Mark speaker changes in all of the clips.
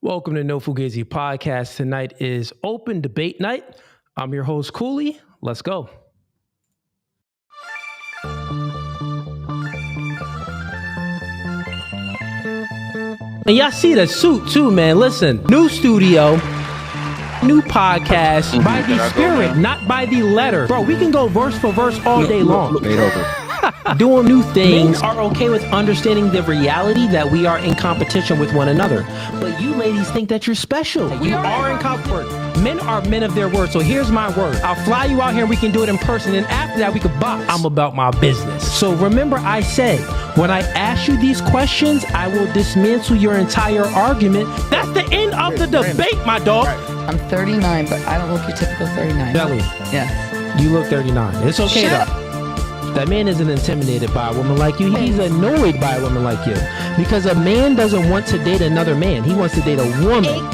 Speaker 1: Welcome to No Fugazee Podcast. Tonight is open debate night. I'm your host, Cooley. Let's go. And y'all see the suit too, man. Listen, new studio, new podcast by the spirit, not by the letter. Bro, we can go verse for verse all day long. Doing new things are okay with understanding the reality that we are in competition with one another. But you ladies think that you're special. You are in comfort. Men are men of their word. So here's my word. I'll fly you out here and we can do it in person. And after that, we could box. I'm about my business. So remember I said, when I ask you these questions, I will dismantle your entire argument. That's the end of the debate, my dog.
Speaker 2: I'm 39, but I don't look your typical 39.
Speaker 1: Belly.
Speaker 2: Yeah.
Speaker 1: You look 39. It's okay though. That man isn't intimidated by a woman like you. He's annoyed by a woman like you. Because a man doesn't want to date another man. He wants to date a woman.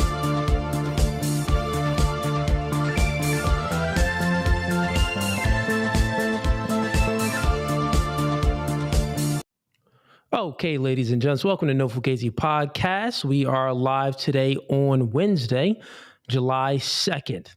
Speaker 1: Okay, ladies and gents, welcome to No Fugazee Podcast. We are live today on Wednesday, July 2nd.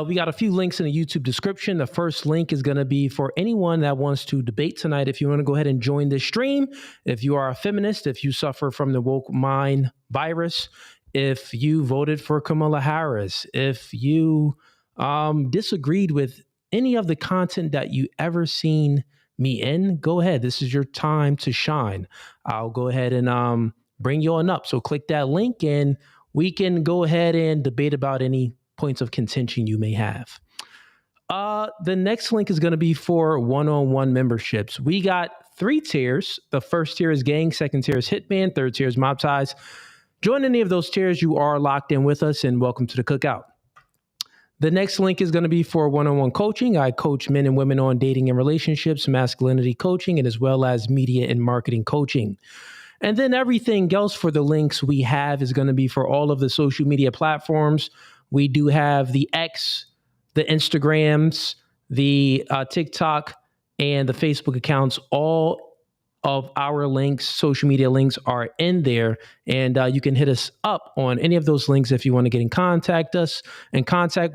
Speaker 1: We got a few links in the YouTube description. The first link is going to be for anyone that wants to debate tonight. If you want to go ahead and join this stream, if you are a feminist, if you suffer from the woke mind virus, if you voted for Kamala Harris, if you disagreed with any of the content that you ever seen me in, go ahead. This is your time to shine. I'll go ahead and bring you on up. So click that link and we can go ahead and debate about any points of contention you may have. The next link is going to be for one-on-one memberships. We got 3 tiers. The first tier is gang, second tier is hitman, third tier is mob ties. Join any of those tiers. You are locked in with us and welcome to the cookout. The next link is going to be for one-on-one coaching. I coach men and women on dating and relationships, masculinity coaching, and as well as media and marketing coaching. And then everything else for the links we have is going to be for all of the social media platforms. We do have the X, the Instagrams, the TikTok, and the Facebook accounts. All of our links, social media links, are in there. And you can hit us up on any of those links if you want to get in contact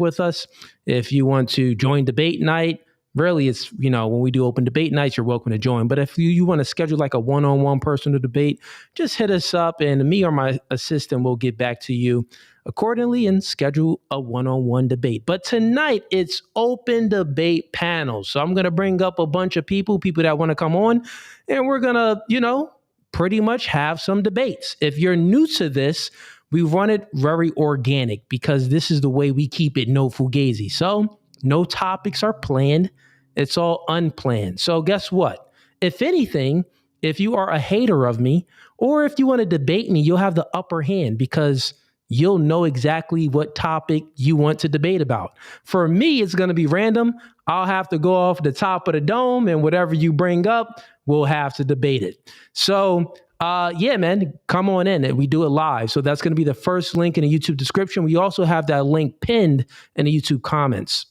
Speaker 1: with us. If you want to join debate night, really, it's, when we do open debate nights, you're welcome to join. But if you want to schedule like a one-on-one personal debate, just hit us up and me or my assistant will get back to you accordingly and schedule a one-on-one debate. But tonight it's open debate panel. So I'm going to bring up a bunch of people that want to come on, and we're going to, pretty much have some debates. If you're new to this, we run it very organic because this is the way we keep it no fugazi. So no topics are planned. It's all unplanned. So guess what? If anything, if you are a hater of me or if you want to debate me, you'll have the upper hand because you'll know exactly what topic you want to debate about. For me, it's going to be random. I'll have to go off the top of the dome and whatever you bring up, we'll have to debate it. So yeah, man, come on in. We do it live. So that's going to be the first link in the YouTube description. We also have that link pinned in the YouTube comments.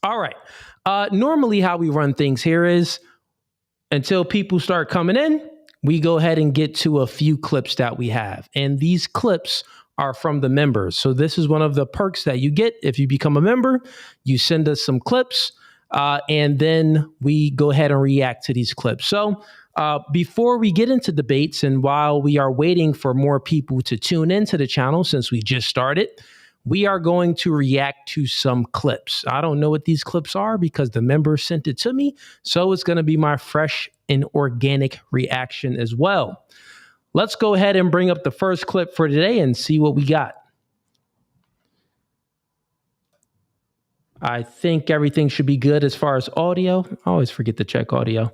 Speaker 1: All right. Normally how we run things here is until people start coming in, we go ahead and get to a few clips that we have. And these clips are from the members. So this is one of the perks that you get if you become a member. You send us some clips and then we go ahead and react to these clips. So before we get into debates and while we are waiting for more people to tune into the channel since we just started, we are going to react to some clips. I don't know what these clips are because the members sent it to me. So it's going to be my fresh and organic reaction as well. Let's go ahead and bring up the first clip for today and see what we got. I think everything should be good as far as audio. I always forget to check audio.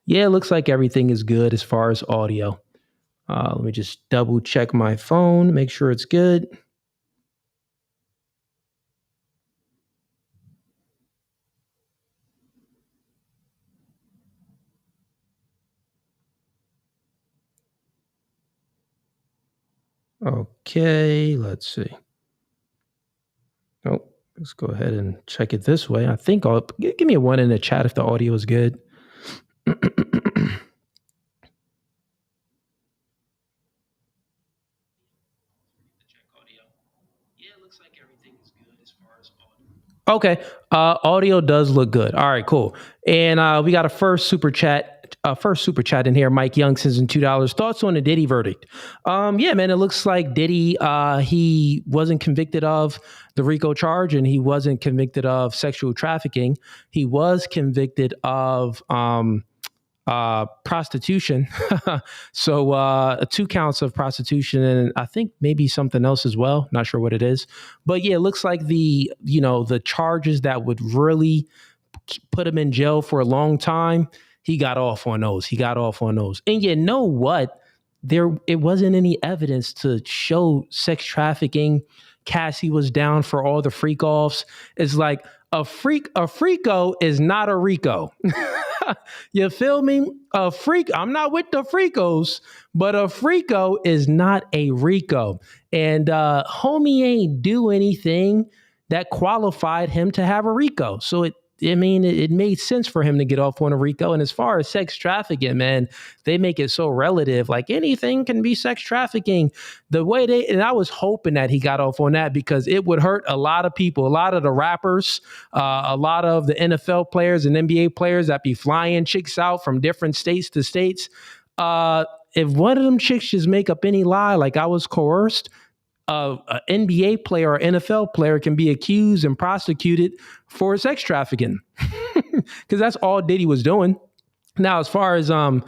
Speaker 1: Yeah, it looks like everything is good as far as audio. Let me just double check my phone, make sure it's good. Okay, let's see. Oh, let's go ahead and check it this way. I think give me a 1 in the chat if the audio is good. Okay. Audio does look good. All right, cool. And we got a first super chat. First super chat in here. Mike Young sends in $2. Thoughts on the Diddy verdict? Yeah, man. It looks like Diddy. He wasn't convicted of the RICO charge, and he wasn't convicted of sexual trafficking. He was convicted of prostitution. So 2 counts of prostitution, and I think maybe something else as well. Not sure what it is, but yeah, it looks like the charges that would really put him in jail for a long time. He got off on those. And you know what? It wasn't any evidence to show sex trafficking. Cassie was down for all the freak offs. It's like a freako is not a Rico. You feel me? A freak. I'm not with the freakos, but a freako is not a Rico. And homie ain't do anything that qualified him to have a Rico. So it made sense for him to get off on a RICO. And as far as sex trafficking, man, they make it so relative. Like anything can be sex trafficking. And I was hoping that he got off on that because it would hurt a lot of people, a lot of the rappers, a lot of the NFL players and NBA players that be flying chicks out from different states to states. If one of them chicks just make up any lie, like I was coerced, an NBA player or NFL player can be accused and prosecuted for sex trafficking because that's all Diddy was doing. Now, as far as the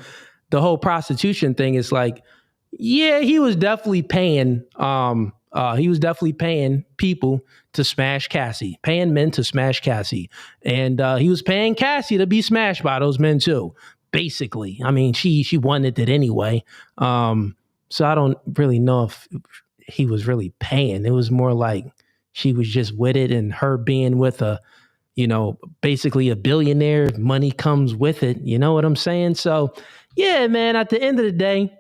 Speaker 1: whole prostitution thing, it's like, yeah, he was definitely paying. He was definitely paying people to smash Cassie, paying men to smash Cassie, and he was paying Cassie to be smashed by those men too. Basically, I mean, she wanted it anyway. So I don't really know if he was really paying. It was more like she was just with it, and her being with basically a billionaire, money comes with it. You know what I'm saying? So yeah, man, at the end of the day,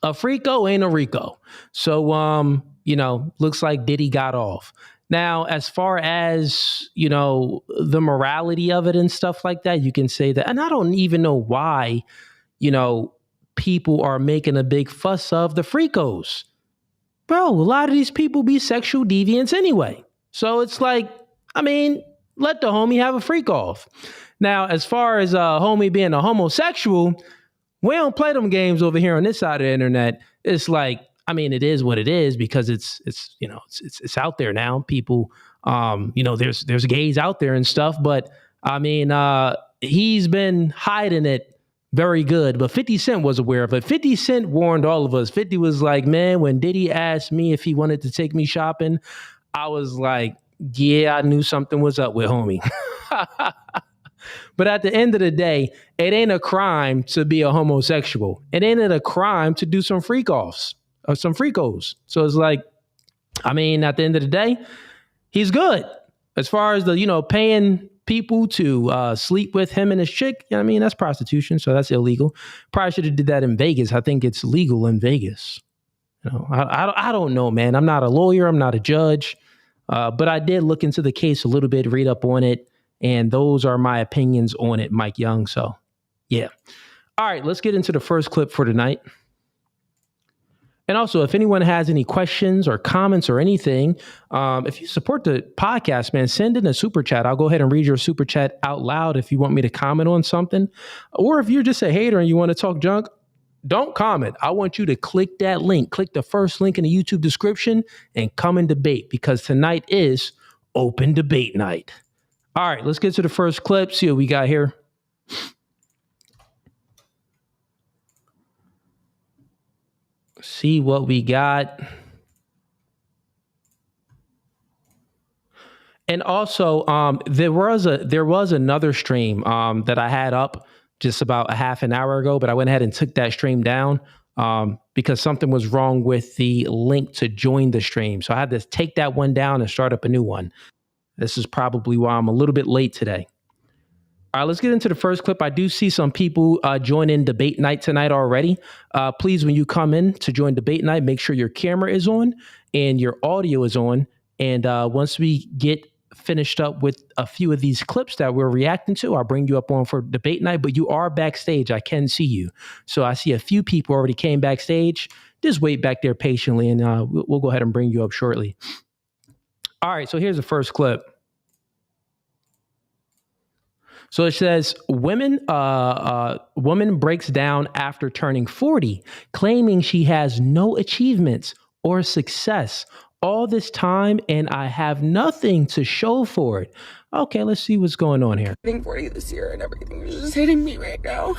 Speaker 1: a freako ain't a Rico. So, looks like Diddy got off. Now, as far as, the morality of it and stuff like that, you can say that. And I don't even know why, people are making a big fuss of the freakos. Bro, a lot of these people be sexual deviants anyway. So it's like, let the homie have a freak off. Now, as far as homie being a homosexual, we don't play them games over here on this side of the internet. It's like, it is what it is because it's out there now. People, there's gays out there and stuff, but he's been hiding it very good, but 50 Cent was aware of it. 50 Cent warned all of us. 50 was like, man, when Diddy asked me if he wanted to take me shopping, I was like, yeah, I knew something was up with homie. But at the end of the day, it ain't a crime to be a homosexual. It ain't a crime to do some freak-offs or some freakos. So it's like, at the end of the day, he's good. As far as the, paying people to sleep with him and his chick, that's prostitution, so that's illegal. Probably should have did that in Vegas. I think it's legal in Vegas. I don't know, man. I'm not a lawyer. I'm not a judge, but I did look into the case a little bit, read up on it, and those are my opinions on it, Mike Young. So, yeah. All right, let's get into the first clip for tonight. And also, if anyone has any questions or comments or anything, if you support the podcast, man, send in a super chat. I'll go ahead and read your super chat out loud if you want me to comment on something. Or if you're just a hater and you want to talk junk, don't comment. I want you to click that link. Click the first link in the YouTube description and come and debate because tonight is open debate night. All right, let's get to the first clip. See what we got here. See what we got. And also, there was another stream that I had up just about a half an hour ago, but I went ahead and took that stream down because something was wrong with the link to join the stream. So I had to take that one down and start up a new one. This is probably why I'm a little bit late today. All right, let's get into the first clip. I do see some people join in debate night tonight already. Please, when you come in to join debate night, make sure your camera is on and your audio is on. And once we get finished up with a few of these clips that we're reacting to, I'll bring you up on for debate night. But you are backstage. I can see you. So I see a few people already came backstage. Just wait back there patiently, and we'll go ahead and bring you up shortly. All right, so here's the first clip. So it says, woman breaks down after turning 40, claiming she has no achievements or success all this time, and I have nothing to show for it. Okay, let's see what's going on here.
Speaker 3: Hitting 40 this year and everything is just hitting me right now.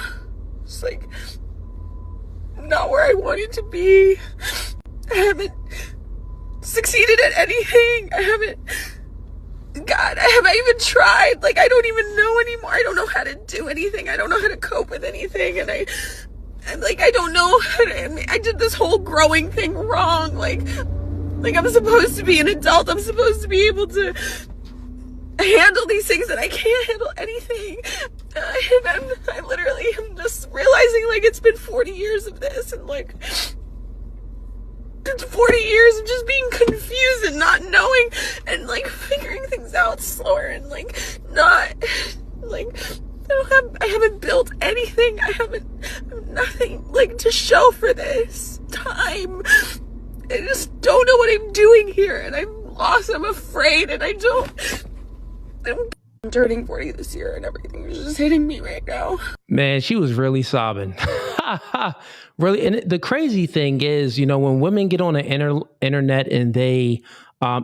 Speaker 3: It's like not where I wanted to be. I haven't succeeded at anything. I haven't even tried. Like, I don't even know anymore. I don't know how to do anything. I don't know how to cope with anything. And I don't know how to, I did this whole growing thing wrong. Like I'm supposed to be an adult. I'm supposed to be able to handle these things, and I can't handle anything. I literally am just realizing, like, it's been 40 years of this, and like, it's 40 years of just being confused and not knowing and like figuring things out slower and like not like I haven't built anything. I have nothing like to show for this time. I just don't know what I'm doing here, and I'm lost. I'm afraid, and I'm turning 40 this year, and everything is just hitting me right now.
Speaker 1: Man, she was really sobbing. Really. And the crazy thing is, when women get on the internet and they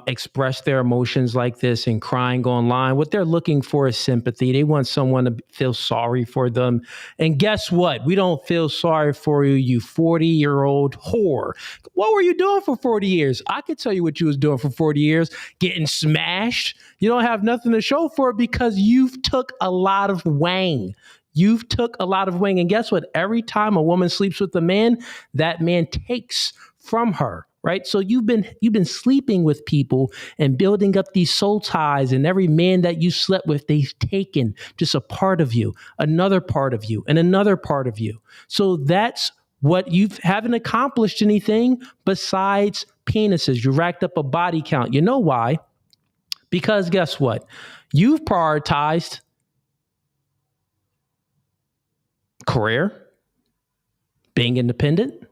Speaker 1: express their emotions like this and crying online, what they're looking for is sympathy. They want someone to feel sorry for them. And guess what? We don't feel sorry for you, you 40-year-old whore. What were you doing for 40 years? I could tell you what you was doing for 40 years. Getting smashed. You don't have nothing to show for it because you've took a lot of wang. You've took a lot of wing. And guess what? Every time a woman sleeps with a man, that man takes from her, right? So you've been sleeping with people and building up these soul ties, and every man that you slept with, they've taken just a part of you, another part of you, and another part of you. So that's what you haven't accomplished anything besides penises. You racked up a body count. You know why? Because guess what? You've prioritized career, being independent,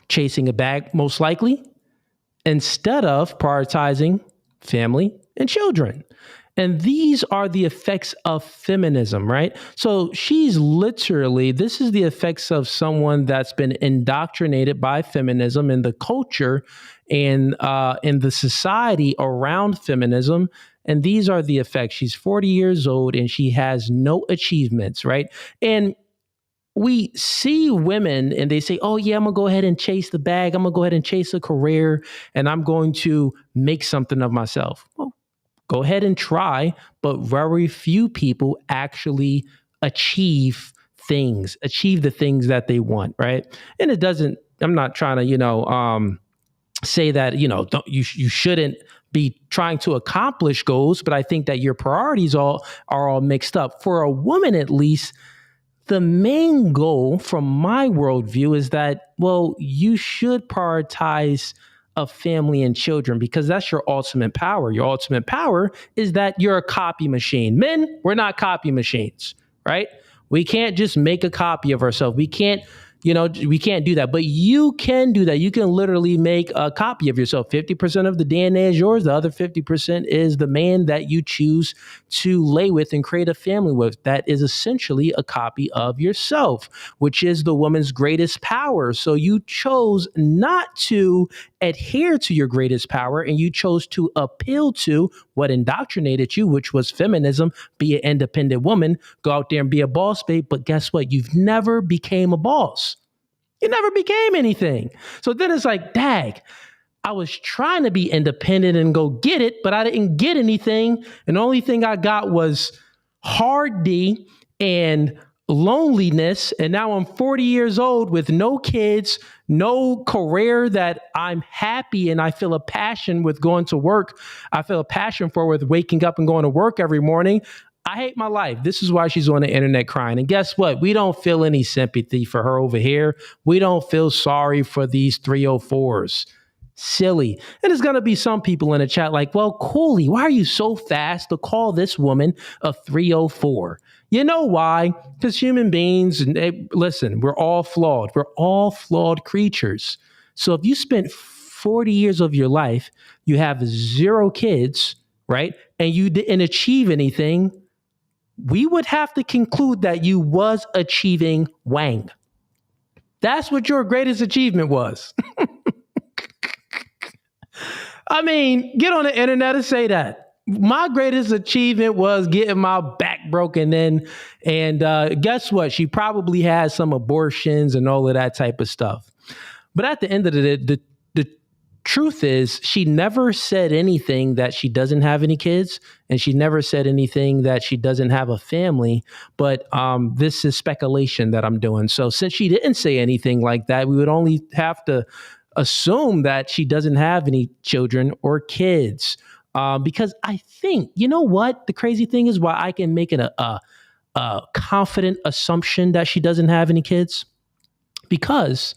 Speaker 1: chasing a bag, most likely, instead of prioritizing family and children. And these are the effects of feminism, right? So this is the effects of someone that's been indoctrinated by feminism and the culture and in the society around feminism. And these are the effects. She's 40 years old and she has no achievements, right? And we see women and they say, oh, yeah, I'm going to go ahead and chase the bag. I'm going to go ahead and chase a career, and I'm going to make something of myself. Well, go ahead and try, but very few people actually achieve the things that they want, right? And I'm not trying to, say that, you shouldn't be trying to accomplish goals, but I think that your priorities are all mixed up. For a woman, at least, the main goal from my worldview is that, well, you should prioritize a family and children because that's your ultimate power. Your ultimate power is that you're a copy machine. Men, we're not copy machines, right? We can't just make a copy of ourselves. We can't do that, but you can do that. You can literally make a copy of yourself. 50% of the DNA is yours. The other 50% is the man that you choose to lay with and create a family with. That is essentially a copy of yourself, which is the woman's greatest power. So you chose not to adhere to your greatest power, and you chose to appeal to what indoctrinated you, which was feminism. Be an independent woman, go out there and be a boss babe. But guess what? You've never became a boss. You never became anything. So then it's like, dag, I was trying to be independent and go get it, but I didn't get anything. And the only thing I got was hard D and loneliness. And now I'm 40 years old with no kids, no career that I'm happy and I feel a passion with going to work. I feel a passion for with waking up and going to work every morning. I hate my life. This is why she's on the internet crying. And guess what? We don't feel any sympathy for her over here. We don't feel sorry for these 304s. Silly. And there's going to be some people in the chat like, well, Cooley, why are you so fast to call this woman a 304? You know why? Because human beings, listen, we're all flawed. We're all flawed creatures. So if you spent 40 years of your life, you have 0 kids, right? And you didn't achieve anything, we would have to conclude that you was achieving Wang. That's what your greatest achievement was. I mean, get on the internet and say that. My greatest achievement was getting my back broken in. And guess what? She probably had some abortions and all of that type of stuff. But at the end of the day, the truth is she never said anything that she doesn't have any kids. And she never said anything that she doesn't have a family. But this is speculation that I'm doing. So since she didn't say anything like that, we would only have to assume that she doesn't have any children or kids. Because I think, you know what? The crazy thing is why I can make it a confident assumption that she doesn't have any kids. Because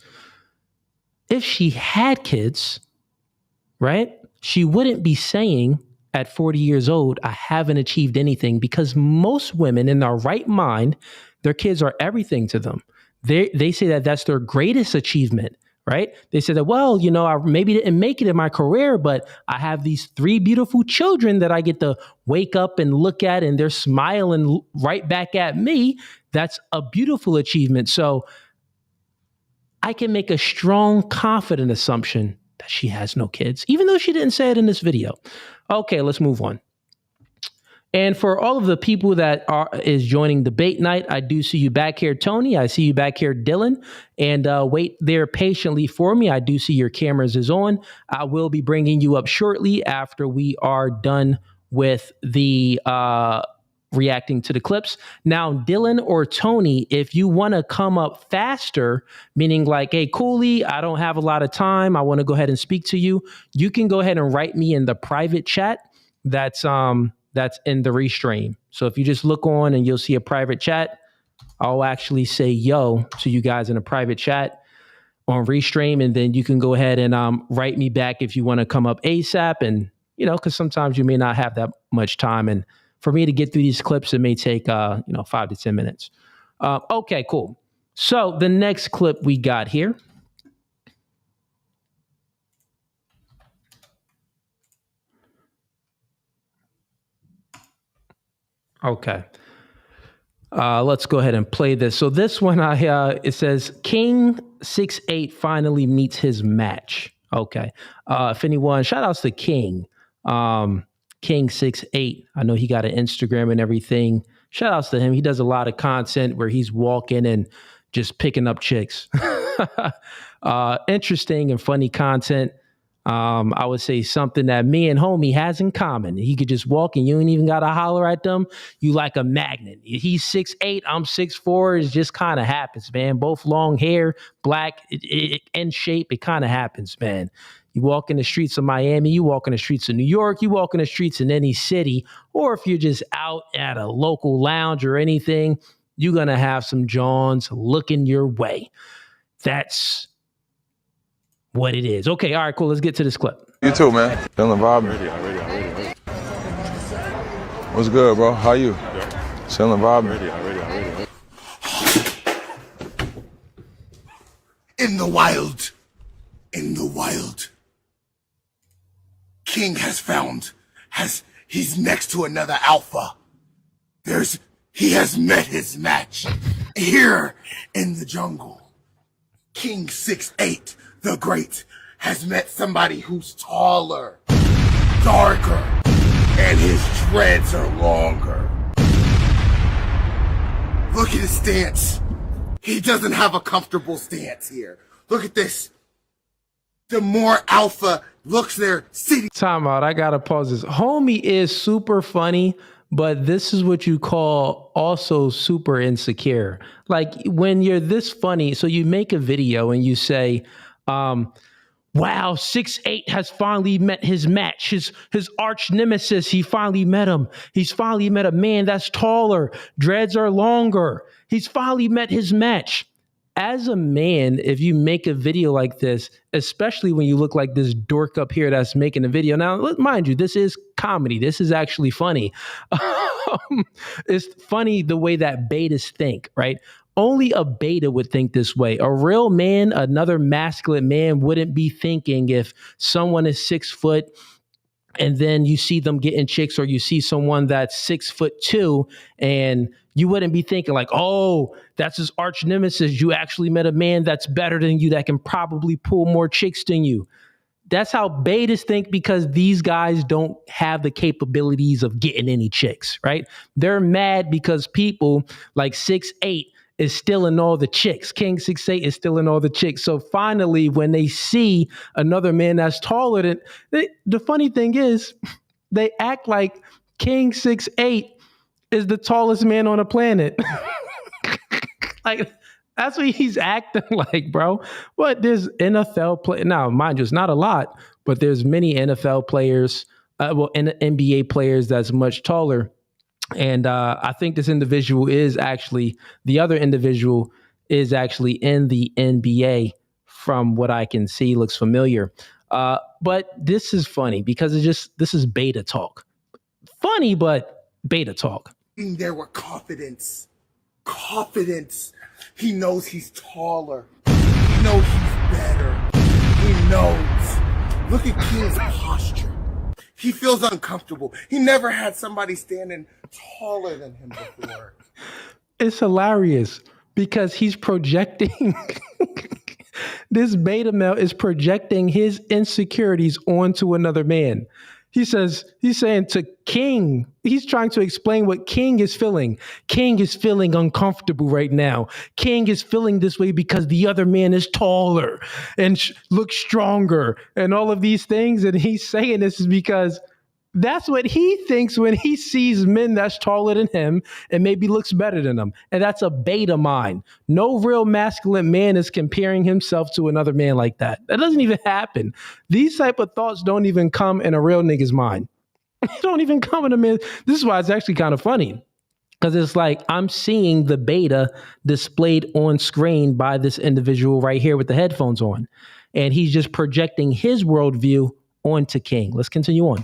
Speaker 1: if she had kids, right, she wouldn't be saying at 40 years old, I haven't achieved anything, because most women in their right mind, their kids are everything to them. They say that that's their greatest achievement. Right? They said that, well, you know, I maybe didn't make it in my career, but I have these 3 beautiful children that I get to wake up and look at, and they're smiling right back at me. That's a beautiful achievement. So I can make a strong, confident assumption that she has no kids, even though she didn't say it in this video. Okay, let's move on. And for all of the people that is joining debate night, I do see you back here, Tony. I see you back here, Dylan. And wait there patiently for me. I do see your cameras is on. I will be bringing you up shortly after we are done with the reacting to the clips. Now, Dylan or Tony, if you want to come up faster, meaning like, hey, Cooley, I don't have a lot of time, I want to go ahead and speak to you, you can go ahead and write me in the private chat. That's in the restream. So if you just look on and you'll see a private chat, I'll actually say yo to you guys in a private chat on restream, and then you can go ahead and write me back if you want to come up ASAP. And, you know, because sometimes you may not have that much time. And for me to get through these clips, it may take, 5 to 10 minutes. Okay, cool. So the next clip we got here. Okay. Let's go ahead and play this. So this one, it says King 6'8" finally meets his match. Okay. If anyone, shout outs to King. King 6'8". I know he got an Instagram and everything. Shout outs to him. He does a lot of content where he's walking and just picking up chicks. Interesting and funny content. I would say something that me and homie has in common. He could just walk and you ain't even got to holler at them. You like a magnet. He's 6'8", I'm 6'4". It just kind of happens, man. Both long hair, black, in shape. It kind of happens, man. You walk in the streets of Miami, you walk in the streets of New York, you walk in the streets in any city, or if you're just out at a local lounge or anything, you're going to have some Johns looking your way. That's what it is. Okay, all right, cool. Let's get to this clip.
Speaker 4: You too, man. Feeling vibing.
Speaker 5: Ready.
Speaker 4: What's good, bro? How you? Feeling vibing.
Speaker 5: Ready.
Speaker 6: In the wild, King he's next to another alpha. He has met his match here in the jungle. King 6'8", the great, has met somebody who's taller, darker, and his dreads are longer. Look at his stance. He doesn't have a comfortable stance here. Look at this. The more alpha looks their city.
Speaker 1: Time out. I got to pause this. Homie is super funny, but this is what you call also super insecure. Like when you're this funny, so you make a video and you say, wow, 6'8" has finally met his match, his arch nemesis. He finally met him. He's finally met a man that's taller. Dreads are longer. He's finally met his match. As a man, if you make a video like this, especially when you look like this dork up here that's making a video. Now, mind you, this is comedy. This is actually funny. It's funny the way that betas think, right? Only a beta would think this way. A real man, another masculine man, wouldn't be thinking if someone is 6 foot and then you see them getting chicks, or you see someone that's 6'2", and you wouldn't be thinking like, oh, that's his arch nemesis. You actually met a man that's better than you, that can probably pull more chicks than you. That's how betas think, because these guys don't have the capabilities of getting any chicks, right? They're mad because people like 6'8" is stealing all the chicks. King 6'8" is stealing all the chicks. So finally, when they see another man that's taller than, the funny thing is, they act like King 6'8" is the tallest man on the planet. Like, that's what he's acting like, bro. But there's NFL play now, mind you, it's not a lot, but there's many NFL players, and NBA players that's much taller. And I think this individual is actually, the other individual is actually in the NBA. From what I can see, looks familiar. But this is funny because this is beta talk. Funny, but beta talk.
Speaker 6: Being there with confidence. Confidence. He knows he's taller. He knows he's better. He knows. Look at King's posture. He feels uncomfortable. He never had somebody standing taller than him before.
Speaker 1: It's hilarious because he's projecting. This beta male is projecting his insecurities onto another man. He's saying to King, he's trying to explain what King is feeling. King is feeling uncomfortable right now. King is feeling this way because the other man is taller and looks stronger and all of these things. And he's saying this is because that's what he thinks when he sees men that's taller than him and maybe looks better than him. And that's a beta mind. No real masculine man is comparing himself to another man like that. That doesn't even happen. These type of thoughts don't even come in a real nigga's mind. They don't even come in a man. This is why it's actually kind of funny. Because it's like, I'm seeing the beta displayed on screen by this individual right here with the headphones on. And he's just projecting his worldview onto King. Let's continue on.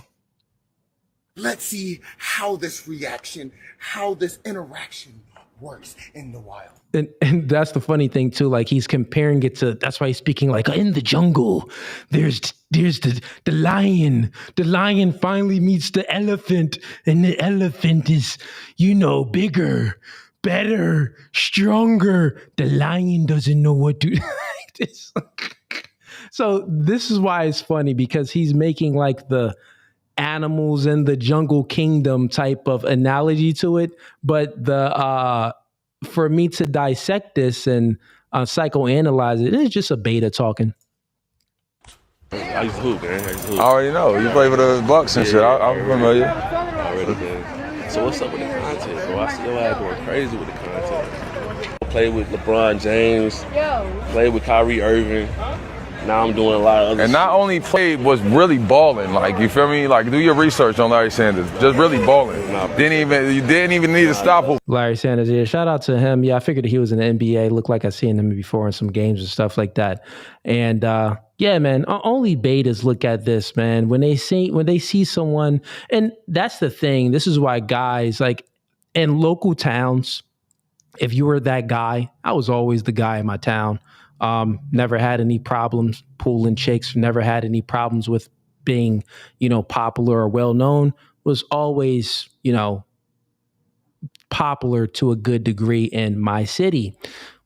Speaker 6: Let's see how this reaction, how this interaction works in the wild.
Speaker 1: And that's the funny thing too. Like, he's comparing it to, that's why he's speaking like, in the jungle, there's the lion. The lion finally meets the elephant, and the elephant is, bigger, better, stronger. The lion doesn't know what to do. So this is why it's funny, because he's making like the animals in the jungle kingdom type of analogy to it. But for me to dissect this and psychoanalyze it, it's just a beta talking.
Speaker 5: I used to hoop, man.
Speaker 4: I already know. You play for the Bucks and shit. I'm familiar.
Speaker 5: Already, man. So what's up with the content, bro? I see your ass going crazy with the content. I played with LeBron James. Played with Kyrie Irving. Now I'm doing a lot of other
Speaker 4: And not only played, was really balling. Like, you feel me? Like, do your research on Larry Sanders. Just really balling. You didn't even need to stop.
Speaker 1: Larry Sanders, yeah, shout out to him. Yeah, I figured he was in the NBA. Looked like I seen him before in some games and stuff like that. And yeah, man, only betas look at this, man. When they see someone, and that's the thing. This is why guys, like, in local towns, if you were that guy, I was always the guy in my town. Never had any problems pulling chicks, never had any problems with being, popular or well-known. Was always, popular to a good degree in my city.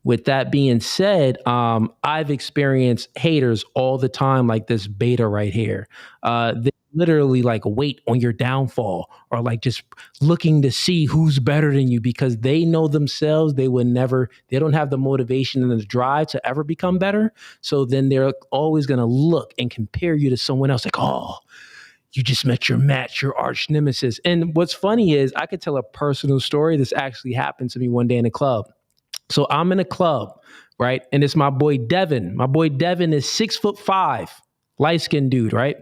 Speaker 1: With that being said, I've experienced haters all the time, like this beta right here. They literally like wait on your downfall, or like just looking to see who's better than you, because they know themselves they don't have the motivation and the drive to ever become better. So then they're always going to look and compare you to someone else, like, oh, you just met your match, your arch nemesis. And what's funny is I could tell a personal story. This actually happened to me one day in a club. So I'm in a club, right? And it's my boy Devin. My boy Devin is 6'5", light-skinned dude, right?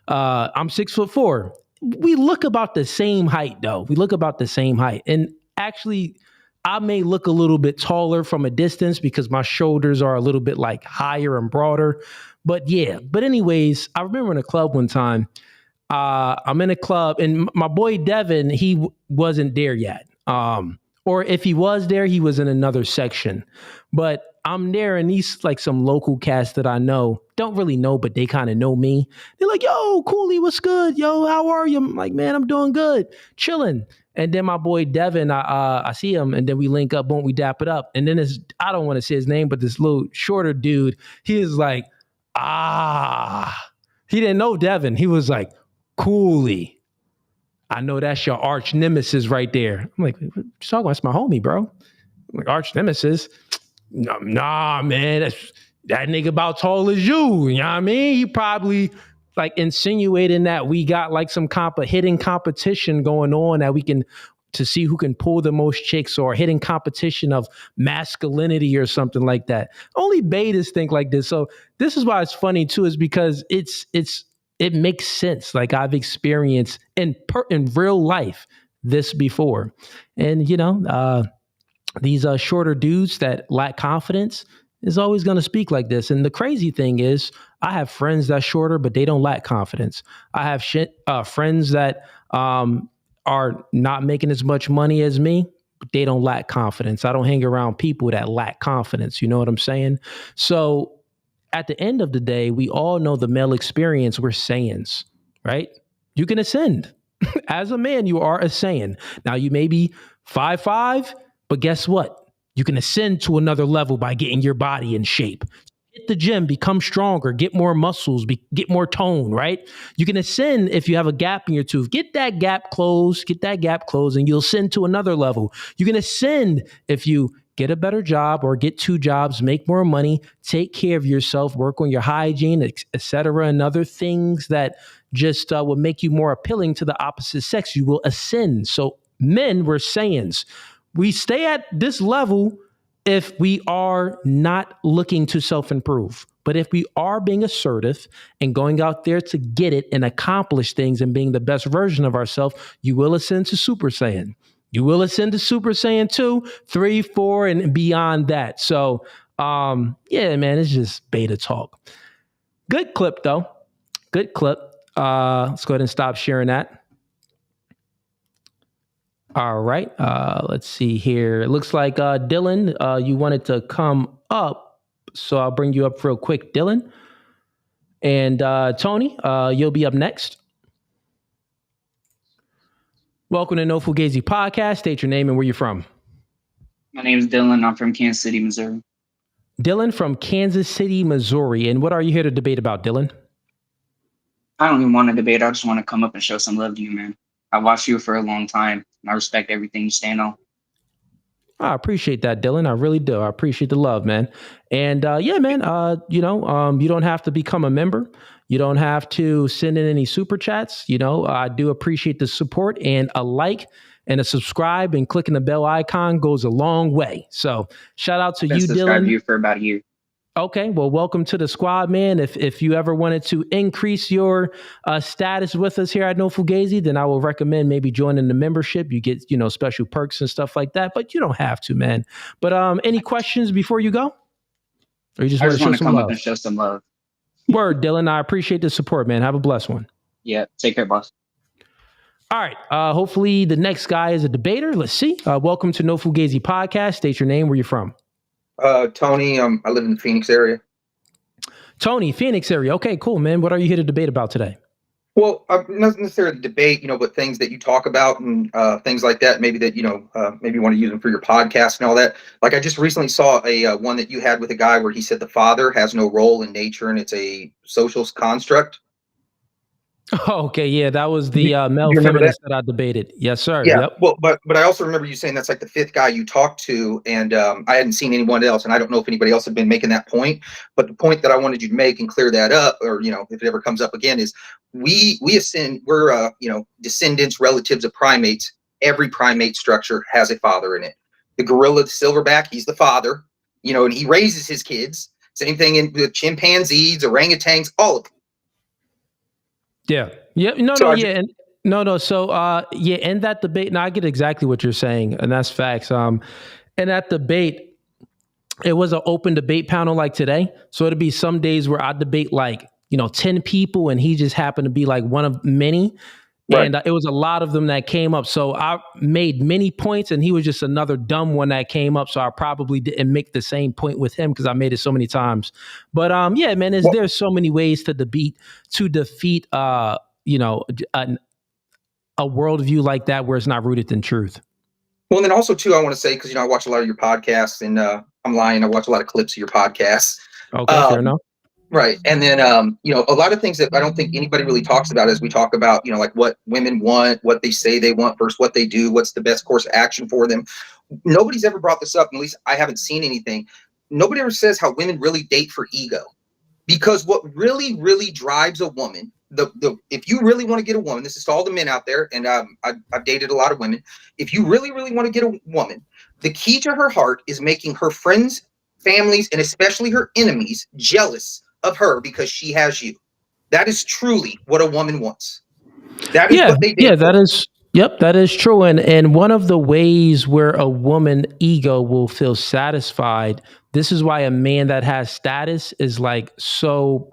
Speaker 1: I'm 6'4". We look about the same height, though. We look about the same height. And actually, I may look a little bit taller from a distance because my shoulders are a little bit like higher and broader. But yeah. But anyways, I remember in a club one time, I'm in a club and my boy Devin, he wasn't there yet. Or Or if he was there, he was in another section. But I'm there, and these like some local cats that I know, don't really know, but they kind of know me. They're like, yo, Cooley, what's good? Yo, how are you? I'm like, man, I'm doing good, chilling. And then my boy Devin, I see him, and then we link up, boom, we dap it up. And then I don't want to say his name, but this little shorter dude, he is like, he didn't know Devin. He was like, Cooley, I know that's your arch nemesis right there. I'm like, what you talking about? That's my homie, bro. I'm like, arch nemesis? Nah, man, that nigga about tall as you. You know what I mean? He probably like insinuating that we got like some hidden competition going on that we can to see who can pull the most chicks, or hidden competition of masculinity or something like that. Only betas think like this. So this is why it's funny too, is because it makes sense. Like I've experienced in real life this before. And these shorter dudes that lack confidence is always going to speak like this. And the crazy thing is, I have friends that's shorter, but they don't lack confidence. I have friends that are not making as much money as me, but they don't lack confidence. I don't hang around people that lack confidence. You know what I'm saying? So at the end of the day, we all know the male experience, we're Saiyans, right? You can ascend. As a man, you are a Saiyan. Now, you may be 5'5", but guess what? You can ascend to another level by getting your body in shape. Hit the gym, become stronger, get more muscles, get more tone, right? You can ascend if you have a gap in your tooth. Get that gap closed, and you'll ascend to another level. You can ascend if you get a better job or get 2 jobs, make more money, take care of yourself, work on your hygiene, etc., and other things that just will make you more appealing to the opposite sex. You will ascend. So men, we're Saiyans. We stay at this level if we are not looking to self-improve. But if we are being assertive and going out there to get it and accomplish things and being the best version of ourselves, you will ascend to Super Saiyan. You will ascend to Super Saiyan 2, 3, 4, and beyond that. So, yeah, man, it's just beta talk. Good clip, though. Good clip. Let's go ahead and stop sharing that. All right. Let's see here. It looks like Dylan, you wanted to come up, so I'll bring you up real quick, Dylan. And Tony, you'll be up next. Welcome to No Fugazee Podcast. State your name and where you're from.
Speaker 7: My name is Dylan. I'm from Kansas City, Missouri.
Speaker 1: Dylan from Kansas City, Missouri. And what are you here to debate about, Dylan?
Speaker 7: I don't even want to debate. I just want to come up and show some love to you, man. I watched you for a long time, and I respect everything you stand on.
Speaker 1: I appreciate that, Dylan. I really do. I appreciate the love, man. And yeah, man, you don't have to become a member. You don't have to send in any super chats. I do appreciate the support, and a like and a subscribe and clicking the bell icon goes a long way. So shout out to you, Dylan. I've been subscribed to
Speaker 7: you for about a year.
Speaker 1: Okay, well, welcome to the squad, man. If you ever wanted to increase your status with us here at No Fugazee, then I will recommend maybe joining the membership. You get, special perks and stuff like that, but you don't have to, man. But any questions before you go? Or you just want to come up and
Speaker 7: show some love?
Speaker 1: Word, Dylan. I appreciate the support, man. Have a blessed one.
Speaker 7: Yeah, take care, boss.
Speaker 1: All right. Hopefully the next guy is a debater. Let's see. Welcome to No Fugazee Podcast. State your name, where you're from.
Speaker 8: Tony, I live in the Phoenix area.
Speaker 1: Tony, Phoenix area. Okay, cool, man. What are you here to debate about today?
Speaker 8: Well, not necessarily debate, but things that you talk about and things like that. Maybe that, maybe you want to use them for your podcast and all that. Like I just recently saw a one that you had with a guy where he said the father has no role in nature and it's a social construct.
Speaker 1: Oh, okay, yeah, that was the male feminist that I debated. Yes, sir.
Speaker 8: Yeah,
Speaker 1: yep.
Speaker 8: Well, but I also remember you saying that's like the 5th guy you talked to, and I hadn't seen anyone else, and I don't know if anybody else had been making that point. But the point that I wanted you to make and clear that up, or if it ever comes up again, is we ascend. We're descendants, relatives of primates. Every primate structure has a father in it. The gorilla, the silverback, he's the father. And he raises his kids. Same thing with chimpanzees, orangutans, all of them.
Speaker 1: Yeah. Yeah. So, in that debate, now I get exactly what you're saying, and that's facts. In that debate, it was an open debate panel like today. So it'd be some days where I debate 10 people, and he just happened to be like one of many.
Speaker 8: Right.
Speaker 1: And it was a lot of them that came up. So I made many points, and he was just another dumb one that came up. So I probably didn't make the same point with him because I made it so many times. But yeah, man, there's so many ways to defeat a worldview like that where it's not rooted in truth.
Speaker 8: Well, and then also too, I want to say, because I watch a lot of your podcasts, and I'm lying, I watch a lot of clips of your podcasts.
Speaker 1: Okay, fair enough.
Speaker 8: Right. And then, a lot of things that I don't think anybody really talks about as we talk about, like what women want, what they say they want versus what they do, what's the best course of action for them. Nobody's ever brought this up, and at least I haven't seen anything. Nobody ever says how women really date for ego. Because what really, really drives a woman, if you really want to get a woman, this is to all the men out there, and I've dated a lot of women. If you really, really want to get a woman, the key to her heart is making her friends, families, and especially her enemies jealous of her because she has you. That is truly what a woman wants. That is what they did.
Speaker 1: Yeah, that is. Yep, that is true. And one of the ways where a woman ego will feel satisfied, this is why a man that has status is like so,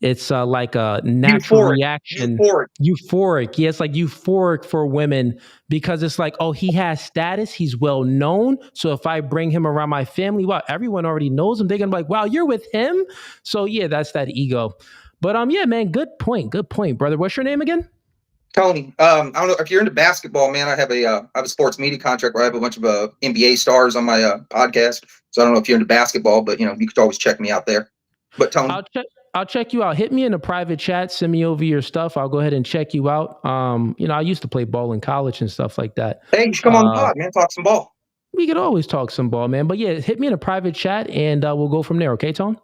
Speaker 1: it's like a natural reaction. Euphoric. Yeah, it's like euphoric for women because it's like, oh, he has status. He's well known. So if I bring him around my family, wow, everyone already knows him. They're going to be like, wow, you're with him. So yeah, that's that ego. But yeah, man, good point, brother. What's your name again?
Speaker 8: Tony. I don't know if you're into basketball, man. I have a sports media contract where I have a bunch of NBA stars on my podcast. So I don't know if you're into basketball, but you could always check me out there. But Tony,
Speaker 1: I'll check you out. Hit me in a private chat. Send me over your stuff. I'll go ahead and check you out. I used to play ball in college and stuff like that.
Speaker 8: Hey, you should come on the pod, man. Talk some ball.
Speaker 1: We could always talk some ball, man. But yeah, hit me in a private chat and we'll go from there. Okay, Tone?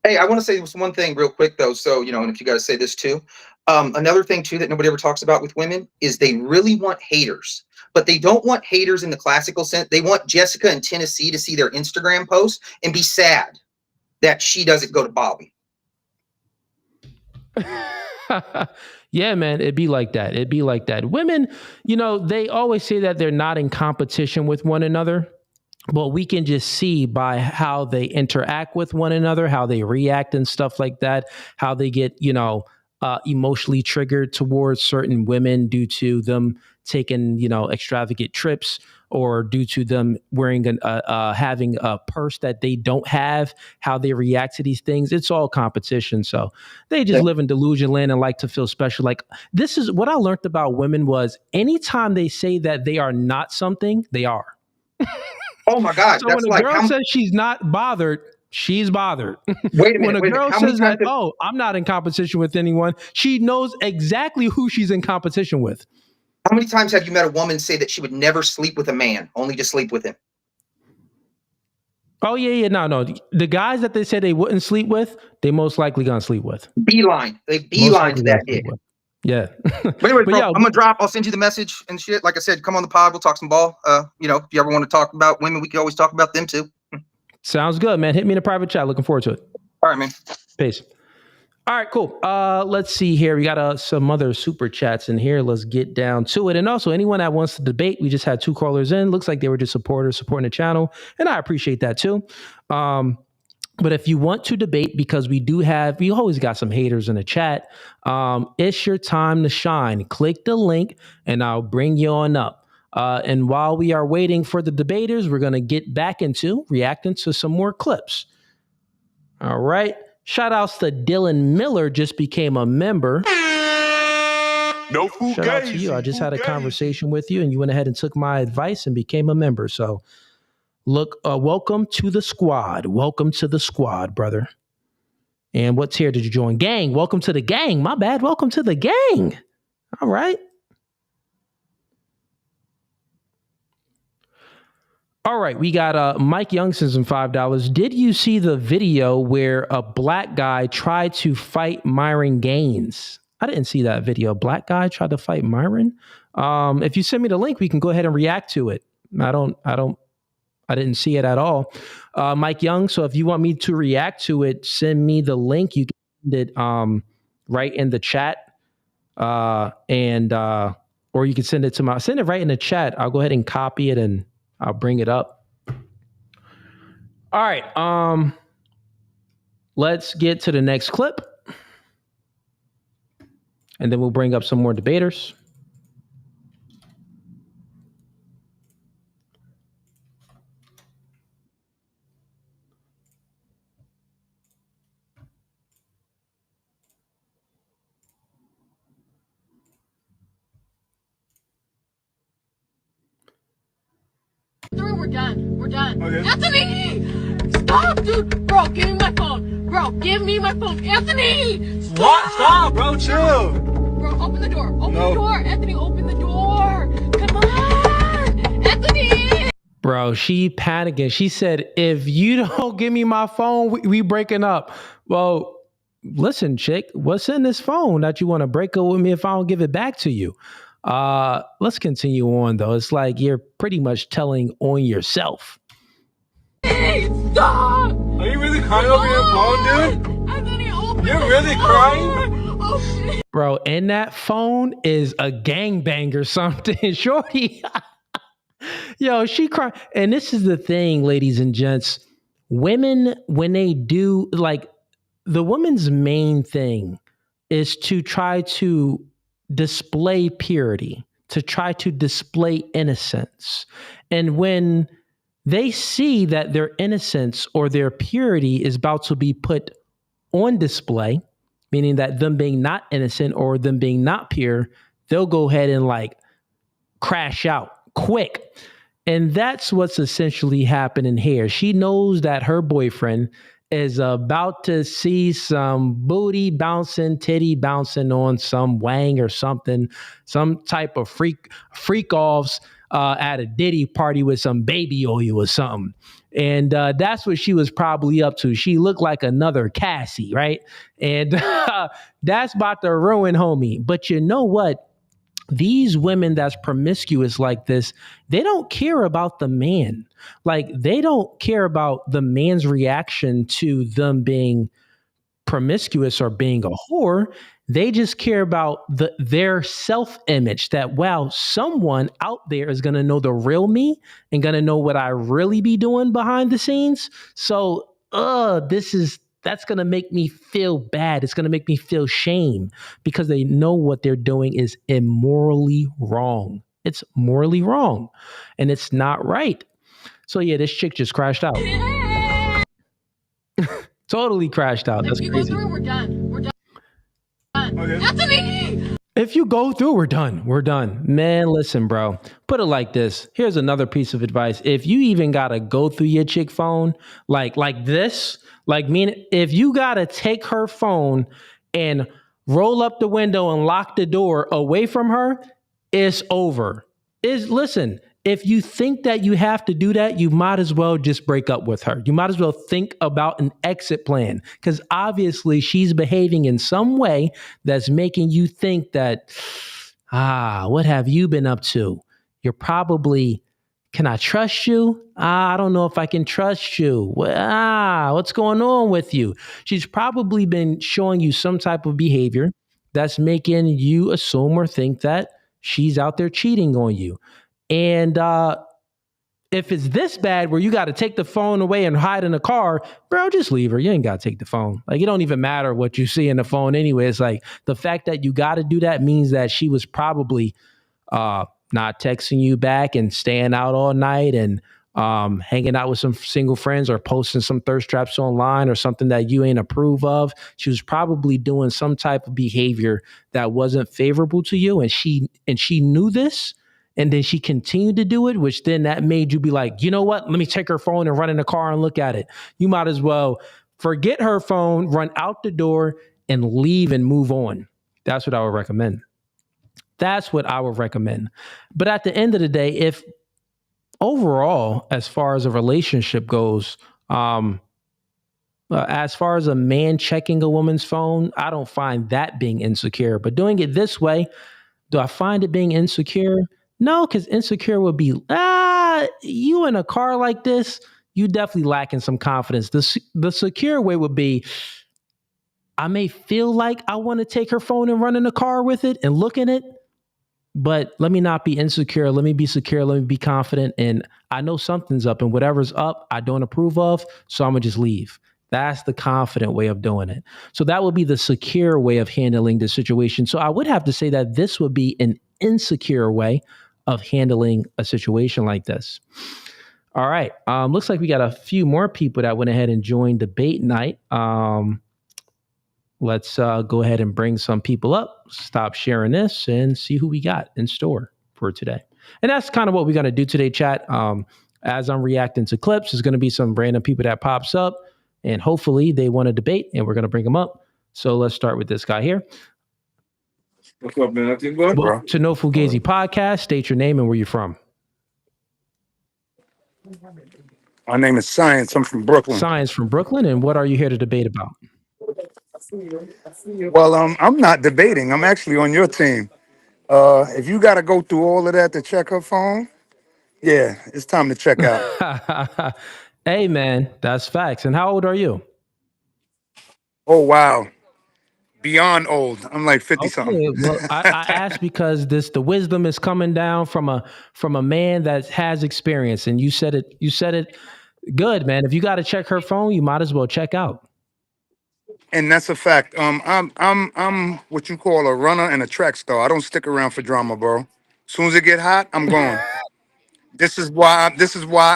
Speaker 8: Hey, I want to say one thing real quick though. So, and if you got to say this too, another thing too that nobody ever talks about with women is they really want haters, but they don't want haters in the classical sense. They want Jessica in Tennessee to see their Instagram post and be sad that she doesn't go to Bobby.
Speaker 1: Yeah, man, it'd be like that. Women, they always say that they're not in competition with one another. But we can just see by how they interact with one another, how they react and stuff like that, how they get, emotionally triggered towards certain women due to them taking, extravagant trips or due to them wearing having a purse that they don't have, how they react to these things. It's all competition. So they just live in delusion land and like to feel special. Like, this is what I learned about women was anytime they say that they are not something, they are.
Speaker 8: Oh my God.
Speaker 1: So when a girl says she's not bothered, she's bothered.
Speaker 8: Wait a minute.
Speaker 1: When a girl says that, I'm not in competition with anyone, she knows exactly who she's in competition with.
Speaker 8: How many times have you met a woman say that she would never sleep with a man, only to sleep with him?
Speaker 1: Oh, yeah. No. The guys that they said they wouldn't sleep with, they most likely gonna sleep with.
Speaker 8: Beeline. They beeline to that dick.
Speaker 1: Yeah.
Speaker 8: But anyway, bro, I'm gonna drop. I'll send you the message and shit. Like I said, come on the pod. We'll talk some ball. If you ever want to talk about women, we can always talk about them too.
Speaker 1: Sounds good, man. Hit me in a private chat. Looking forward to it.
Speaker 8: All right, man.
Speaker 1: Peace. All right, cool. Let's see here. We got some other super chats in here. Let's get down to it. And also, anyone that wants to debate, we just had 2 callers in. Looks like they were just supporters supporting the channel, and I appreciate that too. But if you want to debate, because we always got some haters in the chat, it's your time to shine. Click the link and I'll bring you on up. And while we are waiting for the debaters, we're going to get back into reacting to some more clips. All right. Shout outs to Dylan Miller, just became a member.
Speaker 9: No Fugazee.
Speaker 1: Shout out to you. I just had a conversation with you and you went ahead and took my advice and became a member. So look, welcome to the squad. Welcome to the squad, brother. And what tier did you join? Gang. Welcome to the gang. My bad. Welcome to the gang. All right. All right. We got Mike Young sends him $5. Did you see the video where a black guy tried to fight Myron Gaines? I didn't see that video. Black guy tried to fight Myron. If you send me the link, we can go ahead and react to it. I didn't see it at all. Mike Young, so if you want me to react to it, send me the link. You can send it right in the chat. Or you can send it right in the chat. I'll go ahead and copy it and I'll bring it up. All right. Let's get to the next clip. and then we'll bring up some more debaters.
Speaker 3: We're done. We're done. Okay. Anthony! Stop, dude! Bro, give me my phone. Bro, give me my phone. Anthony! Stop!
Speaker 10: What? Stop, bro. Chill.
Speaker 3: Bro, open the door. Open the door. Anthony, open the door. Come on! Anthony!
Speaker 1: Bro, she panicking. She said, if you don't give me my phone, we breaking up. Well, listen, chick, what's in this phone that you want to break up with me if I don't give it back to you? Let's continue on, though. It's like you're pretty much telling on yourself.
Speaker 3: Hey, stop!
Speaker 10: Are you really crying over your phone, dude?
Speaker 3: Anthony, open
Speaker 10: You're
Speaker 3: the
Speaker 10: really
Speaker 3: door.
Speaker 10: crying?
Speaker 3: Oh, shit.
Speaker 1: Bro, and that phone is a gangbang or something. Shorty. Yo, she cried. And this is the thing, ladies and gents. Women, when they do, like, the woman's main thing is to try to display purity, to try to display innocence. And when they see that their innocence or their purity is about to be put on display, meaning that them being not innocent or them being not pure, they'll go ahead and like crash out quick. And that's what's essentially happening here. She knows that her boyfriend is about to see some booty bouncing, titty bouncing on some wang or something, some type of freak offs at a Diddy party with some baby oil or something. And that's what she was probably up to. She looked like another Cassie, right? And that's about to ruin homie. But you know what? These women that's promiscuous like this, they don't care about the man. Like, they don't care about the man's reaction to them being promiscuous or being a whore. They just care about their self-image, that, wow, someone out there is going to know the real me and going to know what I really be doing behind the scenes. So, that's going to make me feel bad. It's going to make me feel shame because they know what they're doing is immorally wrong. It's morally wrong and it's not right. So yeah, this chick just crashed out. Totally crashed out. That's crazy.
Speaker 3: We're done. We're done. Okay. Anthony!
Speaker 1: If you go through, we're done. We're done. Man, listen, bro. Put it like this. Here's another piece of advice. If you even got to go through your chick phone, like this, if you got to take her phone and roll up the window and lock the door away from her, it's over. Listen, if you think that you have to do that, you might as well just break up with her. You might as well think about an exit plan because obviously she's behaving in some way that's making you think that, what have you been up to? You're probably, can I trust you? I don't know if I can trust you. What's going on with you? She's probably been showing you some type of behavior that's making you assume or think that she's out there cheating on you. And if it's this bad where you got to take the phone away and hide in a car, bro, just leave her. You ain't got to take the phone. Like, it don't even matter what you see in the phone anyway. It's like the fact that you got to do that means that she was probably not texting you back and staying out all night and hanging out with some single friends or posting some thirst traps online or something that you ain't approve of. She was probably doing some type of behavior that wasn't favorable to you. And she knew this. And then she continued to do it, which then that made you be like, you know what? Let me take her phone and run in the car and look at it. You might as well forget her phone, run out the door and leave and move on. That's what I would recommend. That's what I would recommend. But at the end of the day, if overall, as far as a relationship goes, as far as a man checking a woman's phone, I don't find that being insecure. But doing it this way, do I find it being insecure? No, because insecure would be, you in a car like this, you definitely lacking some confidence. The secure way would be, I may feel like I want to take her phone and run in the car with it and look in it, but let me not be insecure. Let me be secure. Let me be confident. And I know something's up, and whatever's up, I don't approve of. So I'm going to just leave. That's the confident way of doing it. So that would be the secure way of handling the situation. So I would have to say that this would be an insecure way of handling a situation like this. All right. Looks like we got a few more people that went ahead and joined debate night. Let's go ahead and bring some people up, stop sharing this, and see who we got in store for today. And that's kind of what we're going to do today, chat. As I'm reacting to clips, there's going to be some random people that pops up, and hopefully they want to debate, and we're going to bring them up. So let's start with this guy here.
Speaker 10: What's up, man? Nothing good, bro.
Speaker 1: To No Fugazee podcast, state your name and where you're from.
Speaker 11: My name is Science. I'm from Brooklyn.
Speaker 1: Science from Brooklyn, and what are you here to debate about?
Speaker 11: Well, I'm not debating. I'm actually on your team. If you got to go through all of that to check her phone, yeah, it's time to check out.
Speaker 1: Hey, man, that's facts. And how old are you?
Speaker 11: Oh, wow. Beyond old. I'm like 50 something.
Speaker 1: Well, I asked because the wisdom is coming down from a man that has experience, and you said it good, man. If you got to check her phone, you might as well check out.
Speaker 11: And that's a fact. I'm what you call a runner and a track star. I don't stick around for drama, bro. As soon as it get hot, I'm gone. This is why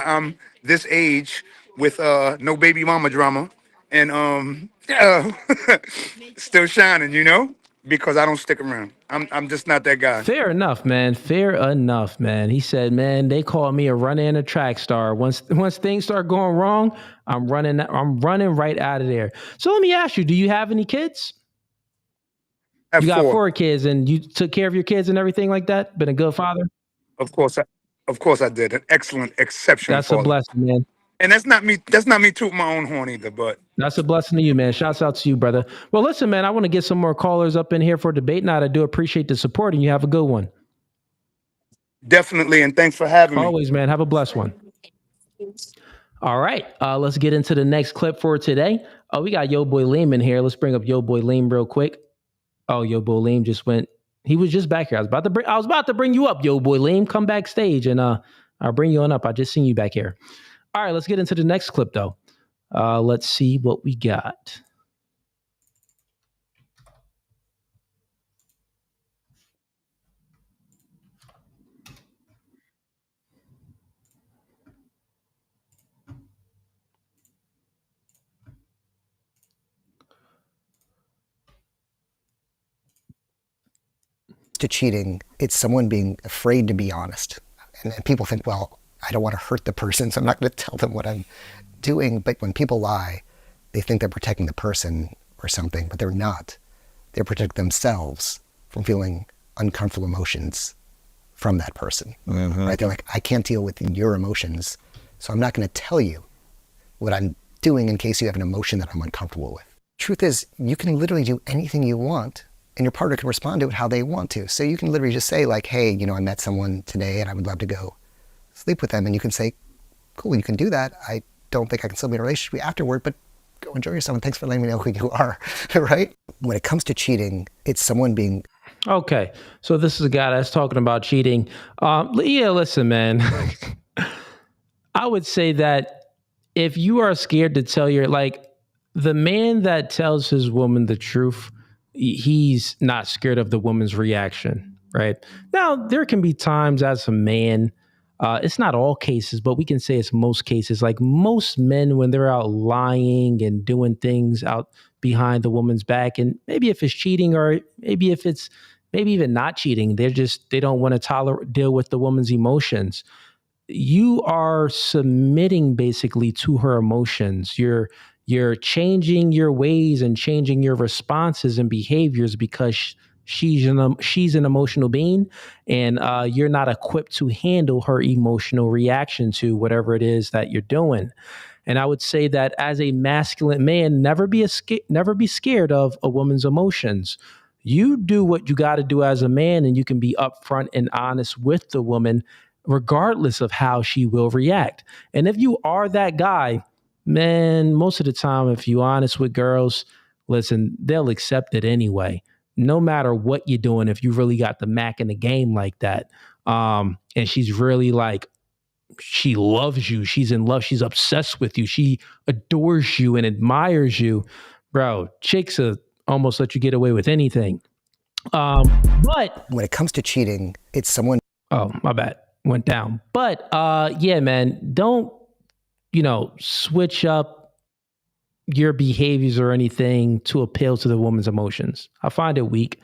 Speaker 11: I'm this age with no baby mama drama and still shining, because I don't stick around. I'm just not that guy.
Speaker 1: Fair enough, man. Fair enough, man. He said, man, they call me a runner and a track star. Once things start going wrong, I'm running right out of there. So let me ask you, do you have any kids? You got 4 kids, and you took care of your kids and everything like that? Been a good father?
Speaker 11: Of course I did. An excellent, exceptional
Speaker 1: That's
Speaker 11: father.
Speaker 1: a blessing, man.
Speaker 11: And that's not me tooting my own horn either, but
Speaker 1: that's a blessing to you, man. Shouts out to you, brother. Well, listen, man, I want to get some more callers up in here for debate night. I do appreciate the support, and you have a good one.
Speaker 11: Definitely, and thanks for having me.
Speaker 1: Always, man. Have a blessed one. All right, let's get into the next clip for today. Oh, we got Yo Boy Liam in here. Let's bring up Yo Boy Liam real quick. Oh, Yo Boy Liam just went. He was just back here. I was about to bring you up, Yo Boy Liam. Come backstage, and I'll bring you on up. I just seen you back here. All right, let's get into the next clip, though. Let's see what we got.
Speaker 12: To cheating, it's someone being afraid to be honest. And people think, well, I don't want to hurt the person, so I'm not going to tell them what I'm doing. But when people lie, they think they're protecting the person or something, but they're not. They protect themselves from feeling uncomfortable emotions from that person. Mm-hmm. Right? They're like, I can't deal with your emotions, so I'm not going to tell you what I'm doing in case you have an emotion that I'm uncomfortable with. Truth is, you can literally do anything you want, and your partner can respond to it how they want to. So you can literally just say like, hey, I met someone today and I would love to go sleep with them. And you can say, cool, you can do that. I don't think I can still be in a relationship with you afterward, but go enjoy yourself. And thanks for letting me know who you are, right? When it comes to cheating, it's someone being...
Speaker 1: Okay, so this is a guy that's talking about cheating. Yeah, listen, man. I would say that if you are scared to tell the man that tells his woman the truth, he's not scared of the woman's reaction, right? Now, there can be times as a man, it's not all cases, but we can say it's most cases. Like most men, when they're out lying and doing things out behind the woman's back, and maybe if it's cheating or maybe if it's maybe even not cheating, they don't want to deal with the woman's emotions. You are submitting basically to her emotions. You're changing your ways and changing your responses and behaviors because she's an emotional being, and you're not equipped to handle her emotional reaction to whatever it is that you're doing. And I would say that as a masculine man, never be scared of a woman's emotions. You do what you got to do as a man, and you can be upfront and honest with the woman, regardless of how she will react. And if you are that guy, man, most of the time, if you're honest with girls, listen, they'll accept it anyway, no matter what you're doing. If you really got the Mac in the game like that, and she's really like she loves you. She's in love. She's obsessed with you. She adores you and admires you. Bro, chicks almost let you get away with anything. But
Speaker 12: when it comes to cheating, it's someone.
Speaker 1: Oh, my bad. Went down. But yeah, man, don't, switch up your behaviors or anything to appeal to the woman's emotions. I find it weak.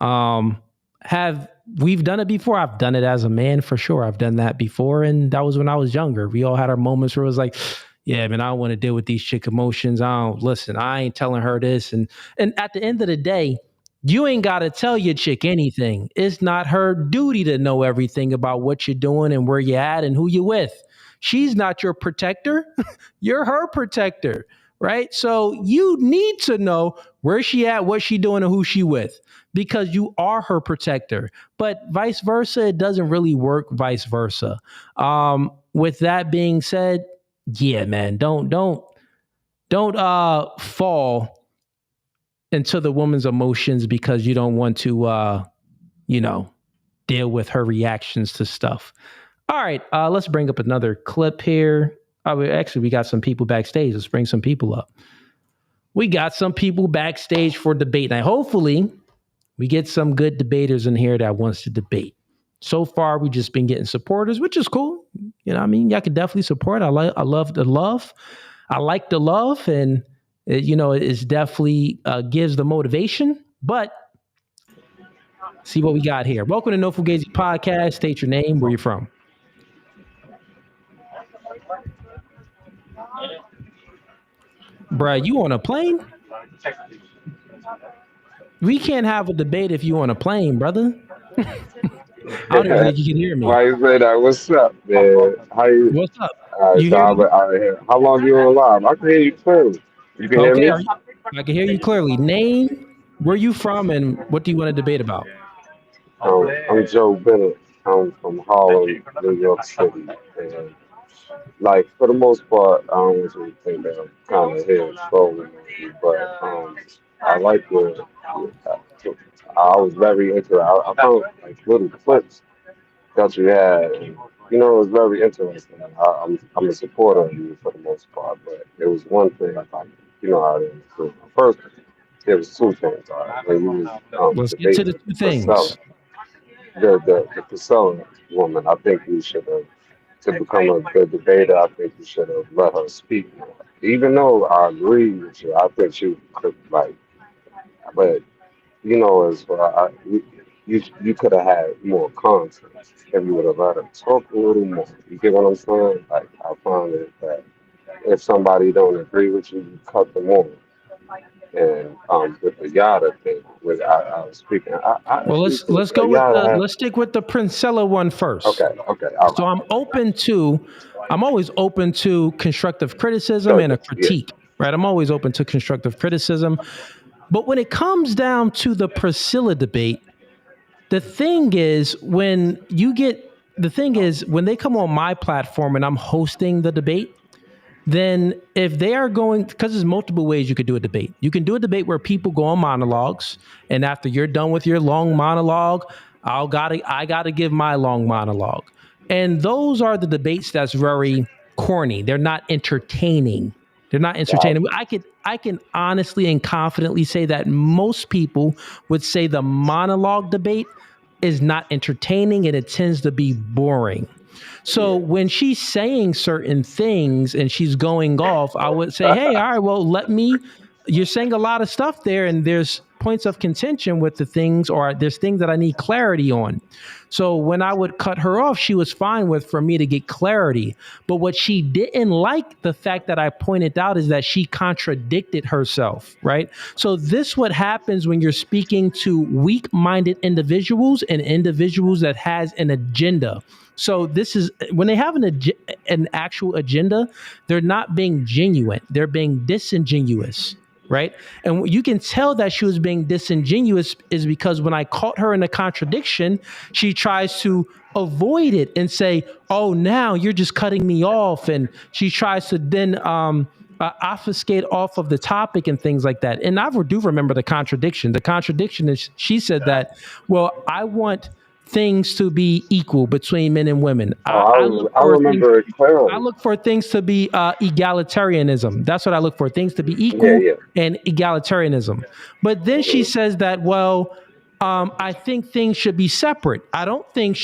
Speaker 1: We've done it before? I've done it as a man for sure. I've done that before, and that was when I was younger. We all had our moments where it was like, yeah, man, I don't want to deal with these chick emotions. I ain't telling her this. And at the end of the day, you ain't got to tell your chick anything. It's not her duty to know everything about what you're doing and where you're at and who you're with. She's not your protector. You're her protector, right? So you need to know where she at, what she doing, and who she with, because you are her protector. But vice versa, it doesn't really work vice versa. With that being said, yeah, man, don't fall into the woman's emotions because you don't want to, deal with her reactions to stuff. All right, let's bring up another clip here. We got some people backstage. Let's bring some people up. We got some people backstage for debate night. Hopefully, we get some good debaters in here that wants to debate. So far, we've just been getting supporters, which is cool. Y'all can definitely support. I love the love. I like the love, and it's definitely gives the motivation. But see what we got here. Welcome to No Fugazee Podcast. State your name, where you're from. Bruh, you on a plane? We can't have a debate if you on a plane, brother. I don't even think you can hear me.
Speaker 13: Why you say that? What's up, man?
Speaker 1: What's up?
Speaker 13: You hear me? How long you on live? I can hear you clearly. You can hear me?
Speaker 1: I can hear you clearly. Name, where you from, and what do you want to debate about?
Speaker 13: I'm Joe Bennett. I'm from Harlem, New York City. And for the most part, I don't really think that I'm kind of here trolling you, but I like I was very interested. I found little clips that you had, and it was very interesting. I'm a supporter of you for the most part, but there was one thing I didn't do. First, there was two things. When you was
Speaker 1: let's get to the two things.
Speaker 13: The Priscilla woman, I think you should have, to become a good debater, I think you should have let her speak more. Even though I agree with you, I think she could but as well, you could have had more content if you would have let her talk a little more. You get what I'm saying? I find it that if somebody don't agree with you, you cut them off. And with the Yada thing, I was speaking.
Speaker 1: Well, let's go with let's stick with the Princella one first.
Speaker 13: Okay.
Speaker 1: So I'm always open to constructive criticism and a critique, right? I'm always open to constructive criticism. But when it comes down to the Priscilla debate, the thing is when they come on my platform and I'm hosting the debate, then if they are going, because there's multiple ways you could do a debate. You can do a debate where people go on monologues, and after you're done with your long monologue, I gotta give my long monologue. And those are the debates that's very corny. They're not entertaining. I can honestly and confidently say that most people would say the monologue debate is not entertaining and it tends to be boring. So when she's saying certain things and she's going off, I would say, hey, all right, well, you're saying a lot of stuff there and there's points of contention with the things, or there's things that I need clarity on. So when I would cut her off, she was fine with for me to get clarity. But what she didn't like, the fact that I pointed out, is that she contradicted herself, right? So this what happens when you're speaking to weak-minded individuals and individuals that has an agenda. So this is when they have an actual agenda, they're not being genuine. They're being disingenuous, right? And you can tell that she was being disingenuous is because when I caught her in a contradiction, she tries to avoid it and say, oh, now you're just cutting me off. And she tries to then obfuscate off of the topic and things like that. And I do remember the contradiction. The contradiction is she said that, well, I want things to be equal between men and women. I look
Speaker 13: I
Speaker 1: for things.
Speaker 13: remember it
Speaker 1: I
Speaker 13: clearly.
Speaker 1: look for things to be egalitarianism. That's what I look for. Things to be
Speaker 13: Yeah,
Speaker 1: equal
Speaker 13: yeah.
Speaker 1: and egalitarianism. But then she
Speaker 13: Mhm.
Speaker 1: says that, well, I think things should be separate. I don't think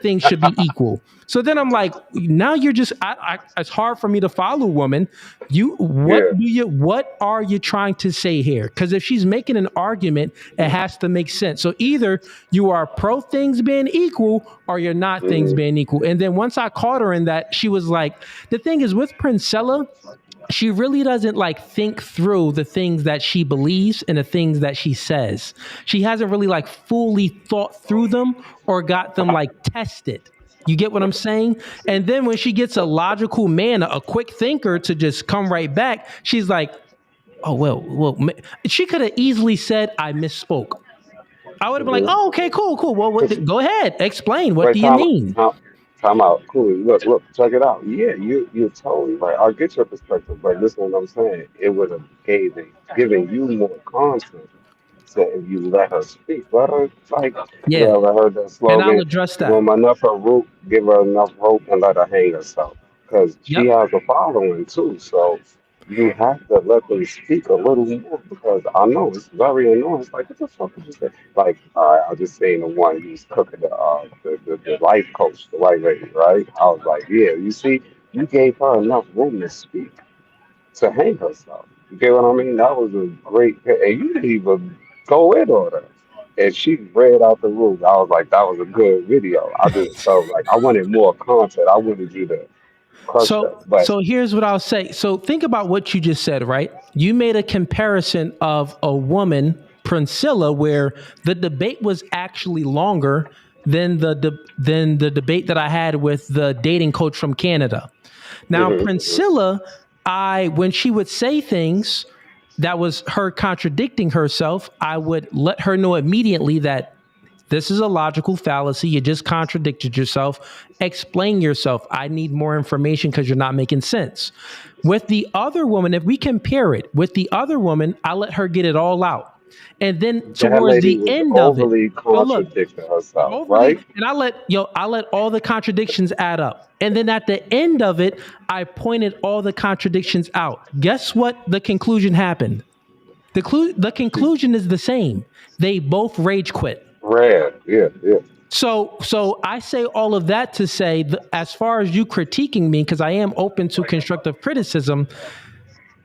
Speaker 1: things should be equal. So then I'm like, now you're just. It's hard for me to follow, woman.
Speaker 13: Yeah.
Speaker 1: What are you trying to say here? Because if she's making an argument, it has to make sense. So either you are pro things being equal, or you're not things
Speaker 13: Hmm.
Speaker 1: being equal. And then once I caught her in that, she was like, the thing is with Princella, she really doesn't like think through the things that she believes and the things that she says. She hasn't really like fully thought through them or got them like tested. You get what I'm saying? And then when she gets a logical man, a quick thinker to just come right back, she's like, oh, she could have easily said, I misspoke. I would have been like,
Speaker 13: Hmm.
Speaker 1: oh, okay, cool, cool. Well, go ahead, explain. What
Speaker 13: Wait,
Speaker 1: do you mean?
Speaker 13: time out. Cool. Look, check it out. Yeah, you're totally right. I get your perspective, but listen what I'm saying. It would have given you more content. So if you let her speak, let her like you
Speaker 1: Yeah.
Speaker 13: ever heard that
Speaker 1: And I'll
Speaker 13: slogan,
Speaker 1: address
Speaker 13: give
Speaker 1: that.
Speaker 13: them enough her rope, give her enough rope and let her hang herself. Because she
Speaker 1: Yep.
Speaker 13: has a following too. So you have to let them speak a little more because I know it's very annoying. It's like what the fuck is this? Like, I just seen the one who's cooking the life coach, the white lady, right? I was like, yeah, you see, you gave her enough room to speak to hang herself. You get what I mean? That was a great, and you didn't even go in on her. And she ran out the room. I was like, that was a good video. I just felt like I wanted more content. I wanted you to crush
Speaker 1: So
Speaker 13: that. But
Speaker 1: so here's what I'll say. So think about what you just said, right? You made a comparison of a woman, Priscilla, where the debate was actually longer than than the debate that I had with the dating coach from Canada. Now, Priscilla, I when she would say things that was her contradicting herself, I would let her know immediately that this is a logical fallacy. You just contradicted yourself. Explain yourself. I need more information because you're not making sense. With the other woman, if we compare it with the other woman, I let her get it all out. And then
Speaker 13: that
Speaker 1: towards
Speaker 13: lady
Speaker 1: the
Speaker 13: was
Speaker 1: end of it,
Speaker 13: overly
Speaker 1: yo, look,
Speaker 13: contradicting herself,
Speaker 1: overly,
Speaker 13: right?
Speaker 1: and I let all the contradictions add up. And then at the end of it, I pointed all the contradictions out. Guess what? The conclusion happened. The conclusion is the same. They both rage quit.
Speaker 13: Rare, yeah, yeah.
Speaker 1: So I say all of that to say, as far as you critiquing me, because I am open to constructive criticism,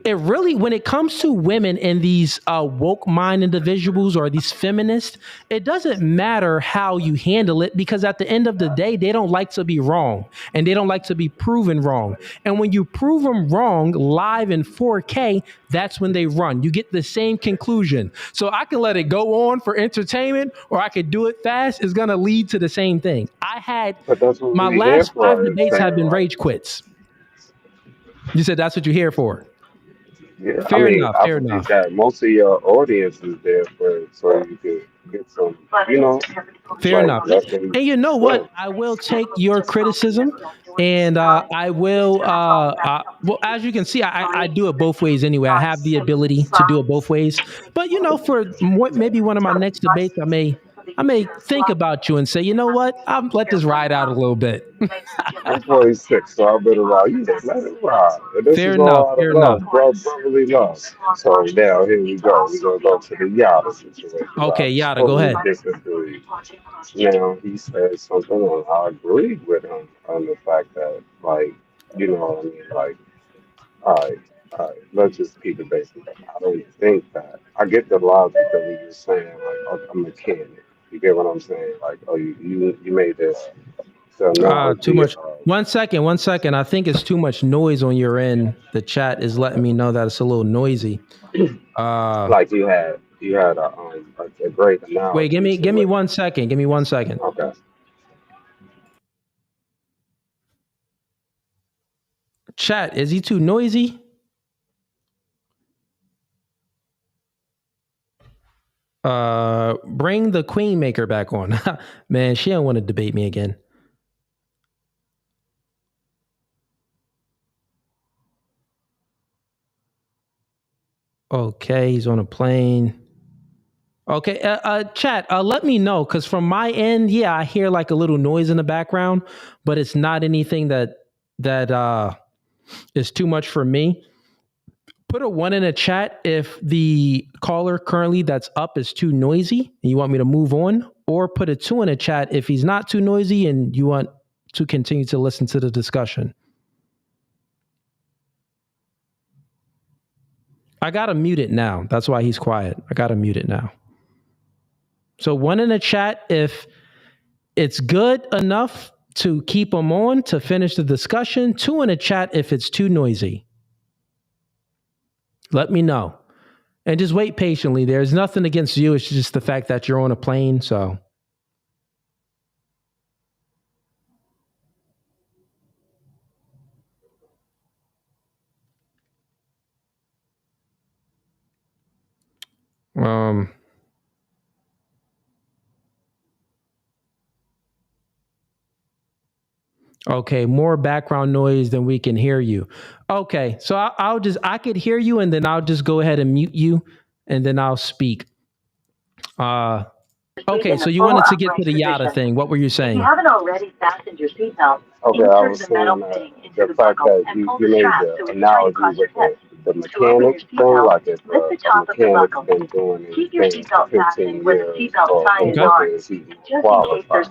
Speaker 1: it really, when it comes to women and these woke mind individuals or these feminists, it doesn't matter how you handle it because at the end of the day, they don't like to be wrong and they don't like to be proven wrong. And when you prove them wrong live in 4K, that's when they run. You get the same conclusion. So I can let it go on for entertainment or I could do it fast. It's going to lead to the same thing.
Speaker 13: But that's what
Speaker 1: My
Speaker 13: we here
Speaker 1: last five
Speaker 13: for, is
Speaker 1: debates have
Speaker 13: saying
Speaker 1: been
Speaker 13: like,
Speaker 1: rage quits. You said that's what you're here for.
Speaker 13: yeah, I
Speaker 1: Fair
Speaker 13: mean,
Speaker 1: enough.
Speaker 13: I
Speaker 1: Fair
Speaker 13: believe
Speaker 1: enough.
Speaker 13: that most of your audience is there for so you could get some, you know,
Speaker 1: Fair
Speaker 13: like
Speaker 1: enough.
Speaker 13: let them
Speaker 1: And you know what?
Speaker 13: learn.
Speaker 1: I will take your criticism and I will, well, as you can see, I do it both ways anyway. I have the ability to do it both ways. But, you know, for maybe one of my next debates, I may think about you and say, you know what? I'll let this ride out a little bit.
Speaker 13: I'm 46, so I better ride. You know, let it ride. And this
Speaker 1: Fair
Speaker 13: is
Speaker 1: enough.
Speaker 13: all out of
Speaker 1: Fair enough.
Speaker 13: love, bro, brotherly love. So now here we go. We're gonna go to the Yada situation. Where
Speaker 1: Okay,
Speaker 13: I
Speaker 1: Yada, go
Speaker 13: totally
Speaker 1: ahead.
Speaker 13: disagree. Now he said something, and I agreed with him on the fact that, like, you know what I mean, like. All right, let's just keep it basic. I don't think that. I get the logic that we were saying, like, okay, I'm a mechanic. You get what I'm saying? Like, oh, you made this. So now
Speaker 1: Too
Speaker 13: the
Speaker 1: much. 1 second. 1 second. I think it's too much noise on your end. The chat is letting me know that it's a little noisy.
Speaker 13: like you had a great
Speaker 1: Wait,
Speaker 13: analogy
Speaker 1: give
Speaker 13: to
Speaker 1: me
Speaker 13: it.
Speaker 1: 1 second. Give me 1 second.
Speaker 13: Okay.
Speaker 1: Chat, is he too noisy? Bring the queen maker back on. Man, she don't want to debate me again. Okay, he's on a plane. Okay, chat. Let me know because from my end, yeah, I hear like a little noise in the background, but it's not anything that is too much for me. Put a 1 in a chat if the caller currently that's up is too noisy and you want me to move on, or put a 2 in a chat if he's not too noisy and you want to continue to listen to the discussion. I gotta mute it now. That's why he's quiet. I gotta mute it now. So 1 in the chat if it's good enough to keep him on to finish the discussion. 2 in the chat if it's too noisy. Let me know. And just wait patiently. There's nothing against you. It's just the fact that you're on a plane. So. Okay, more background noise than we can hear you. Okay, so I could hear you and then I'll just go ahead and mute you and then I'll speak. Okay, so you wanted to get to the yada thing. What were you saying?
Speaker 14: If you haven't already fastened your seatbelt,
Speaker 13: Okay, I was saying the fact that you made the analogy with the mechanic thing, like if a mechanic's been doing anything for 15 years or whatever, is he qualified?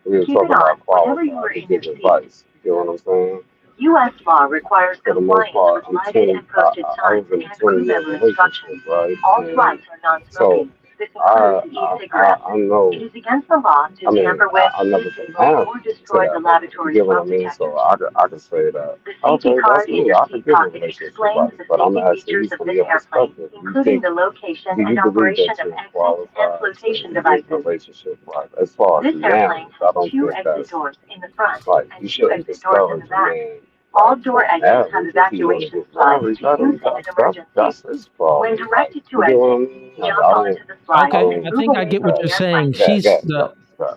Speaker 13: We were talking about qualified to give advice. You know what I'm saying?
Speaker 14: U.S. law requires
Speaker 13: For the most
Speaker 14: compliance
Speaker 13: part,
Speaker 14: with
Speaker 13: I'm
Speaker 14: lighted
Speaker 13: 20,
Speaker 14: and posted
Speaker 13: I
Speaker 14: signs
Speaker 13: was in a
Speaker 14: and
Speaker 13: 20-year
Speaker 14: crew member instructions.
Speaker 13: relationship, right?
Speaker 14: All
Speaker 13: And
Speaker 14: flights are non-smoking. This includes e-cigarettes.
Speaker 13: I know.
Speaker 14: It is against the law to tamper with,
Speaker 13: I never been
Speaker 14: disable,
Speaker 13: have
Speaker 14: or
Speaker 13: to
Speaker 14: destroy the
Speaker 13: that.
Speaker 14: laboratory
Speaker 13: You get what I
Speaker 14: smoke
Speaker 13: mean?
Speaker 14: detectors.
Speaker 13: So I could say that.
Speaker 14: The
Speaker 13: Okay,
Speaker 14: safety
Speaker 13: that's
Speaker 14: card in
Speaker 13: me.
Speaker 14: your
Speaker 13: I could
Speaker 14: seat
Speaker 13: give a
Speaker 14: pocket
Speaker 13: relationship
Speaker 14: explains
Speaker 13: advice,
Speaker 14: the
Speaker 13: but I'm
Speaker 14: safety
Speaker 13: asking
Speaker 14: features
Speaker 13: you
Speaker 14: of
Speaker 13: from
Speaker 14: this
Speaker 13: your
Speaker 14: airplane,
Speaker 13: perspective. Do you
Speaker 14: including
Speaker 13: think,
Speaker 14: the location
Speaker 13: do
Speaker 14: and
Speaker 13: you believe
Speaker 14: operation
Speaker 13: that
Speaker 14: of
Speaker 13: you're
Speaker 14: exits and
Speaker 13: qualified
Speaker 14: flotation
Speaker 13: to give a
Speaker 14: devices.
Speaker 13: relationship right? As far as
Speaker 14: This airplane
Speaker 13: marriage, I
Speaker 14: has
Speaker 13: don't
Speaker 14: 2
Speaker 13: think
Speaker 14: exit
Speaker 13: that's
Speaker 14: doors in the front
Speaker 13: like you
Speaker 14: and 2
Speaker 13: shouldn't
Speaker 14: exit doors in the
Speaker 13: discourage a
Speaker 14: back.
Speaker 13: man
Speaker 14: All
Speaker 13: like
Speaker 14: door
Speaker 13: for
Speaker 14: exits have
Speaker 13: marriage if he want to
Speaker 14: evacuation
Speaker 13: get
Speaker 14: slides
Speaker 13: married.
Speaker 14: to use in an emergency.
Speaker 13: That's his problem.
Speaker 14: When
Speaker 13: Like,
Speaker 14: directed to
Speaker 13: you get what I
Speaker 14: exit,
Speaker 13: mean? Like,
Speaker 14: jump onto the slide
Speaker 1: Okay,
Speaker 14: and
Speaker 1: I
Speaker 14: move
Speaker 1: think I
Speaker 14: away
Speaker 1: get
Speaker 14: from
Speaker 1: what
Speaker 14: the
Speaker 1: you're
Speaker 14: airplane.
Speaker 1: saying. She's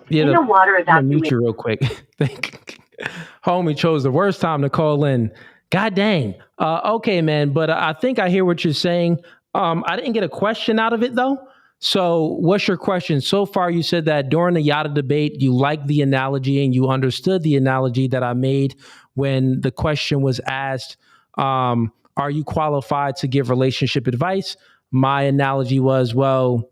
Speaker 14: In a water
Speaker 1: I'm gonna mute
Speaker 14: evacuation.
Speaker 1: you real quick. Homie chose the worst time to call in. God dang. Okay, man, but I think I hear what you're saying. I didn't get a question out of it though. So, what's your question? So far, you said that during the Yada debate, you liked the analogy and you understood the analogy that I made when the question was asked, are you qualified to give relationship advice? My analogy was, well,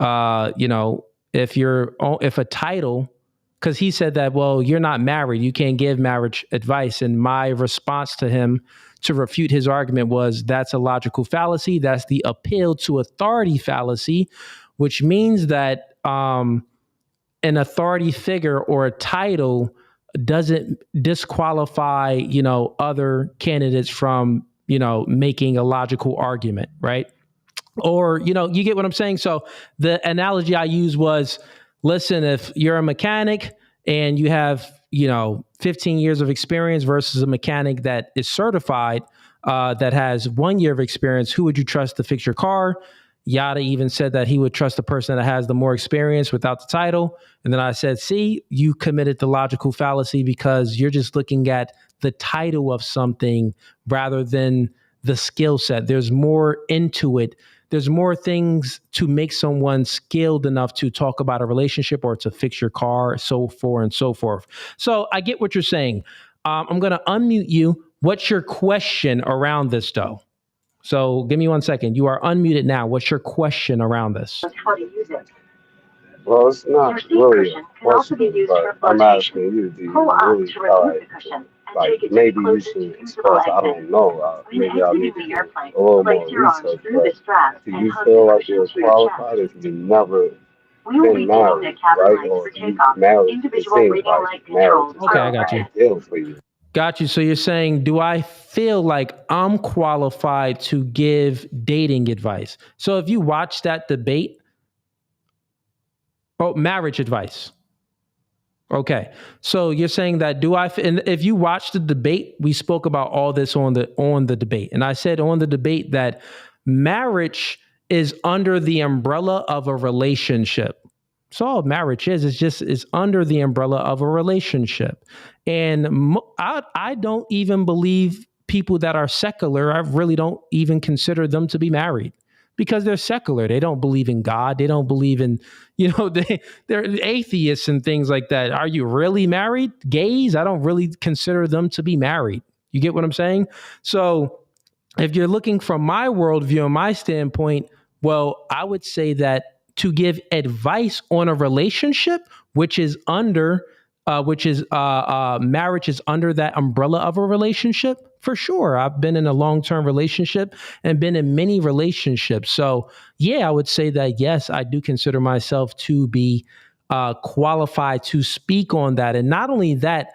Speaker 1: you know, if a title, because he said that, well, you're not married, you can't give marriage advice. And my response to him to refute his argument was that's a logical fallacy. That's the appeal to authority fallacy, which means that an authority figure or a title doesn't disqualify, other candidates from, making a logical argument, right? Or, you get what I'm saying? So the analogy I used was, listen, if you're a mechanic and you have, 15 years of experience versus a mechanic that is certified, that has 1 year of experience, who would you trust to fix your car? Yada even said that he would trust the person that has the more experience without the title. And then I said, see, you committed the logical fallacy because you're just looking at the title of something rather than the skill set. There's more into it. There's more things to make someone skilled enough to talk about a relationship or to fix your car, so forth and so forth. So I get what you're saying. I'm going to unmute you. What's your question around this, though? So give me 1 second. You are unmuted now. What's your question around this?
Speaker 14: How to use it.
Speaker 13: well, it's
Speaker 14: Your
Speaker 13: not
Speaker 14: seat
Speaker 13: really a
Speaker 14: cushion can also be
Speaker 13: question,
Speaker 14: used for
Speaker 13: but I'm
Speaker 14: flotation.
Speaker 13: asking you, do you
Speaker 14: Pull up
Speaker 13: really,
Speaker 14: to remove the cushion and
Speaker 13: like
Speaker 14: take it to the
Speaker 13: maybe you
Speaker 14: closest
Speaker 13: should
Speaker 14: usable
Speaker 13: express, I
Speaker 14: exit.
Speaker 13: don't know,
Speaker 14: When
Speaker 13: maybe I
Speaker 14: exiting
Speaker 13: need to
Speaker 14: the
Speaker 13: do
Speaker 14: airplane,
Speaker 13: a little
Speaker 14: place
Speaker 13: more
Speaker 14: your arms
Speaker 13: research,
Speaker 14: through the
Speaker 13: but
Speaker 14: straps
Speaker 13: do
Speaker 14: and
Speaker 13: you
Speaker 14: hug the
Speaker 13: feel like
Speaker 14: cushion
Speaker 13: you're
Speaker 14: to your chest.
Speaker 13: qualified if you've never
Speaker 14: We will be
Speaker 13: been
Speaker 14: dimming the
Speaker 13: married,
Speaker 14: cabin
Speaker 13: right?
Speaker 14: lights
Speaker 13: Or
Speaker 14: for
Speaker 13: you
Speaker 14: takeoff.
Speaker 13: married, it
Speaker 14: Individual
Speaker 13: seems
Speaker 14: reading
Speaker 13: like
Speaker 14: light
Speaker 13: marriage
Speaker 14: controls
Speaker 13: is
Speaker 1: Okay,
Speaker 14: are
Speaker 1: I got you.
Speaker 14: overhead.
Speaker 13: a deal for you.
Speaker 1: Got you. So you're saying, do I feel like I'm qualified to give dating advice? So if you watch that debate, marriage advice. Okay. So you're saying that and if you watch the debate, we spoke about all this on the debate. And I said on the debate that marriage is under the umbrella of a relationship. So all marriage is under the umbrella of a relationship. And I don't even believe people that are secular, I really don't even consider them to be married. because they're secular. They don't believe in God. They don't believe in, they're atheists and things like that. Are you really married? Gays? I don't really consider them to be married. You get what I'm saying? So if you're looking from my worldview and my standpoint, well, I would say that to give advice on a relationship, which is marriage is under that umbrella of a relationship, for sure. I've been in a long-term relationship and been in many relationships. So yeah, I would say that, yes, I do consider myself to be qualified to speak on that. And not only that,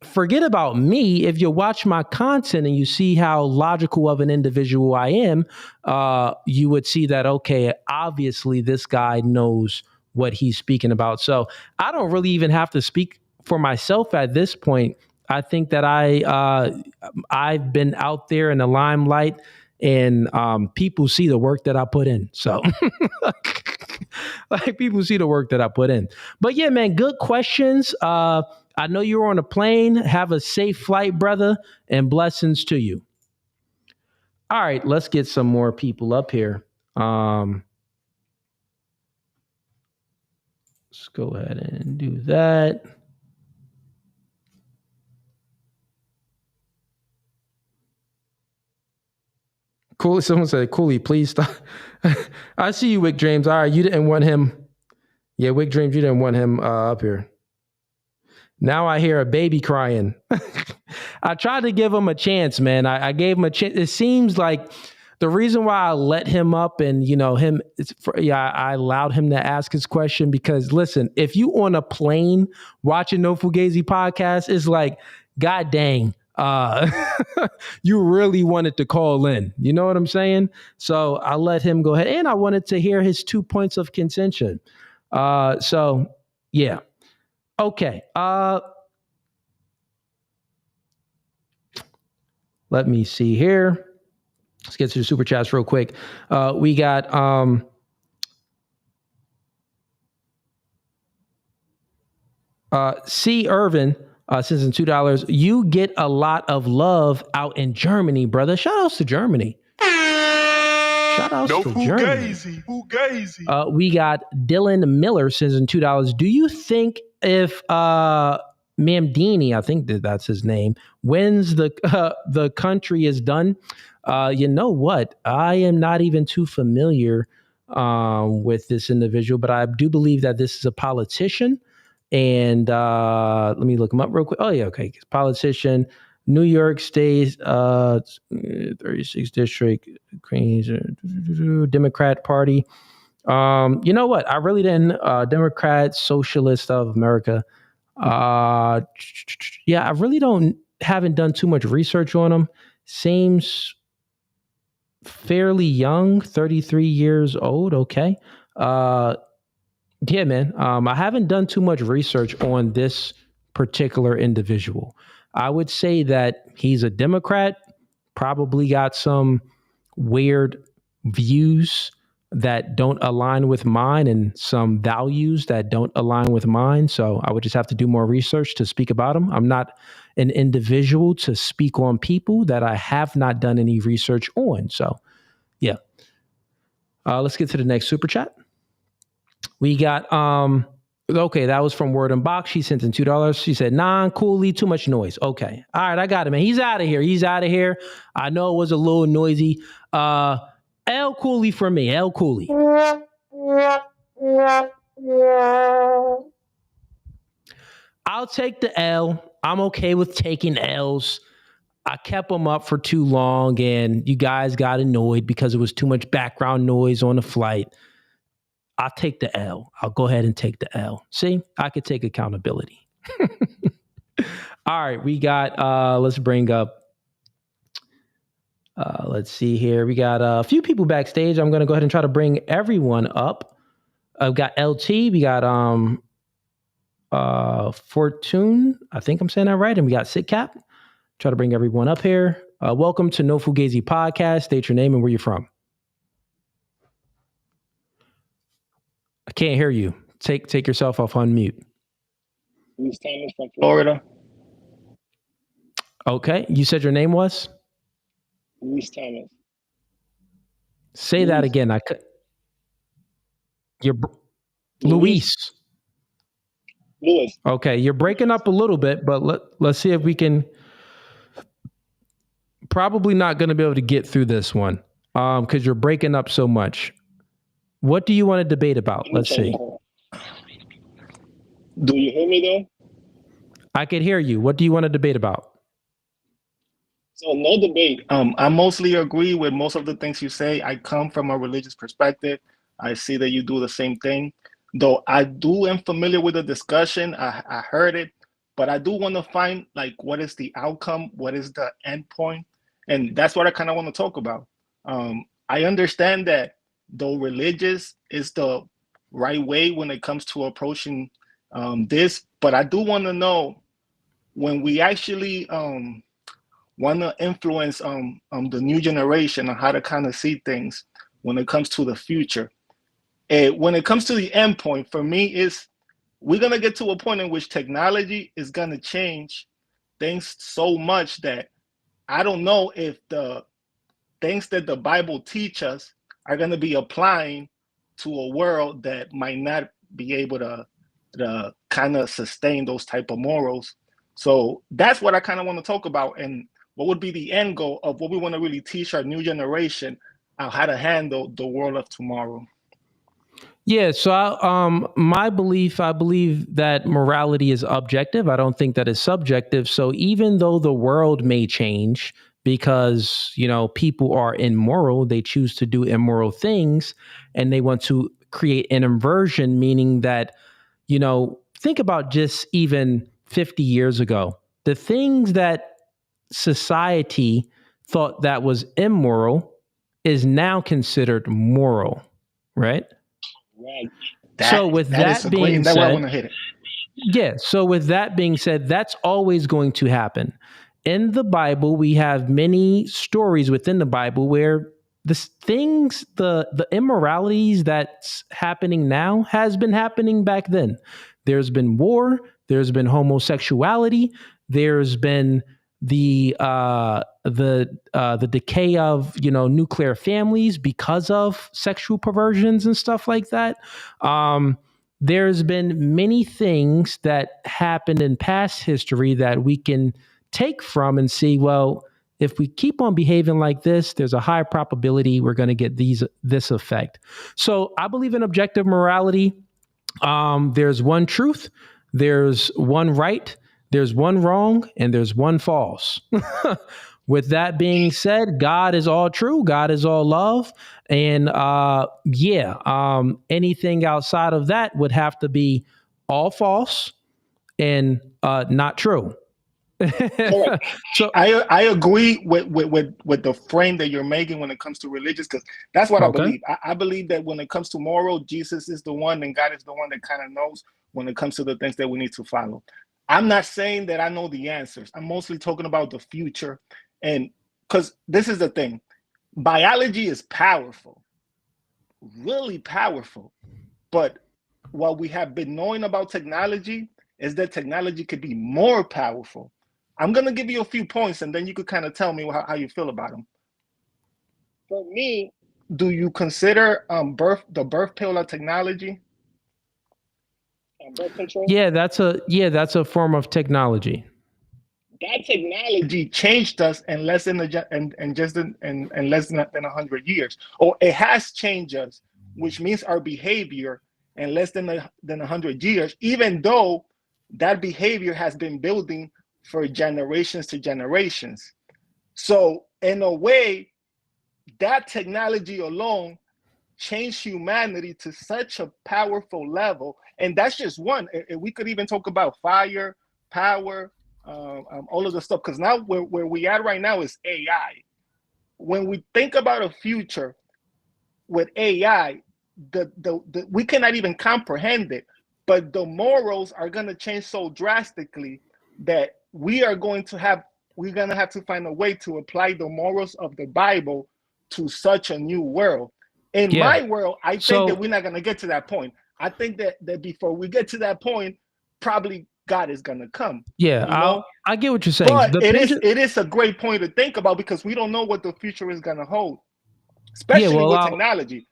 Speaker 1: forget about me. If you watch my content and you see how logical of an individual I am, you would see that, okay, obviously this guy knows what he's speaking about. So I don't really even have to speak for myself at this point. I think that I've been out there in the limelight, and people see the work that I put in. So like, people see the work that I put in. But yeah, man, good questions. I know you're on a plane. Have a safe flight, brother, and blessings to you. All right, let's get some more people up here. Let's go ahead and do that. Cool. Someone said, Cooley, please stop. I see you, Wick James. All right, you didn't want him. Yeah, Wick James, you didn't want him up here. Now I hear a baby crying. I tried to give him a chance, man. I gave him a chance. It seems like the reason why I let him up and, I allowed him to ask his question because, listen, if you on a plane watching No Fugazee podcast, it's like, God dang, you really wanted to call in. You know what I'm saying? So I let him go ahead, and I wanted to hear his 2 points of contention. So, yeah. Okay. Let me see here. Let's get to the super chats real quick. We got C. Irvin sends in $2. You get a lot of love out in Germany, brother. Shout outs to Germany. Shout outs to Germany. Fugazee. We got Dylan Miller sends in $2. Do you think if Mamdini, I think that's his name, wins the country is done? You know what? I am not even too familiar with this individual, but I do believe that this is a politician. And let me look him up real quick. Oh, yeah, okay. Politician, New York State, 36th District, Queens, Democrat Party. You know what? I really didn't. Democrat, Socialist of America. Yeah, I really haven't done too much research on him. Seems fairly young, 33 years old. Okay. Yeah, man. I haven't done too much research on this particular individual. I would say that he's a Democrat, probably got some weird views that don't align with mine and some values that don't align with mine. So I would just have to do more research to speak about him. I'm not an individual to speak on people that I have not done any research on. So yeah. Let's get to the next super chat. We got, okay, that was from Word and Box. She sent in $2. She said, Cooley, too much noise. Okay. All right, I got it, man. He's out of here. He's out of here. I know it was a little noisy. L Cooley for me. L Cooley. I'll take the L. I'm okay with taking L's. I kept them up for too long, and you guys got annoyed because it was too much background noise on the flight. I'll take the L. I'll go ahead and take the L. See, I could take accountability. All right, we got, let's bring up, let's see here. We got a few people backstage. I'm going to go ahead and try to bring everyone up. I've got LT. We got Fortune. I think I'm saying that right. And we got Sitcap. Try to bring everyone up here. Welcome to No Fugazee Podcast. State your name and where you're from. I can't hear you. Take yourself off on mute.
Speaker 15: Luis Thomas from Florida.
Speaker 1: Okay. You said your name was?
Speaker 15: Luis Thomas.
Speaker 1: Say that again. I could. You're
Speaker 15: Luis.
Speaker 1: Luis. Okay, you're breaking up a little bit, but let's see if we can. Probably not going to be able to get through this one because you're breaking up so much. What do you want to debate about? Let's see.
Speaker 15: Do you hear me though?
Speaker 1: I could hear you. What do you want to debate about?
Speaker 15: So no debate. I mostly agree with most of the things you say. I come from a religious perspective. I see that you do the same thing. Though I am familiar with the discussion. I heard it, but I do want to find like what is the outcome, what is the end point, and that's what I kind of want to talk about. I understand that though religious is the right way when it comes to approaching this, but I do want to know when we actually want to influence the new generation on how to kind of see things when it comes to the future. When it comes to the end point, for me, is we're going to get to a point in which technology is going to change things so much that I don't know if the things that the Bible teach us are going to be applying to a world that might not be able to kind of sustain those type of morals. So that's what I kind of want to talk about, and what would be the end goal of what we want to really teach our new generation on how to handle the world of tomorrow.
Speaker 1: Yeah, so my belief, I believe that morality is objective. I don't think that it's subjective. So even though the world may change because, people are immoral, they choose to do immoral things and they want to create an inversion, meaning that, think about just even 50 years ago, the things that society thought that was immoral is now considered moral, right?
Speaker 15: Right.
Speaker 1: So with that being said,
Speaker 15: I want to hit it.
Speaker 1: Yeah. So with that being said, that's always going to happen. In the Bible, we have many stories within the Bible where the immoralities that's happening now has been happening back then. There's been war. There's been homosexuality. There's been the decay of nuclear families because of sexual perversions and stuff like that. There's been many things that happened in past history that we can take from and see, well, if we keep on behaving like this, there's a high probability we're going to get this effect. So I believe in objective morality. There's one truth, there's one right, there's one wrong, and there's one false. With that being said, God is all true. God is all love. And anything outside of that would have to be all false and not true.
Speaker 15: So I agree with the frame that you're making when it comes to religious, because that's what I believe. I believe that when it comes to moral, Jesus is the one and God is the one that kind of knows when it comes to the things that we need to follow. I'm not saying that I know the answers. I'm mostly talking about the future. And because this is the thing, biology is powerful, really powerful. But what we have been knowing about technology is that technology could be more powerful. I'm going to give you a few points and then you could kind of tell me how you feel about them. For me, do you consider the birth pill a technology? Birth control?
Speaker 1: Yeah, that's a form of technology.
Speaker 15: That technology changed us in less than 100 years, or it has changed us, which means our behavior in less than 100 years, even though that behavior has been building for generations to generations. So in a way, that technology alone changed humanity to such a powerful level. And that's just one. We could even talk about fire, power, all of the stuff, because now where we at right now is AI. When we think about a future with AI, we cannot even comprehend it, but the morals are going to change so drastically that we're going to have to find a way to apply the morals of the Bible to such a new world. In my world, I think that we're not going to get to that point. I think that before we get to that point, probably God is going to come.
Speaker 1: Yeah, I get what you're saying.
Speaker 15: But it is a great point to think about because we don't know what the future is going to hold. especially
Speaker 1: well,
Speaker 15: with technology.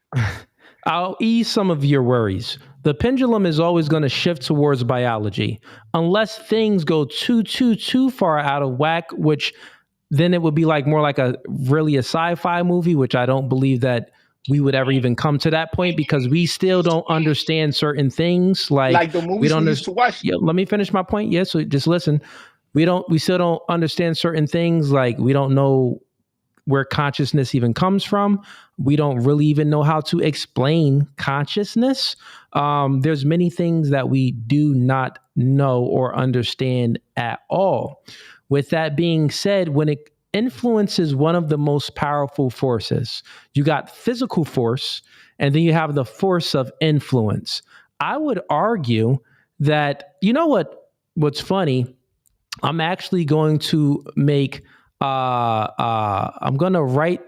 Speaker 1: I'll ease some of your worries. The pendulum is always going to shift towards biology, unless things go too far out of whack, which then it would be like more like a sci-fi movie, which I don't believe that we would ever even come to that point because we still don't understand certain things.
Speaker 15: Like the
Speaker 1: We
Speaker 15: movies
Speaker 1: don't.
Speaker 15: we used to watch.
Speaker 1: Yeah, let me finish my point. Yeah, so just listen. We still don't understand certain things. Like we don't know where consciousness even comes from. We don't really even know how to explain consciousness. There's many things that we do not know or understand at all. With that being said, when it influence is one of the most powerful forces, you got physical force, and then you have the force of influence. I would argue that, you know what's funny? I'm actually going to make I'm going to write,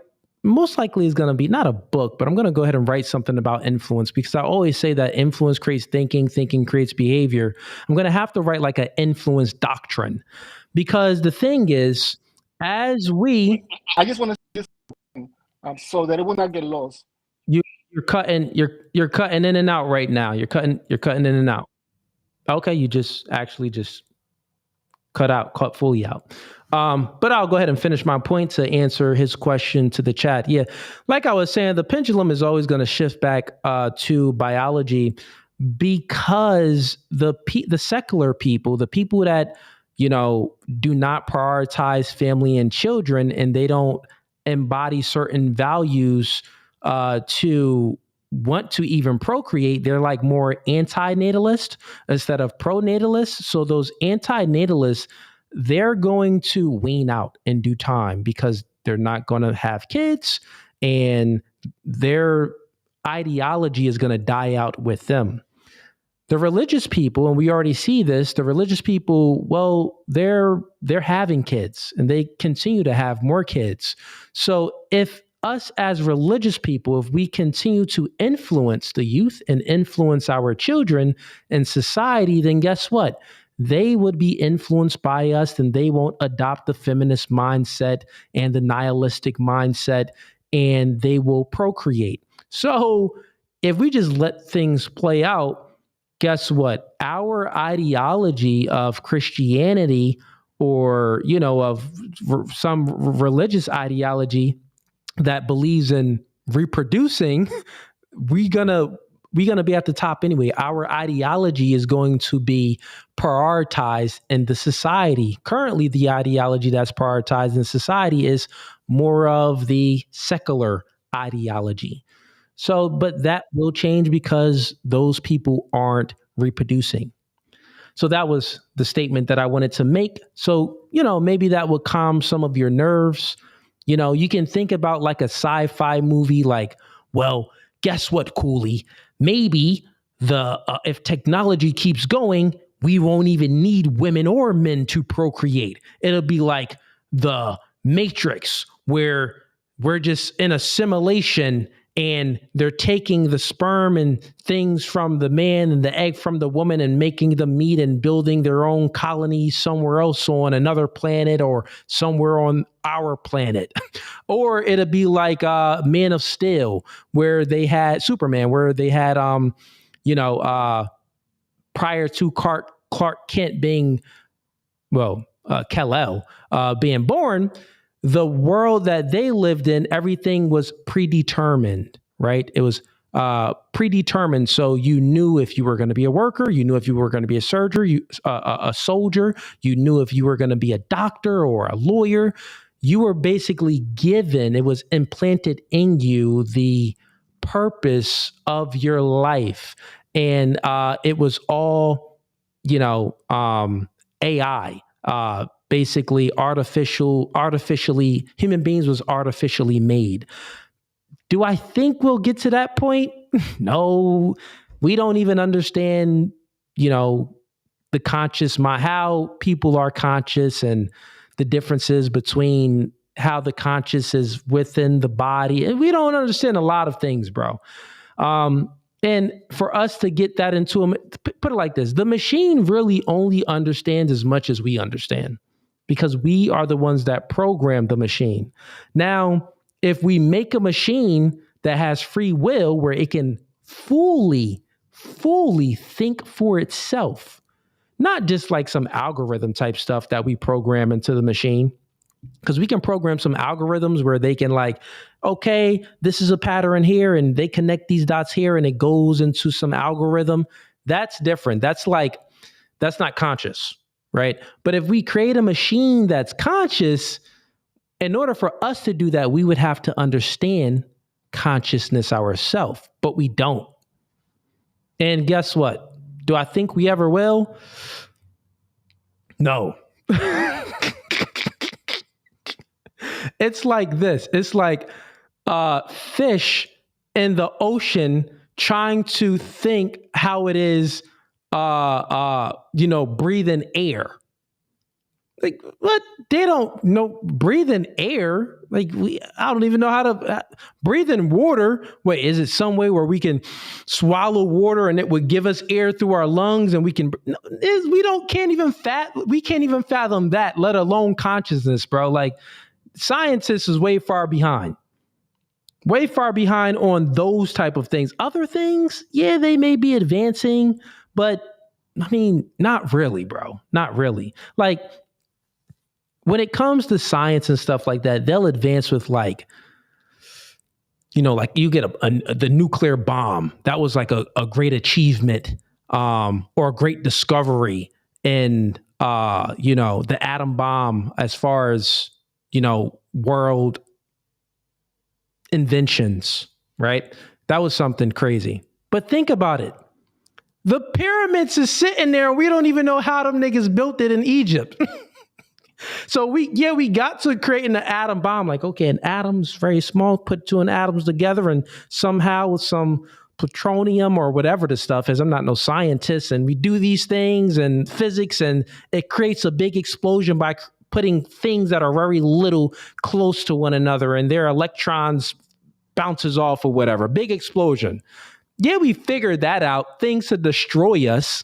Speaker 1: most likely is going to be not a book, but I'm going to go ahead and write something about influence because I always say that influence creates thinking, thinking creates behavior. I'm going to have to write like an influence doctrine because the thing is, as we,
Speaker 15: I just want to say this so that it will not get lost.
Speaker 1: You're cutting in and out right now. You're cutting in and out. Okay, you just cut fully out. But I'll go ahead and finish my point to answer his question to the chat. Yeah, like I was saying, the pendulum is always going to shift back to biology because the secular people, the people that do not prioritize family and children, and they don't embody certain values to want to even procreate, they're like more anti-natalist instead of pro-natalist. So those anti-natalists, they're going to wean out in due time because they're not going to have kids and their ideology is going to die out with them. The religious people, and we already see this, the religious people, well, they're having kids and they continue to have more kids. So if us as religious people, if we continue to influence the youth and influence our children in society, then guess what? They would be influenced by us and they won't adopt the feminist mindset and the nihilistic mindset, and they will procreate. So if we just let things play out, guess what? Our ideology of Christianity or, of some religious ideology that believes in reproducing, we're gonna be at the top anyway. Our ideology is going to be prioritized in the society. Currently, the ideology that's prioritized in society is more of the secular ideology. So, but that will change because those people aren't reproducing. So that was the statement that I wanted to make. So, maybe that would calm some of your nerves. You can think about like a sci-fi movie like, well, guess what, Cooley? Maybe if technology keeps going, we won't even need women or men to procreate. It'll be like the Matrix where we're just in a simulation and they're taking the sperm and things from the man and the egg from the woman and making them meet and building their own colony somewhere else on another planet or somewhere on our planet. Or it'll be like Man of Steel, where they had Superman, where they had, prior to Clark Kent being, Kal-El being born, the world that they lived in, everything was predetermined, right? It was predetermined. So you knew if you were going to be a worker, you knew if you were going to be a surgeon, a soldier, you knew if you were going to be a doctor or a lawyer. You were basically given, it was implanted in you, the purpose of your life. And it was all, AI, basically artificially, human beings was artificially made. Do I think we'll get to that point? No, we don't even understand, the conscious mind, how people are conscious and the differences between how the conscious is within the body. And we don't understand a lot of things, bro. And for us to get that into them, put it like this, the machine really only understands as much as we understand because we are the ones that program the machine. Now, if we make a machine that has free will where it can fully think for itself, not just like some algorithm type stuff that we program into the machine, because we can program some algorithms where they can like, okay, this is a pattern here and they connect these dots here and it goes into some algorithm. That's different. That's not conscious, right? But if we create a machine that's conscious, in order for us to do that, we would have to understand consciousness ourselves, but we don't. And guess what? Do I think we ever will? No. It's like this. It's like fish in the ocean trying to think how it is, breathing air. Like, what? They don't know breathing air. Like, I don't even know how to breathe in water. Wait, is it some way where we can swallow water and it would give us air through our lungs and we can? We can't even fathom that, let alone consciousness, bro. Like, scientists is way far behind on those type of things. Other things, yeah, they may be advancing, but I mean, not really, bro. Not really. Like, when it comes to science and stuff like that, they'll advance with like you get the nuclear bomb. That was like a great achievement or a great discovery in, the atom bomb as far as, world inventions, right? That was something crazy. But think about it. The pyramids is sitting there and we don't even know how them niggas built it in Egypt. So we got to creating an atom bomb. Like, okay, an atom's very small, put two atoms together and somehow with some plutonium or whatever the stuff is. I'm not no scientist. And we do these things and physics and it creates a big explosion by putting things that are very little close to one another and their electrons bounces off or whatever. Big explosion. Yeah, we figured that out, things to destroy us.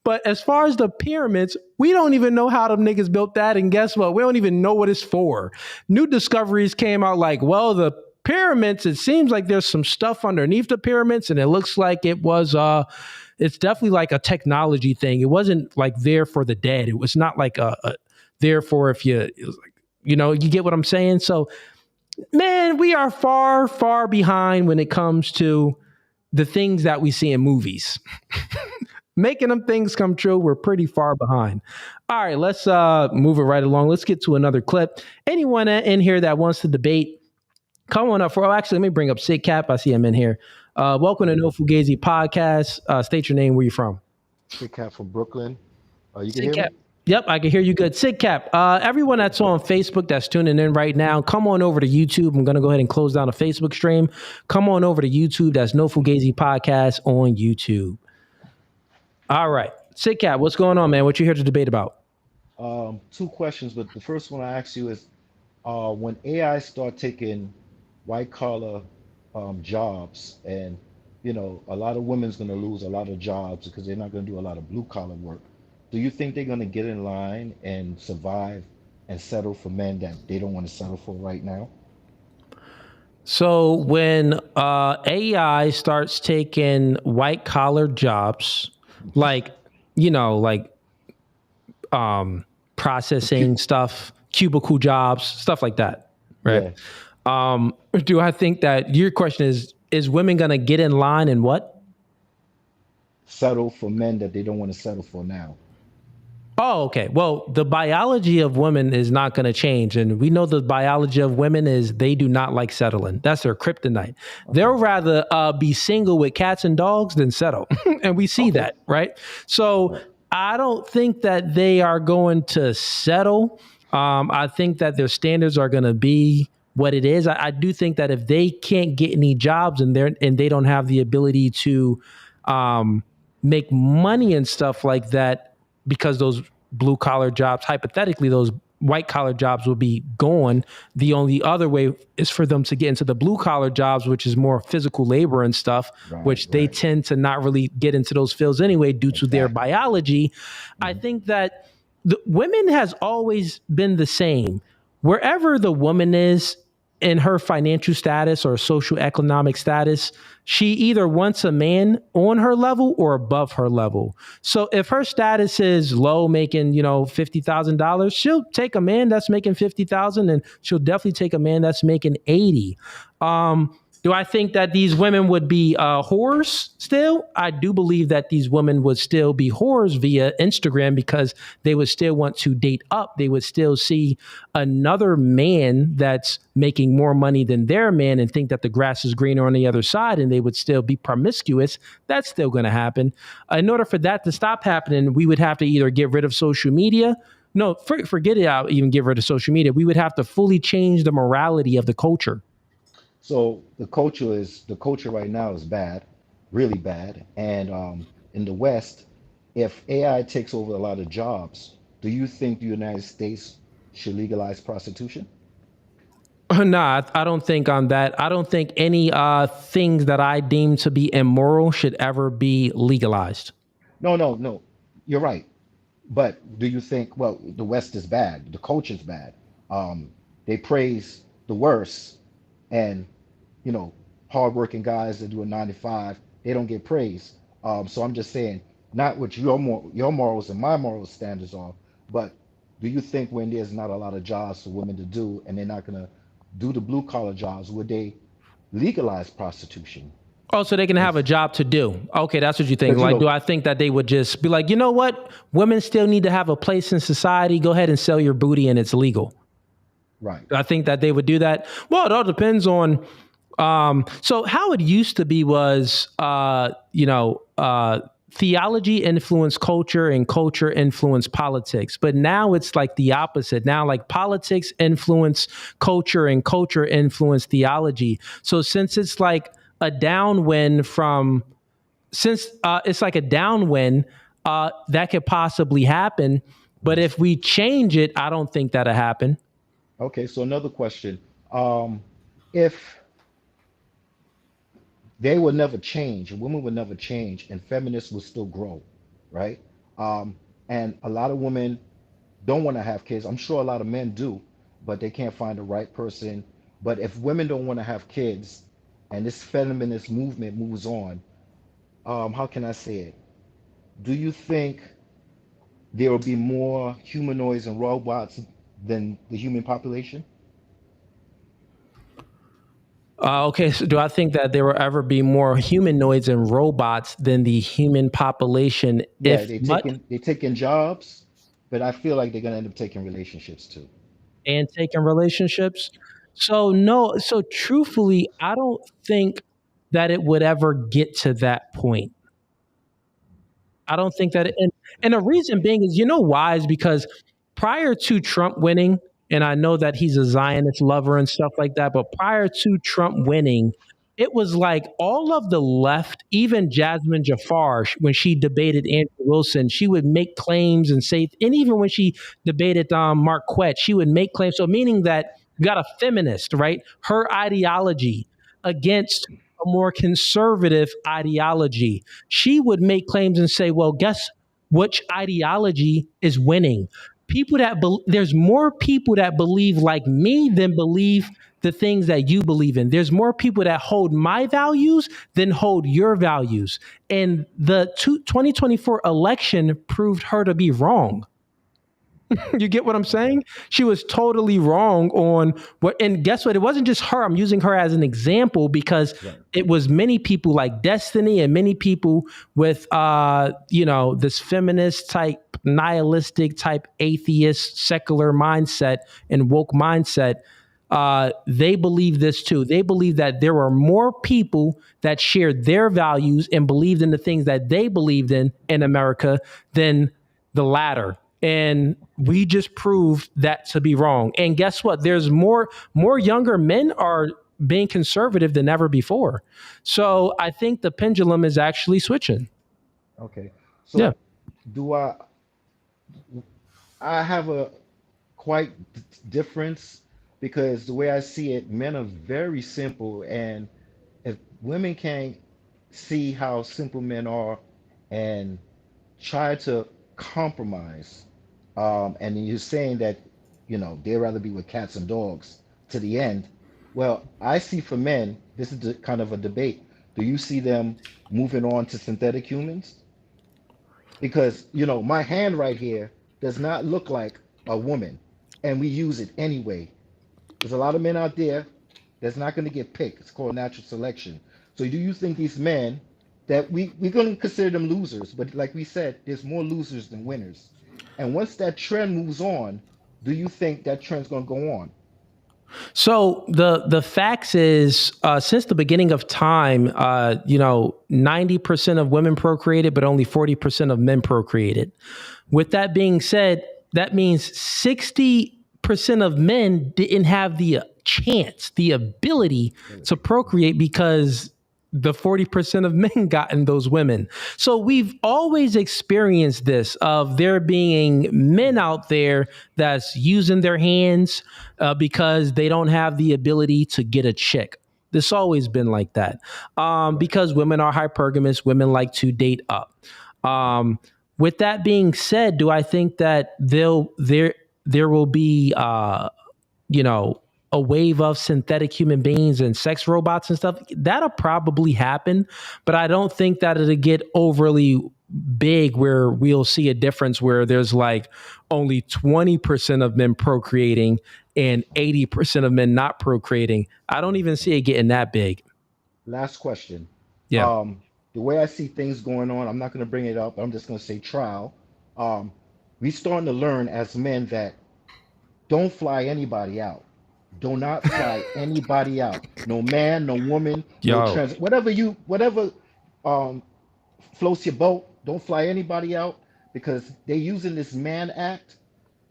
Speaker 1: But as far as the pyramids, we don't even know how them niggas built that. And guess what? We don't even know what it's for. New discoveries came out like, well, the pyramids, it seems like there's some stuff underneath the pyramids. And it looks like it was, it's definitely like a technology thing. It wasn't like there for the dead. It was not like a there for if you, you get what I'm saying? So, man, we are far, far behind when it comes to the things that we see in movies. Making them things come true, we're pretty far behind. All right, let's move it right along. Let's get to another clip. Anyone in here that wants to debate, come on up. Actually, let me bring up Sid Cap. I see him in here. Welcome to No Fugazee Podcast. State your name, where you from?
Speaker 16: Sid Cap from Brooklyn. You can
Speaker 1: Sid
Speaker 16: hear
Speaker 1: Cap.
Speaker 16: me?
Speaker 1: Yep, I can hear you good. Sid Cap, everyone that's on Facebook that's tuning in right now, come on over to YouTube. I'm going to go ahead and close down the Facebook stream. Come on over to YouTube. That's No Fugazee Podcast on YouTube. All right. Sid Cap, what's going on, man? What you here to debate about?
Speaker 16: Two questions, but the first one I ask you is, when AI start taking white collar jobs and, a lot of women's going to lose a lot of jobs because they're not going to do a lot of blue collar work. Do you think they're going to get in line and survive and settle for men that they don't want to settle for right now?
Speaker 1: So when AI starts taking white collar jobs, like processing stuff, cubicle jobs, stuff like that, right? Yeah. Do I think that your question is women going to get in line and what?
Speaker 16: Settle for men that they don't want to settle for now.
Speaker 1: Oh, okay. Well, the biology of women is not going to change. And we know the biology of women is they do not like settling. That's their kryptonite. Okay. They'll rather be single with cats and dogs than settle. And we see that, right? So I don't think that they are going to settle. I think that their standards are going to be what it is. I do think that if they can't get any jobs and they don't have the ability to make money and stuff like that, because those blue collar jobs, hypothetically, those white collar jobs will be gone. The only other way is for them to get into the blue collar jobs, which is more physical labor and stuff, which they tend to not really get into those fields anyway due to their biology. Mm-hmm. I think that the women has always been the same. Wherever the woman is, in her financial status or social economic status, she either wants a man on her level or above her level. So if her status is low, making, $50,000, she'll take a man that's making 50,000, and she'll definitely take a man that's making 80. Do I think that these women would be whores still? I do believe that these women would still be whores via Instagram because they would still want to date up. They would still see another man that's making more money than their man and think that the grass is greener on the other side, and they would still be promiscuous. That's still going to happen. In order for that to stop happening, we would have to either get rid of social media. No, forget it out, even get rid of social media. We would have to fully change the morality of the culture.
Speaker 16: So the culture right now is bad, really bad. And in the West, if AI takes over a lot of jobs, do you think the United States should legalize prostitution?
Speaker 1: Nah, I don't think on that. I don't think any things that I deem to be immoral should ever be legalized.
Speaker 16: No, no, no. You're right. But do you think, well, the West is bad, the culture's bad. They praise the worst, and hardworking guys that do a 9 to 5, they don't get praise. So I'm just saying, not what your morals and my moral standards are, but do you think when there's not a lot of jobs for women to do, and they're not gonna do the blue collar jobs, would they legalize prostitution?
Speaker 1: Oh, so they can have a job to do. Okay, that's what you think.
Speaker 16: Because
Speaker 1: Like, do I think that they would just be like, you know what? Women still need to have a place in society. Go ahead and sell your booty and it's legal.
Speaker 16: Right.
Speaker 1: I think that they would do that. Well, it all depends on. So how it used to be was, theology influenced culture and culture influenced politics. But now it's like the opposite. Now, like politics influence culture and culture influence theology. So since it's like a downwind it's like a downwind, that could possibly happen. But if we change it, I don't think that'll happen.
Speaker 16: Okay, so another question. If they would never change, women would never change, and feminists would still grow, right? And a lot of women don't want to have kids. I'm sure a lot of men do, but they can't find the right person. But if women don't want to have kids, and this feminist movement moves on, how can I say it? Do you think there will be more humanoids and robots than the human population?
Speaker 1: Okay, so do I think that there will ever be more humanoids and robots than the human population?
Speaker 16: Yeah,
Speaker 1: If what?
Speaker 16: they're taking jobs, but I feel like they're gonna end up taking relationships too.
Speaker 1: And taking relationships? So no, so truthfully, I don't think that it would ever get to that point. I don't think that, and the reason being is, you know why, is because prior to Trump winning, and I know that he's a Zionist lover and stuff like that, but prior to Trump winning, it was like all of the left, even Jasmine Jafar, when she debated Andrew Wilson, she would make claims and say, and even when she debated Marquette, she would make claims. So meaning that you got a feminist, right? Her ideology against a more conservative ideology. She would make claims and say, well, guess which ideology is winning? There's more people that believe like me than believe the things that you believe in. There's more people that hold my values than hold your values. And the 2024 election proved her to be wrong. You get what I'm saying? She was totally wrong on what, and guess what? It wasn't just her. I'm using her as an example because it was many people like Destiny and many people with, this feminist type, nihilistic type, atheist, secular mindset and woke mindset. They believe this too. They believe that there were more people that shared their values and believed in the things that they believed in America than the latter. And we just proved that to be wrong. And guess what? There's more younger men are being conservative than ever before. So I think the pendulum is actually switching.
Speaker 16: Okay.
Speaker 1: Yeah.
Speaker 16: So do I have a quite difference, because the way I see it, men are very simple, and if women can't see how simple men are and try to compromise, and you're saying that they'd rather be with cats and dogs to the end, Well, I see for men, this is kind of a debate. Do you see them moving on to synthetic humans? Because, my hand right here does not look like a woman, and we use it anyway. There's a lot of men out there that's not going to get picked. It's called natural selection. So do you think these men that we're going to consider them losers, but like we said, there's more losers than winners. And once that trend moves on, do you think that trend's going to go on?
Speaker 1: So the facts is since the beginning of time, 90% of women procreated, but only 40% of men procreated. With that being said, that means 60% of men didn't have the chance, the ability to procreate because the 40% of men gotten those women. So we've always experienced this of there being men out there that's using their hands because they don't have the ability to get a chick. This always been like that because women are hypergamous. Women like to date up. With that being said, do I think that there will be a wave of synthetic human beings and sex robots and stuff? That'll probably happen, but I don't think that it'll get overly big where we'll see a difference where there's like only 20% of men procreating and 80% of men not procreating. I don't even see it getting that big.
Speaker 16: Last question.
Speaker 1: Yeah.
Speaker 16: The way I see things going on, I'm not going to bring it up. I'm just going to say trial. We starting to learn as men that don't fly anybody out. Do not fly anybody out. No man, no woman, no trans. Whatever floats your boat. Don't fly anybody out because they're using this Man Act.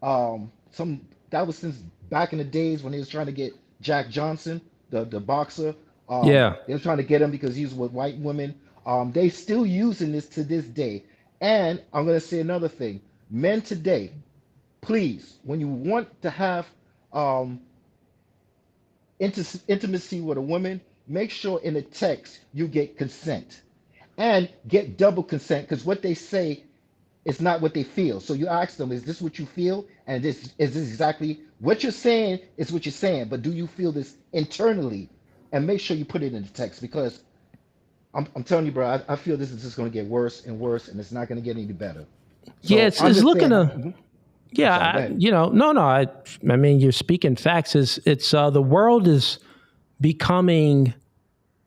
Speaker 16: That was since back in the days when they was trying to get Jack Johnson, the boxer.
Speaker 1: Yeah.
Speaker 16: They were trying to get him because he was with white women. They still using this to this day. And I'm gonna say another thing. Men today, please, when you want to have intimacy with a woman, make sure in the text you get consent and get double consent because what they say is not what they feel. So you ask them, is this what you feel? And this is this exactly what you're saying is what you're saying, but do you feel this internally? And make sure you put it in the text because I'm telling you, bro, I feel this is just going to get worse and worse and it's not going to get any better. So
Speaker 1: Yeah, it's looking to. Yeah, I mean, you're speaking facts. It's the world is becoming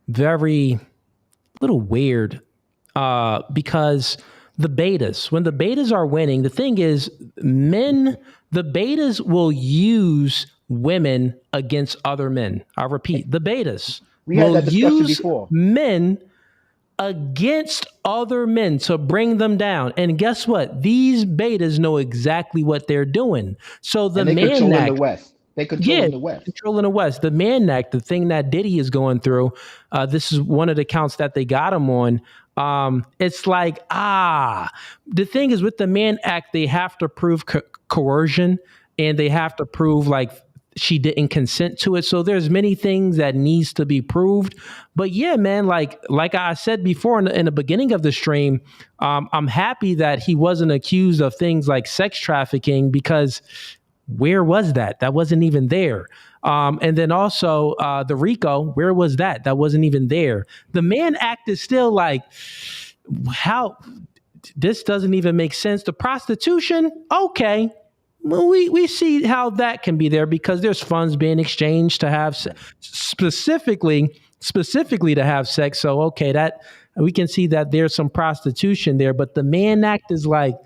Speaker 1: very little weird because when the betas are winning, the thing is the betas will use women against other men. I repeat, the betas will use men against other men to bring them down. And guess what? These betas know exactly what they're doing. So the Man Act,
Speaker 16: the West. They controlling the West.
Speaker 1: Controlling the West. The Man Act, the thing that Diddy is going through, this is one of the counts that they got him on. It's like, the thing is with the Man Act, they have to prove coercion and they have to prove like she didn't consent to it. So there's many things that needs to be proved. But yeah, man, like I said before in the beginning of the stream, I'm happy that he wasn't accused of things like sex trafficking because where was that? That wasn't even there. And then also the RICO, where was that? That wasn't even there. The Man Act is still like, how this doesn't even make sense. The prostitution, okay. Well, we see how that can be there because there's funds being exchanged to have specifically to have sex. So, okay, that we can see that there's some prostitution there. But the Man Act is like,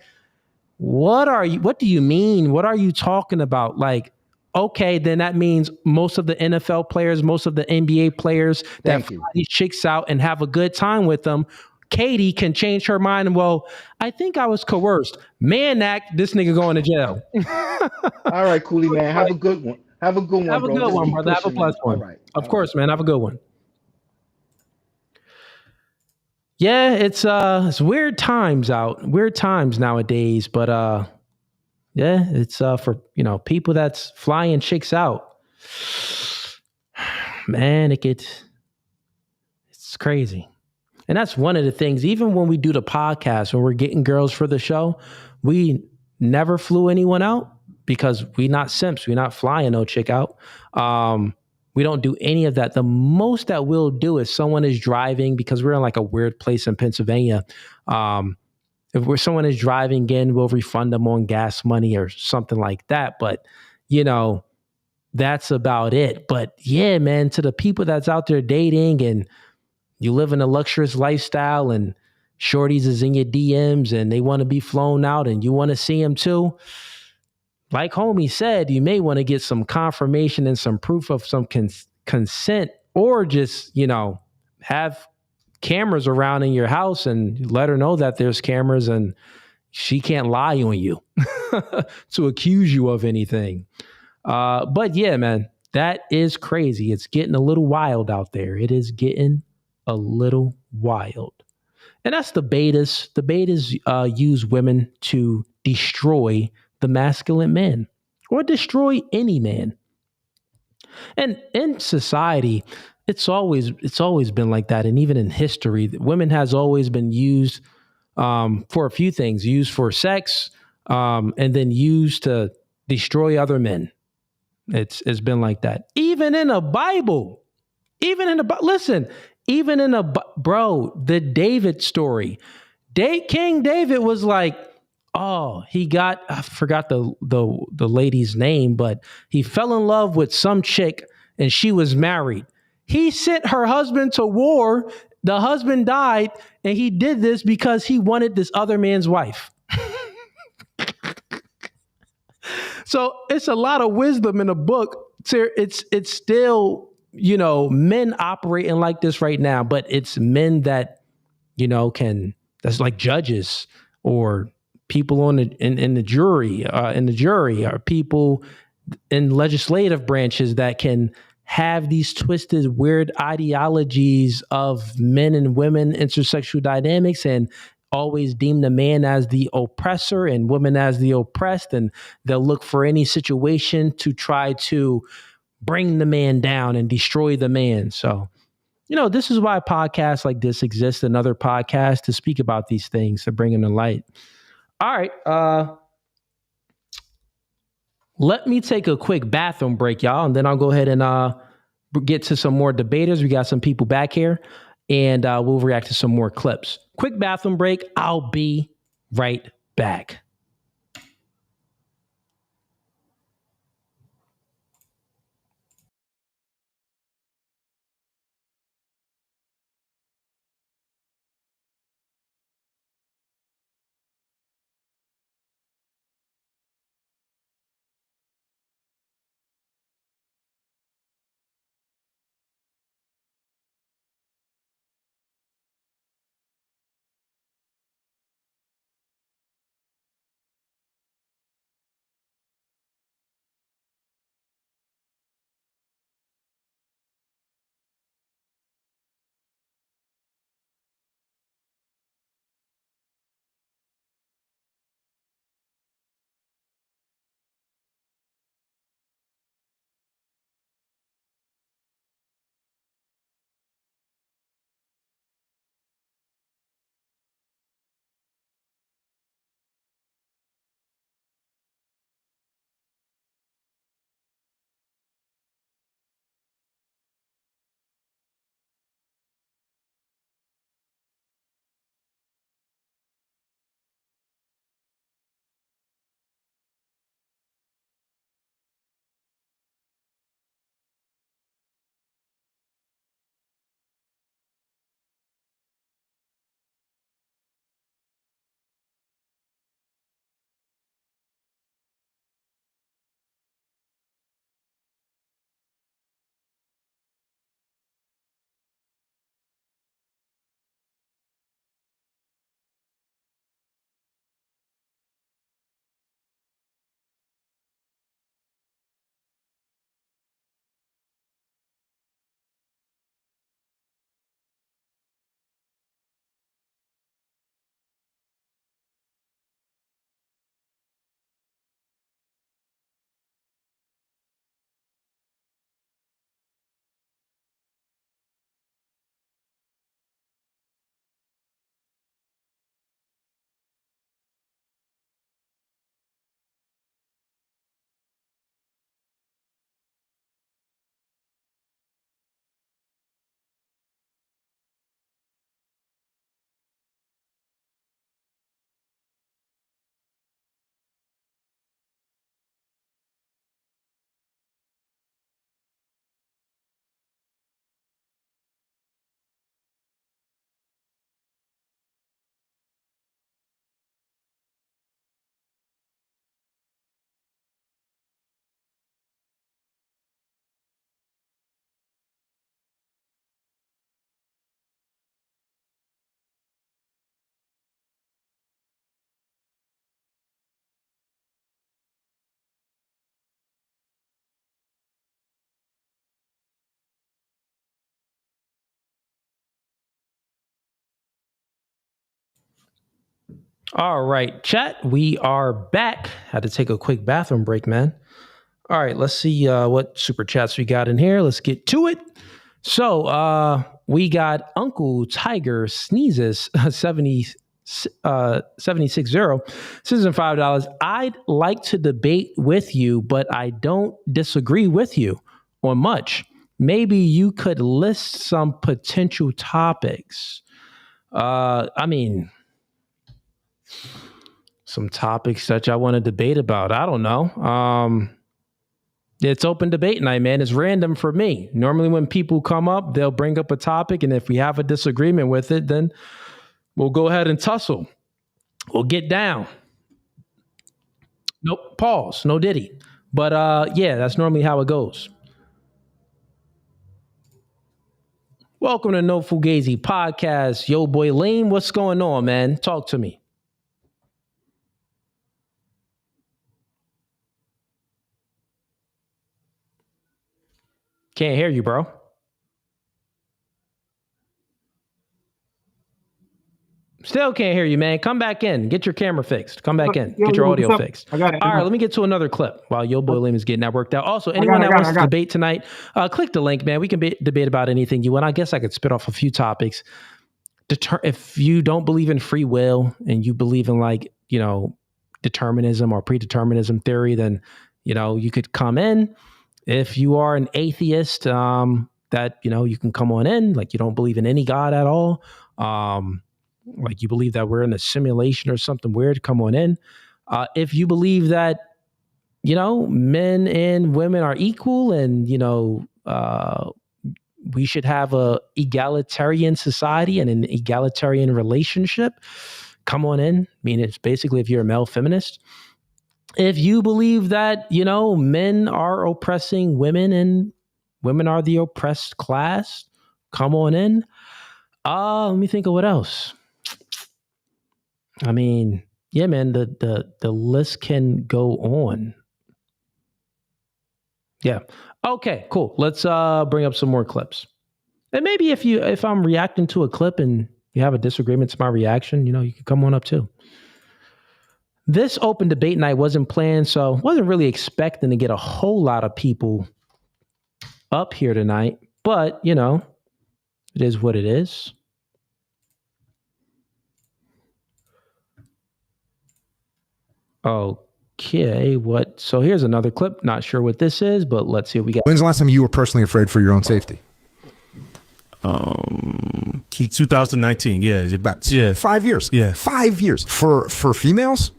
Speaker 1: what do you mean? What are you talking about? Like, okay, then that means most of the NFL players, most of the NBA players that fly these chicks out and have a good time with them, Katie can change her mind and, well, I think I was coerced. Man Act, this nigga going to jail.
Speaker 16: All right, Cooley, man. Have a good one. Have a good one,
Speaker 1: Have a good one, brother. Have a plus one.
Speaker 16: All right.
Speaker 1: Of course, man. Have a good one. Yeah, it's weird times weird times nowadays, but yeah, it's for people that's flying chicks out. Man, it's crazy. And that's one of the things, even when we do the podcast, when we're getting girls for the show, we never flew anyone out because we not simps. We're not flying no chick out. We don't do any of that. The most that we'll do is someone is driving, because we're in like a weird place in Pennsylvania. If someone is driving in, we'll refund them on gas money or something like that. But, you know, that's about it. But yeah, man, to the people that's out there dating and you live in a luxurious lifestyle and shorties is in your DMs and they want to be flown out and you want to see them too, like homie said, you may want to get some confirmation and some proof of some consent, or just, you know, have cameras around in your house and let her know that there's cameras and she can't lie on you to accuse you of anything. But yeah, man, that is crazy. It's getting a little wild out there. It is getting a little wild. And that's the betas. The betas use women to destroy the masculine man or destroy any man. And in society, it's always been like that. And even in history, women has always been used for a few things, used for sex, and then used to destroy other men. It's been like that. Even in a Bible, listen, even in bro, the David story, King David was like, oh, I forgot the lady's name, but he fell in love with some chick and she was married. He sent her husband to war. The husband died, and he did this because he wanted this other man's wife. So it's a lot of wisdom in the book. It's still, you know, men operating like this right now, but it's men that, you know, that's like judges or people in the jury, or people in legislative branches that can have these twisted, weird ideologies of men and women, intersexual dynamics, and always deem the man as the oppressor and women as the oppressed. And they'll look for any situation to try to bring the man down and destroy the man. So, you know, this is why podcasts like this exist and other podcasts to speak about these things, to bring them to light. All right. Let me take a quick bathroom break, y'all, and then I'll go ahead and get to some more debaters. We got some people back here, and we'll react to some more clips. Quick bathroom break. I'll be right back. All right, chat. We are back. Had to take a quick bathroom break, man. All right, let's see what super chats we got in here. Let's get to it. So we got Uncle Tiger Sneezes 760 says in $5. I'd like to debate with you, but I don't disagree with you on much. Maybe you could list some potential topics. I mean, some topics that I want to debate about. I don't know. It's open debate night, man. It's random for me. Normally when people come up, they'll bring up a topic, and if we have a disagreement with it, then we'll go ahead and tussle. We'll get down. Nope, pause, no Diddy. But yeah, that's normally how it goes. Welcome to No Fugazi Podcast. Yo, boy Lane, what's going on, man? Talk to me. Can't hear you, bro. Still can't hear you, man. Come back in. Get your camera fixed. Come back in. Get your audio fixed.
Speaker 17: I got it.
Speaker 1: All right, let me get to another clip while Yo Boy Lim is getting that worked out. Also, anyone that wants to debate tonight, click the link, man. We can debate about anything you want. I guess I could spit off a few topics. If you don't believe in free will and you believe in determinism or predeterminism theory, then, you could come in. If you are an atheist, that, you can come on in. Like you don't believe in any God at all. Like you believe that we're in a simulation or something weird, come on in. If you believe that, men and women are equal and, we should have a egalitarian society and an egalitarian relationship, come on in. I mean, it's basically if you're a male feminist. If you believe that, men are oppressing women and women are the oppressed class, come on in. Let me think of what else. I mean, yeah, man, the list can go on. Yeah. Okay, cool. Let's bring up some more clips. And maybe if I'm reacting to a clip and you have a disagreement to my reaction, you can come on up too. This open debate night wasn't planned, so wasn't really expecting to get a whole lot of people up here tonight. But, it is what it is. Okay, so here's another clip. Not sure what this is, but let's see what we got.
Speaker 18: When's the last time you were personally afraid for your own safety?
Speaker 19: 2019. Yeah, about
Speaker 18: 5 years.
Speaker 19: Yeah,
Speaker 18: 5 years for females.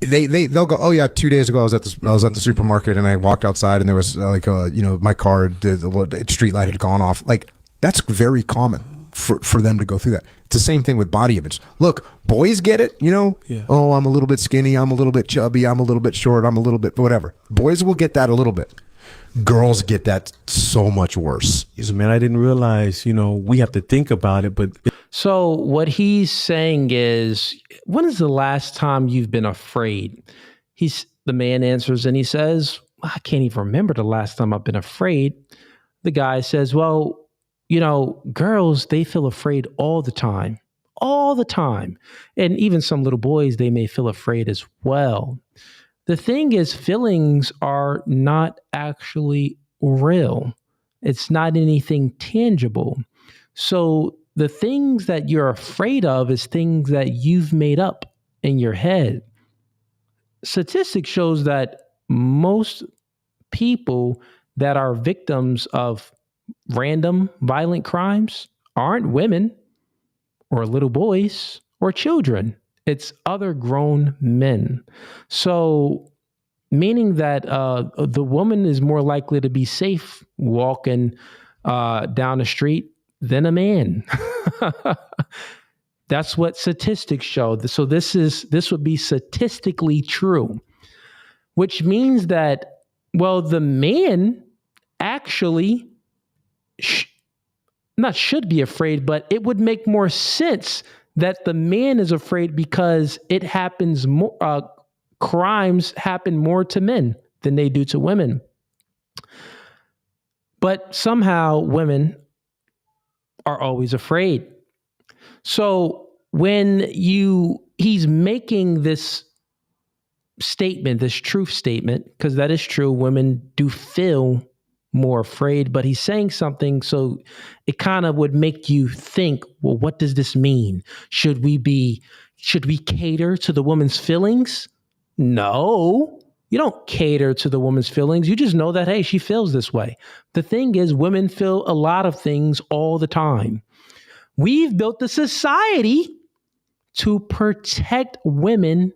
Speaker 18: They'll go, oh yeah, 2 days ago I was at the supermarket and I walked outside and there was my car, the street light had gone off. Like that's very common for them to go through that. It's the same thing with body image. Look, boys get it, Yeah. Oh, I'm a little bit skinny, I'm a little bit chubby, I'm a little bit short, I'm a little bit whatever. Boys will get that a little bit. Girls get that so much worse.
Speaker 19: Yes, man, I didn't realize, we have to think about it, but
Speaker 1: so what he's saying is, when is the last time you've been afraid? The man answers and he says, I can't even remember the last time I've been afraid. The guy says, well, girls, they feel afraid all the time. And even some little boys, they may feel afraid as well. The thing is, feelings are not actually real. It's not anything tangible. So the things that you're afraid of is things that you've made up in your head. Statistics shows that most people that are victims of random violent crimes aren't women or little boys or children. It's other grown men. So meaning that the woman is more likely to be safe walking down the street than a man. That's what statistics show. So this would be statistically true, which means that, well, the man actually not should be afraid, but it would make more sense that the man is afraid because it happens more. Crimes happen more to men than they do to women. But somehow women are always afraid. So when you he's making this statement, this truth statement, because that is true. Women do feel more afraid, but he's saying something so it kind of would make you think, well, what does this mean? Should we cater to the woman's feelings? No, you don't cater to the woman's feelings. You just know that, hey, she feels this way. The thing is, women feel a lot of things all the time. We've built a society to protect women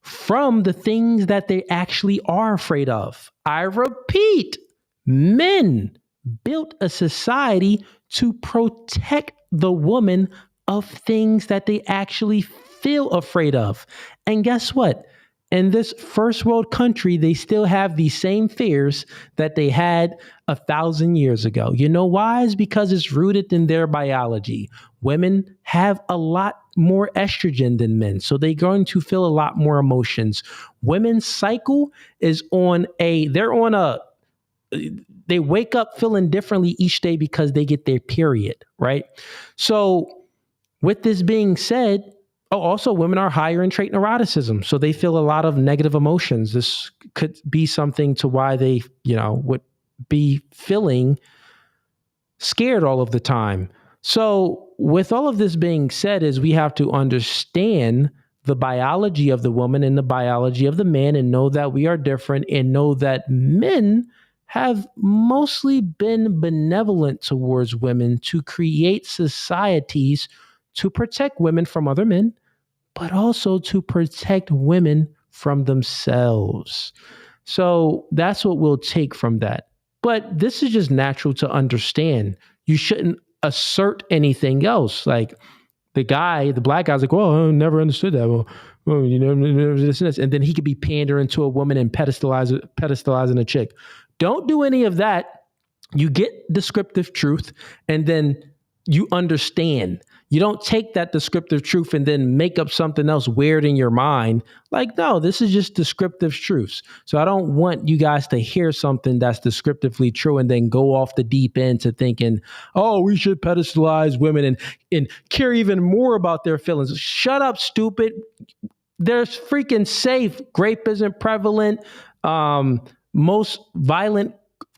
Speaker 1: from the things that they actually are afraid of. I repeat, men built a society to protect the woman of things that they actually feel afraid of. And guess what? In this first world country, they still have the same fears that they had 1,000 years ago. You know why? It's because it's rooted in their biology. Women have a lot more estrogen than men, so they're going to feel a lot more emotions. Women's cycle is they wake up feeling differently each day because they get their period, right? So with this being said, also women are higher in trait neuroticism, so they feel a lot of negative emotions. This could be something to why they, would be feeling scared all of the time. So with all of this being said, is we have to understand the biology of the woman and the biology of the man and know that we are different and know that men have mostly been benevolent towards women to create societies to protect women from other men, but also to protect women from themselves. So that's what we'll take from that. But this is just natural to understand. You shouldn't assert anything else. Like the black guy's like, well, I never understood that. Well, this and this. And then he could be pandering to a woman and pedestalizing a chick. Don't do any of that. You get descriptive truth and then you understand. You don't take that descriptive truth and then make up something else weird in your mind. Like, no, this is just descriptive truths. So I don't want you guys to hear something that's descriptively true and then go off the deep end to thinking, oh, we should pedestalize women and care even more about their feelings. Shut up, stupid. They're freaking safe. Rape isn't prevalent. Most violent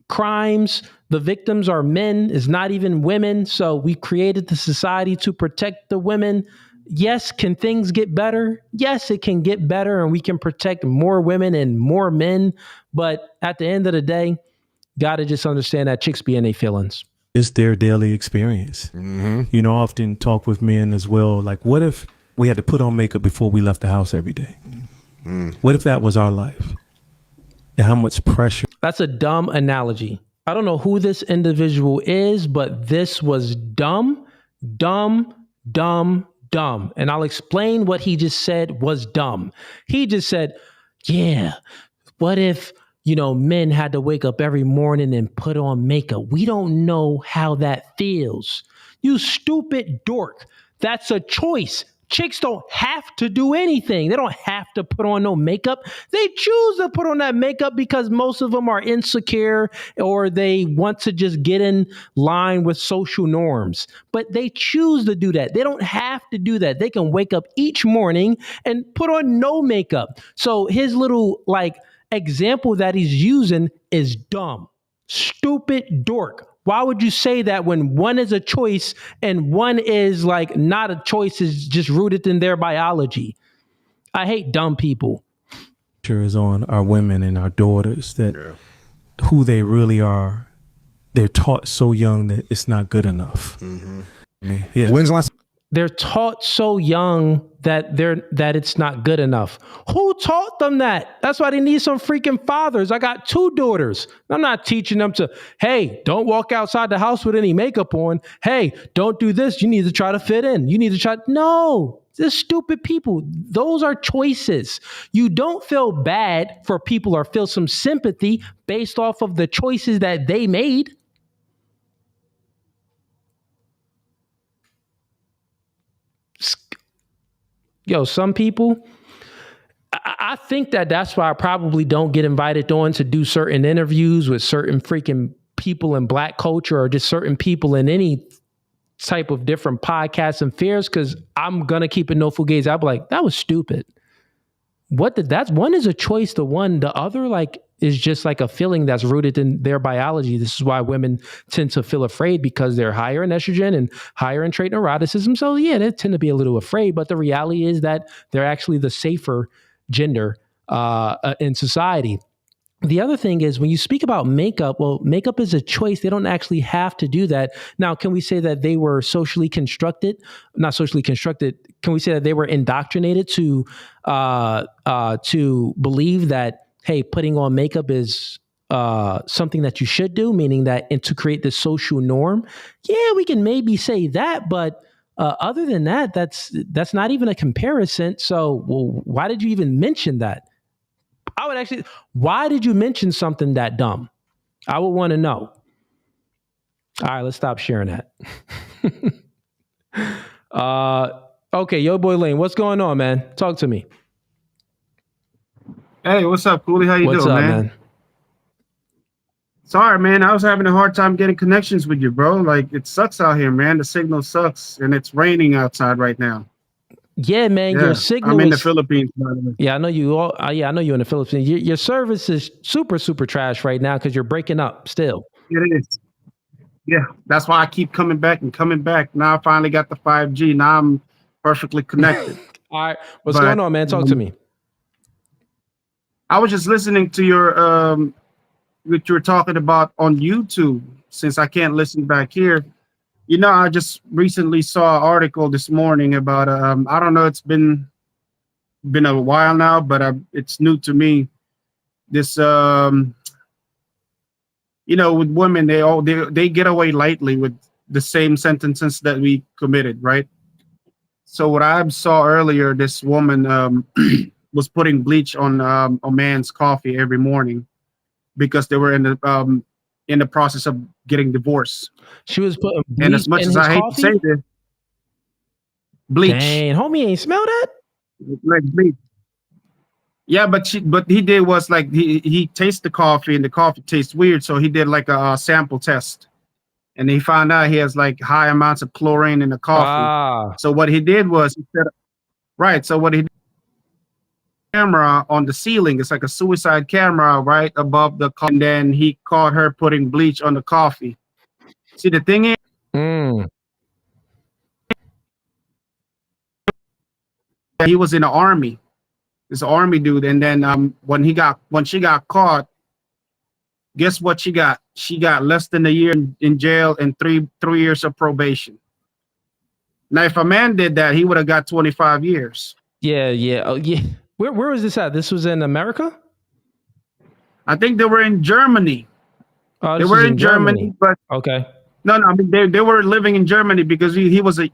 Speaker 1: crimes, the victims are men, is not even women. So we created the society to protect the women. Yes, can things get better? Yes, it can get better and we can protect more women and more men. But at the end of the day, gotta just understand that chicks be in their feelings.
Speaker 19: It's their daily experience. I often talk with men as well. Like, what if we had to put on makeup before we left the house every day? What if that was our life? And how much pressure?
Speaker 1: That's a dumb analogy. I don't know who this individual is, but this was dumb. And I'll explain what he just said was dumb. He just said, yeah, what if, men had to wake up every morning and put on makeup? We don't know how that feels. You stupid dork. That's a choice. Chicks don't have to do anything. They don't have to put on no makeup. They choose to put on that makeup because most of them are insecure or they want to just get in line with social norms. But they choose to do that. They don't have to do that. They can wake up each morning and put on no makeup. So his little example that he's using is dumb. Stupid dork. Why would you say that when one is a choice and one is not a choice, is just rooted in their biology? I hate dumb people.
Speaker 19: Is on our women and our daughters that who they really are. They're taught so young that it's not good enough. Yeah.
Speaker 18: When's the last?
Speaker 1: They're taught so young that it's not good enough. Who taught them that? That's why they need some freaking fathers. I got 2 daughters. I'm not teaching them to, hey, don't walk outside the house with any makeup on. Hey, don't do this. You need to try to fit in. You need to try. No, they're stupid people. Those are choices. You don't feel bad for people or feel some sympathy based off of the choices that they made. Some people, I think that's why I probably don't get invited on to do certain interviews with certain freaking people in black culture or just certain people in any type of different podcasts and fears, because I'm gonna keep it no fugazi. I'll be like, that was stupid. What did that? One is a choice. The other like is just like a feeling that's rooted in their biology. This is why women tend to feel afraid, because they're higher in estrogen and higher in trait neuroticism. So yeah, they tend to be a little afraid. But the reality is that they're actually the safer gender in society. The other thing is, when you speak about makeup, well, makeup is a choice. They don't actually have to do that. Now, can we say that they were socially constructed? Not socially constructed. Can we say that they were indoctrinated to believe that, hey, putting on makeup is something that you should do, meaning that, and to create this social norm? Yeah, we can maybe say that, but other than that, that's not even a comparison. So, well, why did you even mention that? Why did you mention something that dumb? I would want to know. All right, let's stop sharing that. Okay, yo, boy Lane, what's going on, man? Talk to me.
Speaker 17: Hey, what's up, Cooley? How you
Speaker 1: What's
Speaker 17: doing,
Speaker 1: up,
Speaker 17: man?
Speaker 1: man?
Speaker 17: Sorry, man. I was having a hard time getting connections with you, bro. Like, it sucks out here, man. The signal sucks, and it's raining outside right now.
Speaker 1: Yeah, man,
Speaker 17: Yeah,
Speaker 1: your signal
Speaker 17: I'm in the
Speaker 1: is.
Speaker 17: Philippines, by the way.
Speaker 1: Yeah, I know you all. Yeah, I know you're in the Philippines. Your service is super, super trash right now because you're breaking up still.
Speaker 17: It is. Yeah, that's why I keep coming back and coming back. Now I finally got the 5G. Now I'm perfectly connected.
Speaker 1: All right, what's
Speaker 17: But,
Speaker 1: going on, man? Talk to me.
Speaker 17: I was just listening to your what you were talking about on YouTube. Since I can't listen back here, you know, I just recently saw an article this morning about I don't know, it's been a while now, but it's new to me. This you know, with women, they get away lightly with the same sentences that we committed, right? So what I saw earlier, this woman was putting bleach on a man's coffee every morning because they were in the process of getting divorced.
Speaker 1: She was putting
Speaker 17: And as
Speaker 1: bleach
Speaker 17: much
Speaker 1: in
Speaker 17: as
Speaker 1: his
Speaker 17: I hate
Speaker 1: coffee?
Speaker 17: to say this, bleach.
Speaker 1: Dang, homie ain't smell that?
Speaker 17: Like bleach. Yeah, but he did was like he tasted the coffee and the coffee tastes weird, so he did like a sample test, and he found out he has like high amounts of chlorine in the coffee. So what he did was So what he did, camera on the ceiling, it's like a suicide camera right above the coffee, and then he caught her putting bleach on the coffee. See, the thing is, he was in the army. This army dude, and then when she got caught, guess what she got? She got less than a year in jail and three years of probation. Now, if a man did that, he would have got 25 years.
Speaker 1: Yeah, yeah. Oh, yeah. Where was this at? This was in America?
Speaker 17: I think they were in Germany.
Speaker 1: Oh,
Speaker 17: They
Speaker 1: this
Speaker 17: were
Speaker 1: was
Speaker 17: in Germany, but
Speaker 1: okay.
Speaker 17: no, I mean they were living in Germany because he was a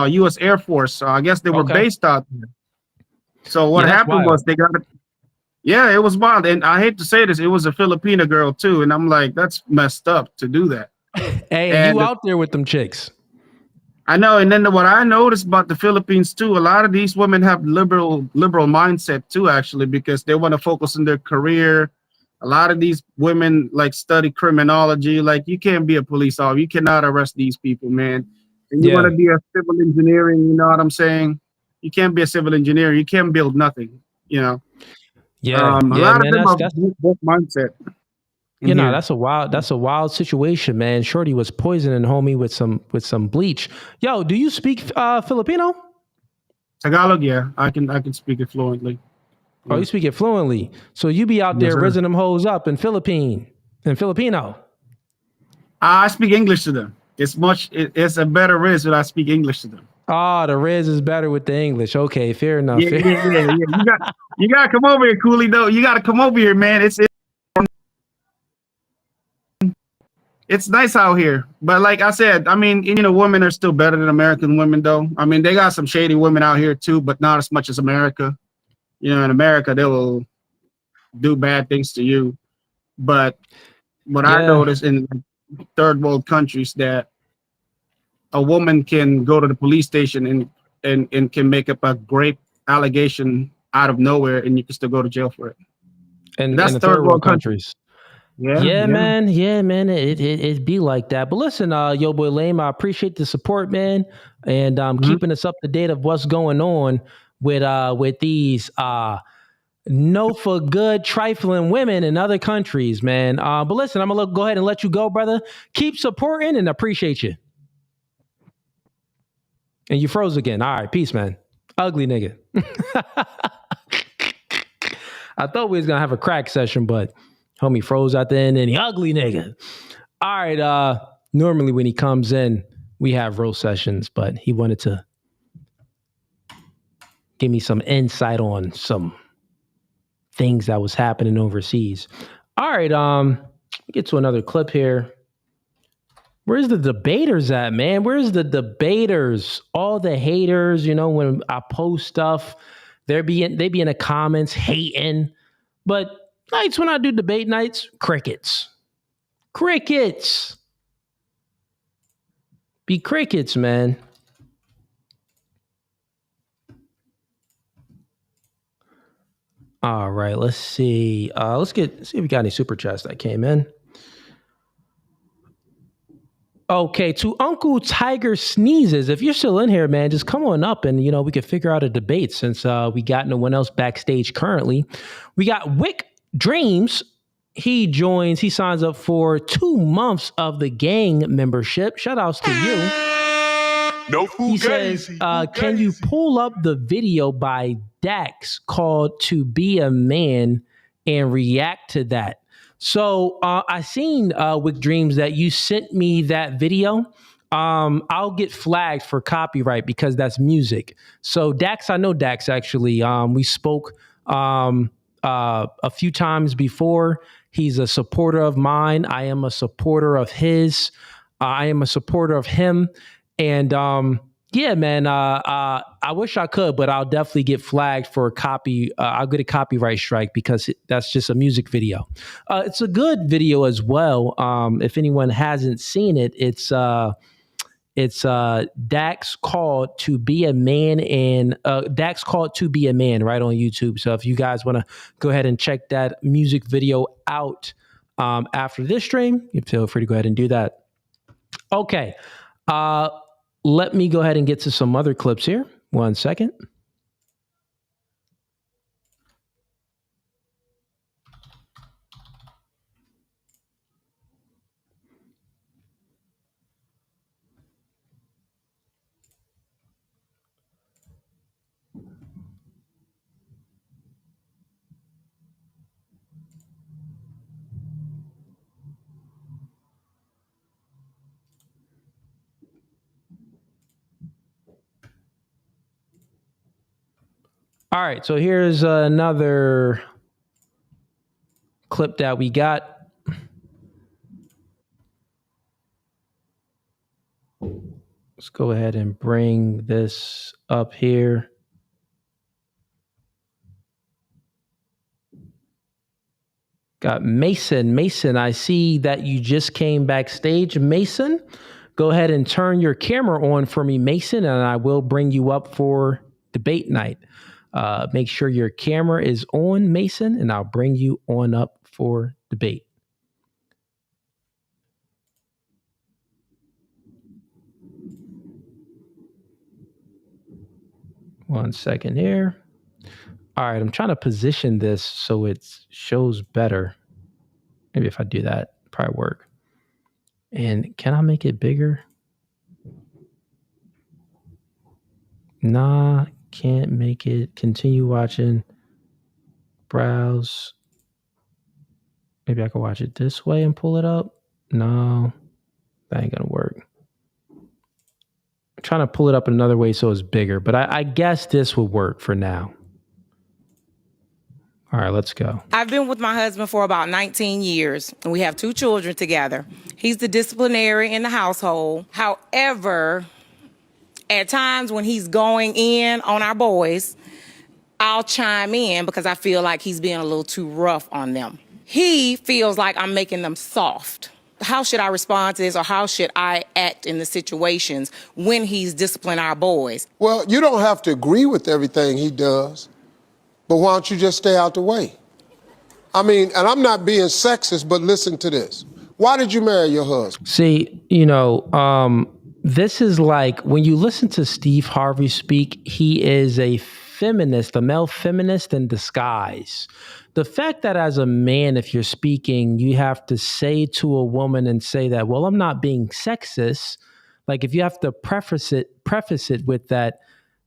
Speaker 17: U.S. Air Force. So I guess they were based out there. So what
Speaker 1: Yeah, that's
Speaker 17: happened
Speaker 1: wild.
Speaker 17: was they got it. Yeah, it was wild, and I hate to say this, it was a Filipina girl too, and I'm like, that's messed up to do that.
Speaker 1: Hey,
Speaker 17: And
Speaker 1: you out there with them chicks?
Speaker 17: I know, and then what I noticed about the Philippines too, a lot of these women have liberal mindset too, actually, because they want to focus on their career. A lot of these women like study criminology. Like, you can't be a police officer, you cannot arrest these people, man. And you want to be a civil engineering, you know what I'm saying? You can't be a civil engineer, you can't build nothing, you know.
Speaker 1: Yeah,
Speaker 17: A
Speaker 1: yeah,
Speaker 17: lot
Speaker 1: man.
Speaker 17: of them are
Speaker 1: That's
Speaker 17: both mindset. in
Speaker 1: you know,
Speaker 17: here.
Speaker 1: that's a wild situation, man. Shorty was poisoning homie with some bleach. Yo, do you speak Filipino?
Speaker 17: Tagalog, yeah, I can speak it fluently.
Speaker 1: Oh, you speak it fluently. So you be out there
Speaker 17: Yes, sir.
Speaker 1: rizzing them hoes up in Filipino.
Speaker 17: I speak English to them. It's a better riz when I speak English to them.
Speaker 1: Ah, the riz is better with the English. Okay, fair enough.
Speaker 17: Yeah, yeah. You gotta come over here, Cooley. Though you gotta come over here, man. It's nice out here, but like I said, I mean, you know, women are still better than American women, though. I mean, they got some shady women out here too, but not as much as America. You know, in America, they will do bad things to you. But what I
Speaker 1: Yeah.
Speaker 17: noticed in third world countries, that a woman can go to the police station and can make up a rape allegation out of nowhere, and you can still go to jail for it.
Speaker 1: And
Speaker 17: That's
Speaker 1: in the third world countries. Yeah, man. Yeah, man. It be like that. But listen, yo, boy, Lame, I appreciate the support, man, and keeping us up to date of what's going on with these no for good trifling women in other countries, man. But listen, I'm gonna go ahead and let you go, brother. Keep supporting and appreciate you. And you froze again. All right, peace, man. Ugly nigga. I thought we was gonna have a crack session, but homie froze at the end and he ugly nigga. All right, normally when he comes in, we have roast sessions, but he wanted to give me some insight on some things that was happening overseas. All right, get to another clip here. Where's the debaters at, man? Where's the debaters? All the haters, when I post stuff, they be in the comments hating. But nights when I do debate nights, crickets. Crickets. Be crickets, man. All right, let's see. Let's see if we got any super chats that came in. Okay, to Uncle Tiger Sneezes, if you're still in here, man, just come on up and, we can figure out a debate since we got no one else backstage currently. We got Wick Dreams. He signs up for 2 months of the gang membership. Shout outs to you.
Speaker 9: No Fugazee.
Speaker 1: He says, can you pull up the video by Dax called To Be a Man and react to that? So I seen with Dreams that you sent me that video. I'll get flagged for copyright because that's music. So Dax, I know Dax actually. We spoke a few times before. He's a supporter of mine. I am a supporter of his. I am a supporter of him. And yeah, man, I wish I could, but I'll definitely get flagged for I'll get a copyright strike because that's just a music video. It's a good video as well. If anyone hasn't seen it, it's Dax called To Be a Man and Dax called To Be a Man right on YouTube. So if you guys want to go ahead and check that music video out after this stream, you feel free to go ahead and do that. Okay. Let me go ahead and get to some other clips here. 1 second. All right, so here's another clip that we got. Let's go ahead and bring this up here. Got Mason. Mason, I see that you just came backstage. Mason, go ahead and turn your camera on for me, Mason, and I will bring you up for debate night. Make sure your camera is on, Mason, and I'll bring you on up for debate. One second here. All right, I'm trying to position this so it shows better. Maybe if I do that, probably work. And can I make it bigger? Nah, can't make it. Continue watching. Browse. Maybe I can watch it this way and pull it up. No, that ain't gonna work. I'm trying to pull it up another way so it's bigger, but I guess this will work for now. All right, let's go.
Speaker 20: I've been with my husband for about 19 years, and we have 2 children together. He's the disciplinary in the household. However, at times when he's going in on our boys, I'll chime in because I feel like he's being a little too rough on them. He feels like I'm making them soft. How should I respond to this, or how should I act in the situations when he's disciplining our boys?
Speaker 21: Well, you don't have to agree with everything he does, but why don't you just stay out the way? I mean, and I'm not being sexist, but listen to this. Why did you marry your husband?
Speaker 1: See, this is like when you listen to Steve Harvey speak, he is a feminist, a male feminist in disguise. The fact that as a man, if you're speaking, you have to say to a woman and say that, well, I'm not being sexist. Like if you have to preface it with that,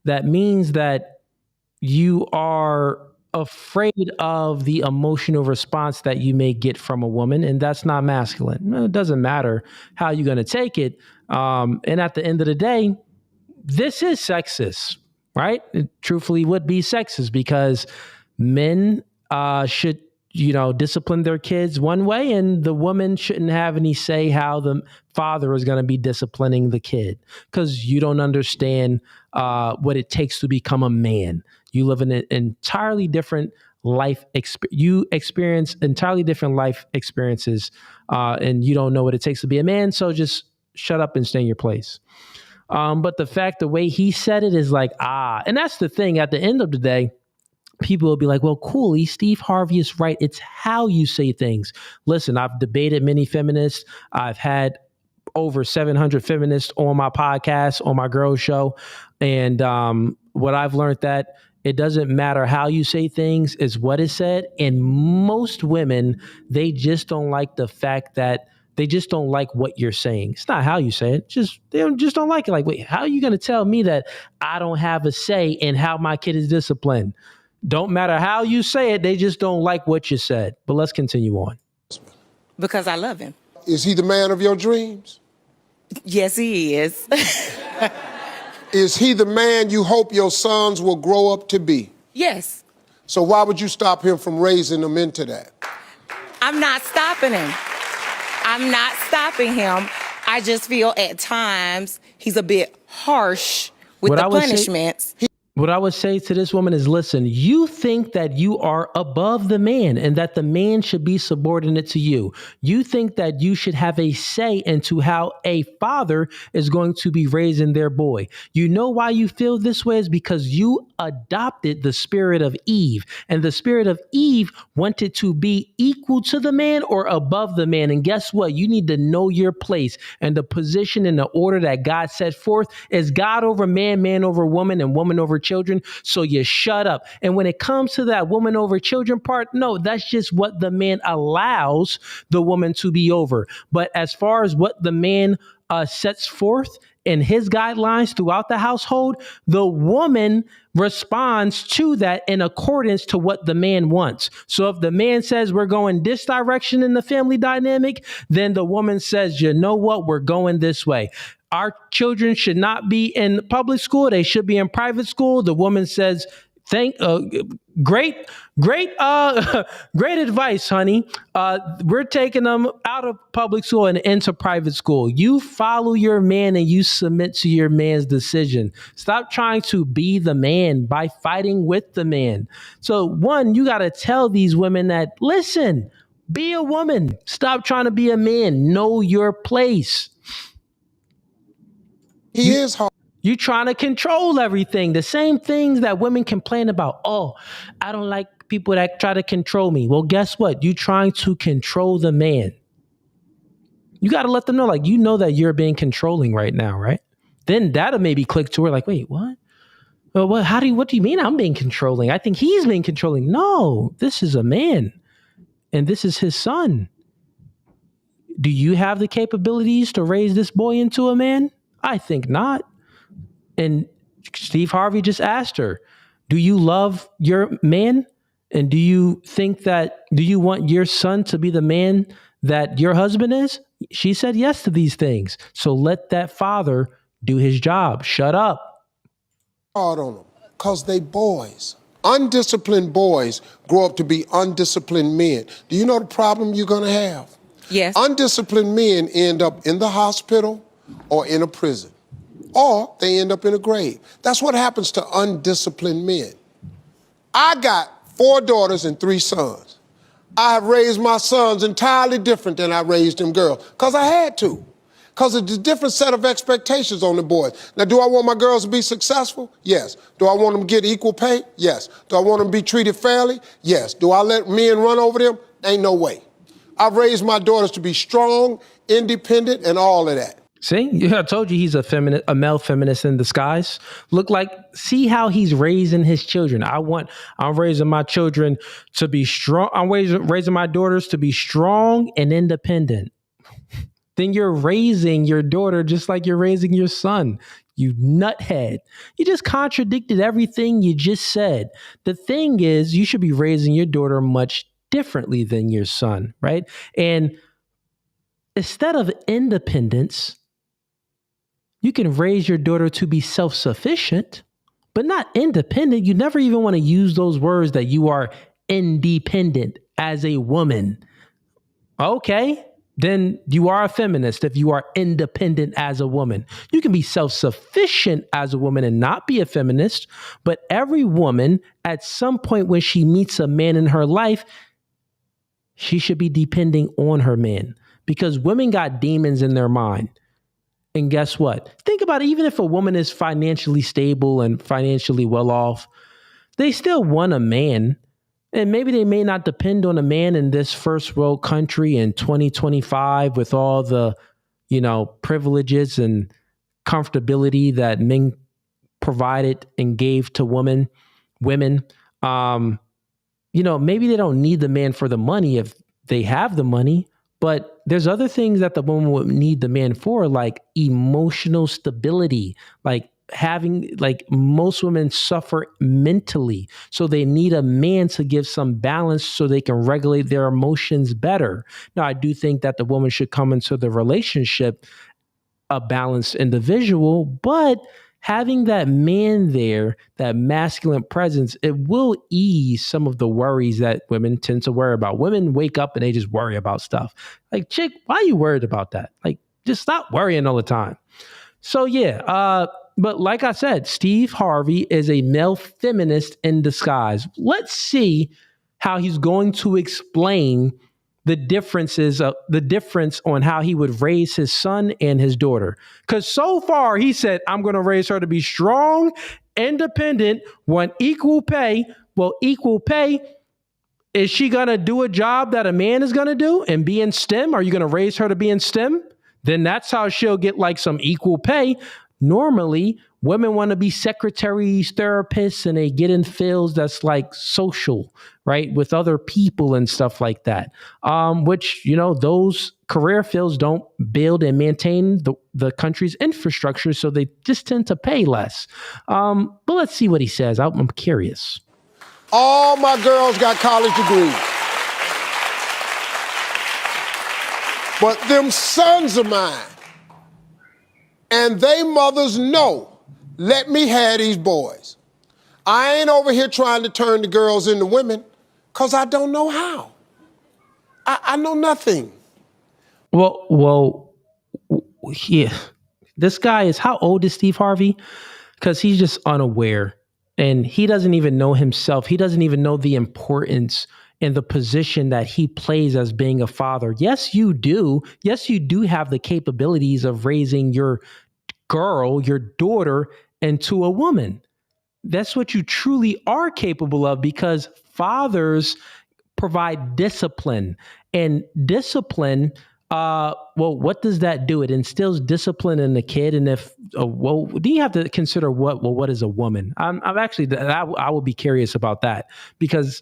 Speaker 1: that means that you are afraid of the emotional response that you may get from a woman, and that's not masculine. It doesn't matter how you're going to take it. And at the end of the day, this is sexist, right? It truthfully would be sexist because men should, discipline their kids one way, and the woman shouldn't have any say how the father is going to be disciplining the kid because you don't understand what it takes to become a man. You live in an entirely different life. You experience entirely different life experiences, and you don't know what it takes to be a man. So just shut up and stay in your place. But the way he said it is like, and that's the thing. At the end of the day, people will be like, well, cool, Steve Harvey is right. It's how you say things. Listen, I've debated many feminists. I've had over 700 feminists on my podcast, on my girls show. And what I've learned that it doesn't matter how you say things, is what is said. And most women, they just don't like the fact that they just don't like what you're saying. It's not how you say it. They just don't like it. Like, wait, how are you going to tell me that I don't have a say in how my kid is disciplined? Don't matter how you say it. They just don't like what you said. But let's continue on.
Speaker 20: Because I love him.
Speaker 21: Is he the man of your dreams?
Speaker 20: Yes, he is.
Speaker 21: Is he the man you hope your sons will grow up to be?
Speaker 20: Yes.
Speaker 21: So why would you stop him from raising them into that?
Speaker 20: I'm not stopping him. I'm not stopping him. I just feel at times he's a bit harsh with the punishments.
Speaker 1: What I would say to this woman is, listen, you think that you are above the man and that the man should be subordinate to you. You think that you should have a say into how a father is going to be raising their boy. You know why you feel this way is because you adopted the spirit of Eve, and the spirit of Eve wanted to be equal to the man or above the man. And guess what? You need to know your place, and the position and the order that God set forth is God over man, man over woman, and woman over children. So you shut up. And when it comes to that woman over children part, no, that's just what the man allows the woman to be over. But as far as what the man sets forth in his guidelines throughout the household, the woman responds to that in accordance to what the man wants. So if the man says we're going this direction in the family dynamic, then the woman says, you know what, we're going this way. Our children should not be in public school. They should be in private school. The woman says, great advice, honey. We're taking them out of public school and into private school. You follow your man and you submit to your man's decision. Stop trying to be the man by fighting with the man. So one, you got to tell these women that, listen, be a woman. Stop trying to be a man. Know your place.
Speaker 21: He is hard.
Speaker 1: You're trying to control everything. The same things that women complain about. Oh, I don't like people that try to control me. Well, guess what? You're trying to control the man. You got to let them know, like, you know that you're being controlling right now, right? Then that'll maybe click to her like, wait, what? Well, what do you mean I'm being controlling? I think he's being controlling. No, this is a man and this is his son. Do you have the capabilities to raise this boy into a man? I think not. And Steve Harvey just asked her, do you love your man? And do you want your son to be the man that your husband is? She said yes to these things. So let that father do his job. Shut up.
Speaker 21: Hard on them because they boys. Undisciplined boys grow up to be undisciplined men. Do you know the problem you're going to have?
Speaker 20: Yes.
Speaker 21: Undisciplined men end up in the hospital or in a prison, or they end up in a grave. That's what happens to undisciplined men. I got 4 daughters and 3 sons. I have raised my sons entirely different than I raised them girls, because I had to. Because of the different set of expectations on the boys. Now, do I want my girls to be successful? Yes. Do I want them to get equal pay? Yes. Do I want them to be treated fairly? Yes. Do I let men run over them? Ain't no way. I've raised my daughters to be strong, independent, and all of that.
Speaker 1: See, yeah, I told you he's a male feminist in disguise. See how he's raising his children. I'm raising my children to be strong. I'm raising my daughters to be strong and independent. Then you're raising your daughter just like you're raising your son. You nuthead. You just contradicted everything you just said. The thing is, you should be raising your daughter much differently than your son, right? And instead of independence, you can raise your daughter to be self-sufficient, but not independent. You never even want to use those words that you are independent as a woman. Okay, then you are a feminist if you are independent as a woman. You can be self-sufficient as a woman and not be a feminist, but every woman at some point when she meets a man in her life, she should be depending on her man because women got demons in their mind. And guess what? Think about it. Even if a woman is financially stable and financially well off, they still want a man. And maybe they may not depend on a man in this first world country in 2025 with all the, privileges and comfortability that men provided and gave to women. Maybe they don't need the man for the money if they have the money. But there's other things that the woman would need the man for, like emotional stability, most women suffer mentally. So they need a man to give some balance so they can regulate their emotions better. Now, I do think that the woman should come into the relationship a balanced individual, but having that man there, that masculine presence, it will ease some of the worries that women tend to worry about. Women wake up and they just worry about stuff. Like, chick, why are you worried about that? Like, just stop worrying all the time. So but like I said, Steve Harvey is a male feminist in disguise. Let's see how he's going to explain the difference on how he would raise his son and his daughter. Because so far he said, I'm going to raise her to be strong, independent, want equal pay. Well, equal pay, is she going to do a job that a man is going to do and be in STEM? Are you going to raise her to be in STEM? Then that's how she'll get like some equal pay. Normally, women want to be secretaries, therapists, and they get in fields that's like social, right? With other people and stuff like that, which, those career fields don't build and maintain the country's infrastructure. So they just tend to pay less. But let's see what he says. I'm curious.
Speaker 21: All my girls got college degrees. But them sons of mine and they mothers know, let me have these boys. I ain't over here trying to turn the girls into women because I don't know how. I know nothing.
Speaker 1: Well, yeah. This guy is, how old is Steve Harvey? Because he's just unaware and he doesn't even know himself. He doesn't even know the importance and the position that he plays as being a father. Yes, you do. Yes, you do have the capabilities of raising your girl, your daughter, into a woman. That's what you truly are capable of because fathers provide discipline. And discipline, what does that do? It instills discipline in the kid. And do you have to consider what is a woman? I would be curious about that because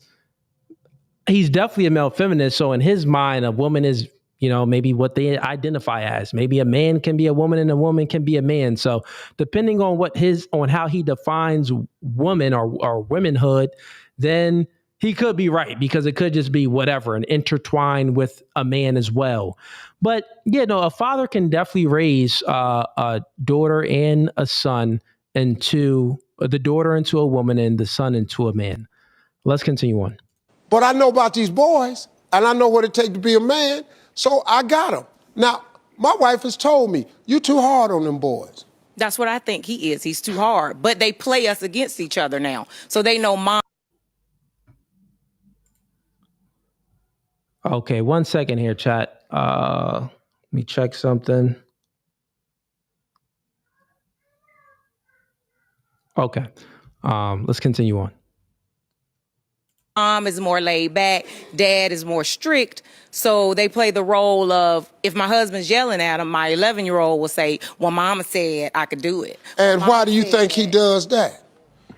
Speaker 1: he's definitely a male feminist. So in his mind, a woman is, maybe what they identify as. Maybe a man can be a woman and a woman can be a man. So depending on how he defines woman or womanhood, then he could be right because it could just be whatever and intertwine with a man as well. But a father can definitely raise a daughter and a son into the daughter into a woman and the son into a man. Let's continue on.
Speaker 21: But I know about these boys and I know what it takes to be a man. So I got them. Now, my wife has told me, you too hard on them boys.
Speaker 20: That's what I think he is. He's too hard. But they play us against each other now. So they know mom.
Speaker 1: Okay, 1 second here, chat. Let me check something. Okay. Let's continue on.
Speaker 20: Mom is more laid back. Dad is more strict. So they play the role of, if my husband's yelling at him, my 11-year-old will say, well, mama said I could do it.
Speaker 21: And why do you think he does that?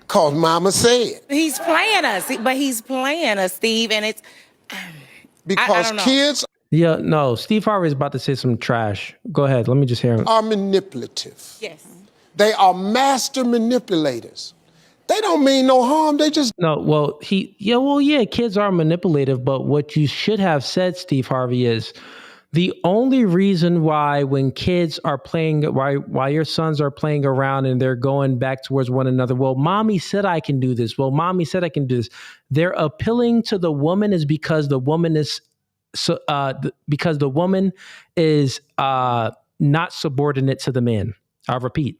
Speaker 21: Cause mama said.
Speaker 20: He's playing us, but he's playing us, Steve, and it's...
Speaker 21: Because
Speaker 20: I don't know.
Speaker 21: kids
Speaker 1: Yeah, no, Steve Harvey is about to say some trash. Go ahead, let me just hear him.
Speaker 21: are manipulative.
Speaker 20: Yes.
Speaker 21: They are master manipulators. They don't mean no harm. They just
Speaker 1: kids are manipulative, but what you should have said, Steve Harvey, is the only reason why when kids are playing, why your sons are playing around and they're going back towards one another, well, mommy said I can do this. Well, mommy said I can do this. They're appealing to the woman is because the woman is not subordinate to the man. I repeat,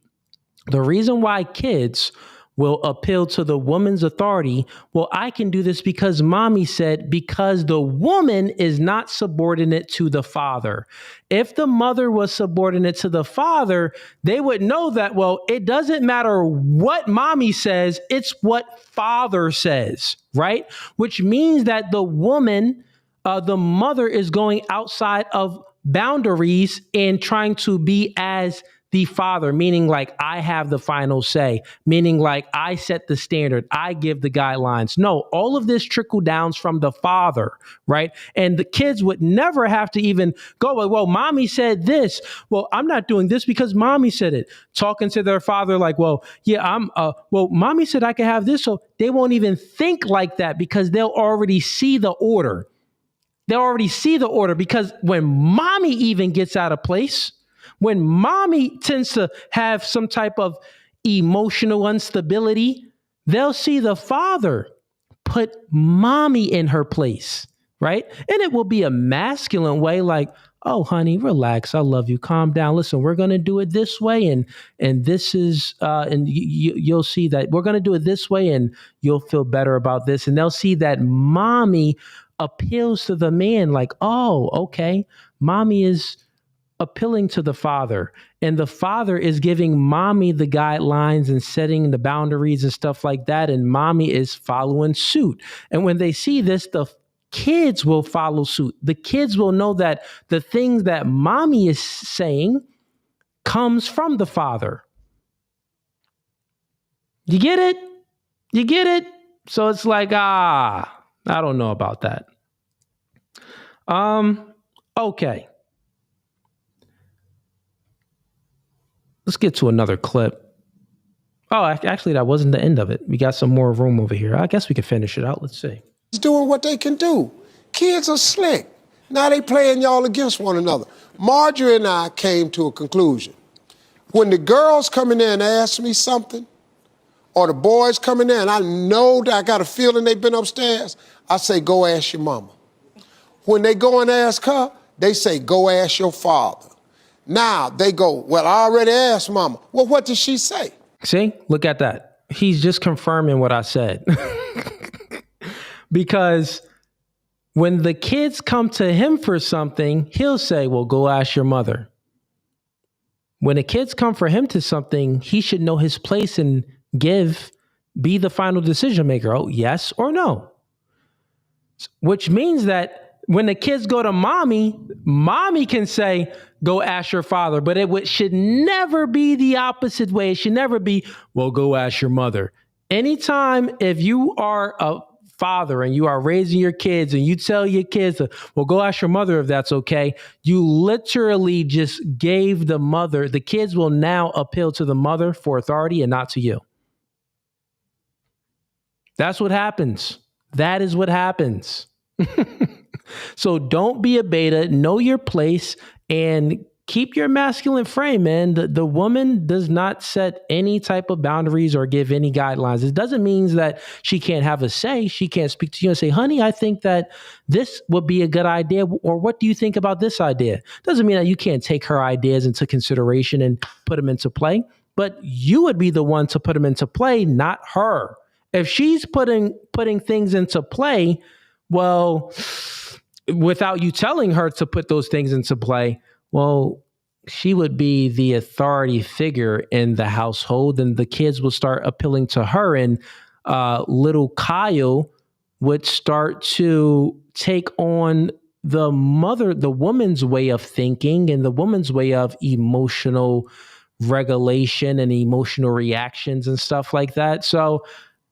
Speaker 1: the reason why kids will appeal to the woman's authority, well, I can do this because mommy said, because the woman is not subordinate to the father. If the mother was subordinate to the father, they would know that, well, it doesn't matter what mommy says, it's what father says, right? Which means that the woman, the mother is going outside of boundaries and trying to be as the father, meaning like I have the final say, meaning like I set the standard, I give the guidelines. No, all of this trickle downs from the father, right? And the kids would never have to even go, well, mommy said this. Well, I'm not doing this because mommy said it. Talking to their father like, well, yeah, mommy said I could have this. So they won't even think like that because they'll already see the order. They'll already see the order because when mommy even gets out of place, when mommy tends to have some type of emotional instability, they'll see the father put mommy in her place, right? And it will be a masculine way like, oh, honey, relax. I love you. Calm down. Listen, we're going to do it this way. And this is, and you'll see that we're going to do it this way and you'll feel better about this. And they'll see that mommy appeals to the man like, oh, okay, mommy is appealing to the father, and the father is giving mommy the guidelines and setting the boundaries and stuff like that, and mommy is following suit. And when they see this, the kids will follow suit. The kids will know that the things that mommy is saying comes from the father. You get it? You get it? So it's like, I don't know about that. Okay. Let's get to another clip. Oh, actually, that wasn't the end of it. We got some more room over here. I guess we can finish it out. Let's see.
Speaker 21: doing what they can do. Kids are slick. Now they playing y'all against one another. Marjorie and I came to a conclusion. When the girls come in there and ask me something, or the boys come in there and I know that I got a feeling they've been upstairs, I say, go ask your mama. When they go and ask her, they say, go ask your father. Now they go, well, I already asked mama. Well, what did she say?
Speaker 1: See, look at that. He's just confirming what I said. Because when the kids come to him for something, he'll say, well, go ask your mother. When the kids come for him to something, he should know his place and be the final decision maker. Oh, yes or no. Which means that when the kids go to mommy, mommy can say, go ask your father. But it should never be the opposite way. It should never be, well, go ask your mother. Anytime if you are a father and you are raising your kids and you tell your kids, well, go ask your mother if that's okay, you literally just gave the kids will now appeal to the mother for authority and not to you. That's what happens. That is what happens. So don't be a beta, know your place, and keep your masculine frame, man. The woman does not set any type of boundaries or give any guidelines. It doesn't mean that she can't have a say. She can't speak to you and say, honey, I think that this would be a good idea. Or what do you think about this idea? Doesn't mean that you can't take her ideas into consideration and put them into play. But you would be the one to put them into play, not her. If she's putting things into play, well, without you telling her to put those things into play, well, she would be the authority figure in the household, and the kids would start appealing to her, and little Kyle would start to take on the woman's way of thinking and the woman's way of emotional regulation and emotional reactions and stuff like that. So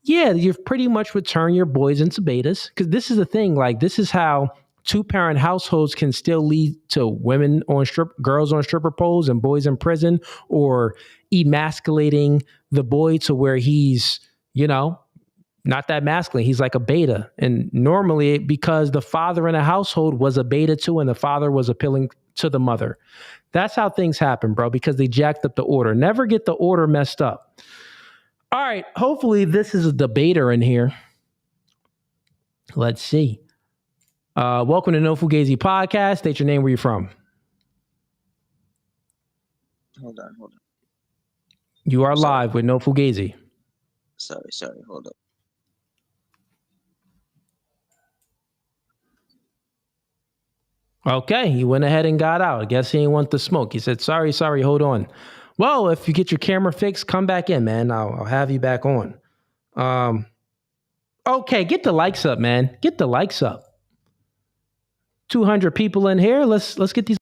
Speaker 1: yeah, you've pretty much would turn your boys into betas, because this is the thing. Like, this is how two-parent households can still lead to girls on stripper poles and boys in prison, or emasculating the boy to where he's, not that masculine. He's like a beta. And normally, because the father in a household was a beta too, and the father was appealing to the mother. That's how things happen, bro, because they jacked up the order. Never get the order messed up. All right. Hopefully this is a debater in here. Let's see. Welcome to No Fugazi Podcast. State your name, where you're from.
Speaker 2: Hold on.
Speaker 1: You are live with No Fugazi.
Speaker 2: Sorry, hold up.
Speaker 1: Okay, he went ahead and got out. I guess he didn't want the smoke. He said, sorry, hold on. Well, if you get your camera fixed, come back in, man. I'll have you back on. Okay, get the likes up, man. Get the likes up. 200 people in here. Let's get these.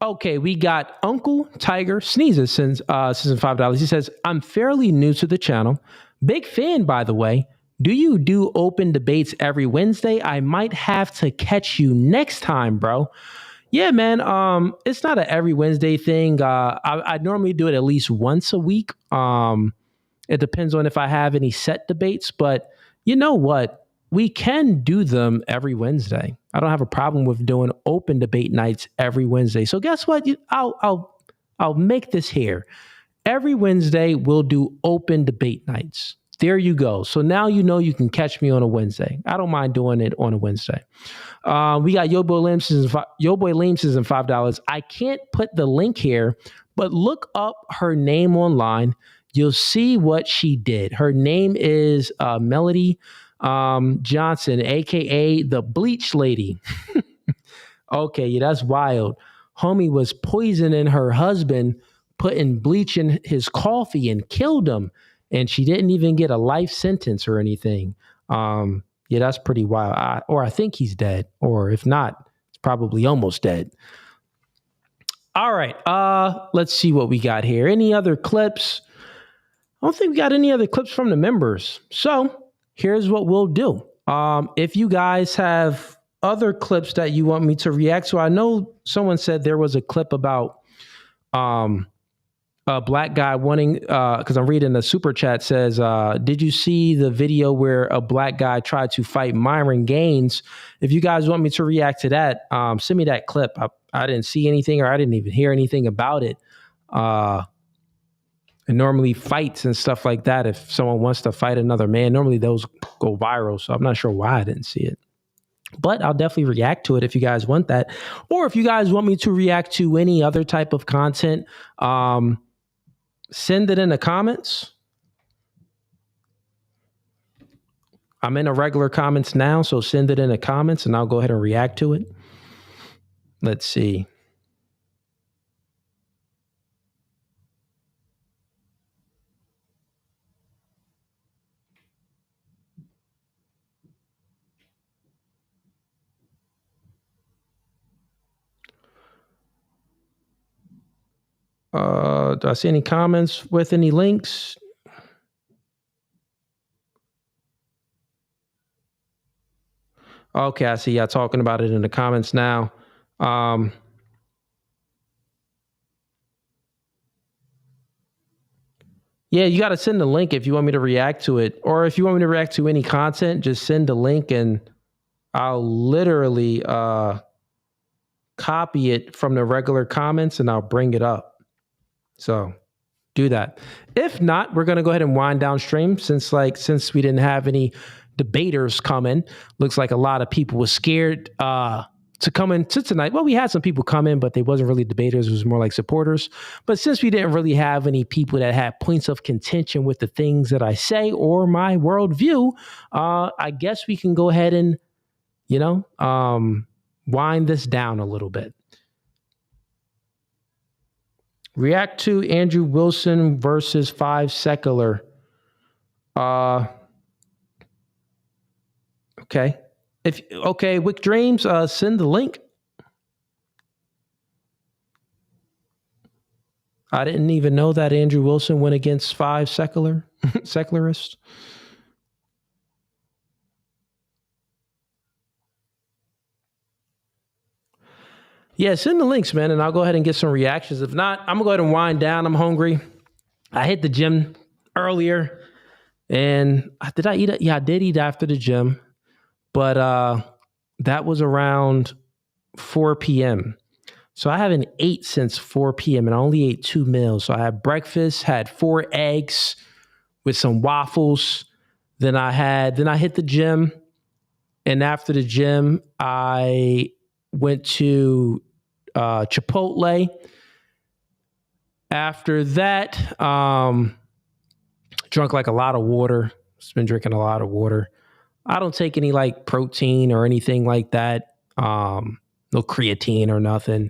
Speaker 1: Okay, we got Uncle Tiger Sneezes since $5. He says, I'm fairly new to the channel. Big fan, by the way. Do you do open debates every Wednesday? I might have to catch you next time, bro. Yeah, man. It's not an every Wednesday thing. I normally do it at least once a week. It depends on if I have any set debates, but you know what? We can do them every Wednesday. I don't have a problem with doing open debate nights every Wednesday. So guess what? I'll make this here. Every Wednesday we'll do open debate nights. There you go. So now you know you can catch me on a Wednesday. I don't mind doing it on a Wednesday. We got Yo Boy Liams and $5. I can't put the link here, but look up her name online. You'll see what she did. Her name is Melody Johnson, aka the Bleach Lady. Okay, yeah, that's wild. Homie was poisoning her husband, putting bleach in his coffee and killed him. And she didn't even get a life sentence or anything. Yeah, that's pretty wild. I think he's dead. Or if not, it's probably almost dead. All right. Let's see what we got here. Any other clips? I don't think we got any other clips from the members. So here's what we'll do. If you guys have other clips that you want me to react to, I know someone said there was a clip about a black guy wanting, because I'm reading the super chat, says, did you see the video where a black guy tried to fight Myron Gaines? If you guys want me to react to that, send me that clip. I didn't see anything, or I didn't even hear anything about it. And normally fights and stuff like that, if someone wants to fight another man, normally those go viral. So I'm not sure why I didn't see it. But I'll definitely react to it if you guys want that. Or if you guys want me to react to any other type of content, send it in the comments. I'm in the regular comments now, so send it in the comments and I'll go ahead and react to it. Let's see. Do I see any comments with any links? Okay, I see y'all talking about it in the comments now. Yeah, you got to send the link if you want me to react to it. Or if you want me to react to any content, just send the link and I'll literally copy it from the regular comments and I'll bring it up. So do that. If not, we're going to go ahead and wind down stream since we didn't have any debaters coming. Looks like a lot of people were scared to come into tonight. Well, we had some people come in, but they wasn't really debaters. It was more like supporters. But since we didn't really have any people that had points of contention with the things that I say or my worldview, I guess we can go ahead and, wind this down a little bit. React to Andrew Wilson versus 5 Secular. Okay. Wick Dreams, send the link. I didn't even know that Andrew Wilson went against 5 secularists. Yeah, send the links, man, and I'll go ahead and get some reactions. If not, I'm gonna go ahead and wind down. I'm hungry. I hit the gym earlier, and did I eat it? Yeah, I did eat after the gym, but that was around 4 p.m. So I haven't ate since 4 p.m. and I only ate 2 meals. So I had breakfast, had 4 eggs with some waffles. Then I hit the gym, and after the gym, I went to Chipotle. After that, drunk like a lot of water. Just been drinking a lot of water. I don't take any like protein or anything like that. No creatine or nothing.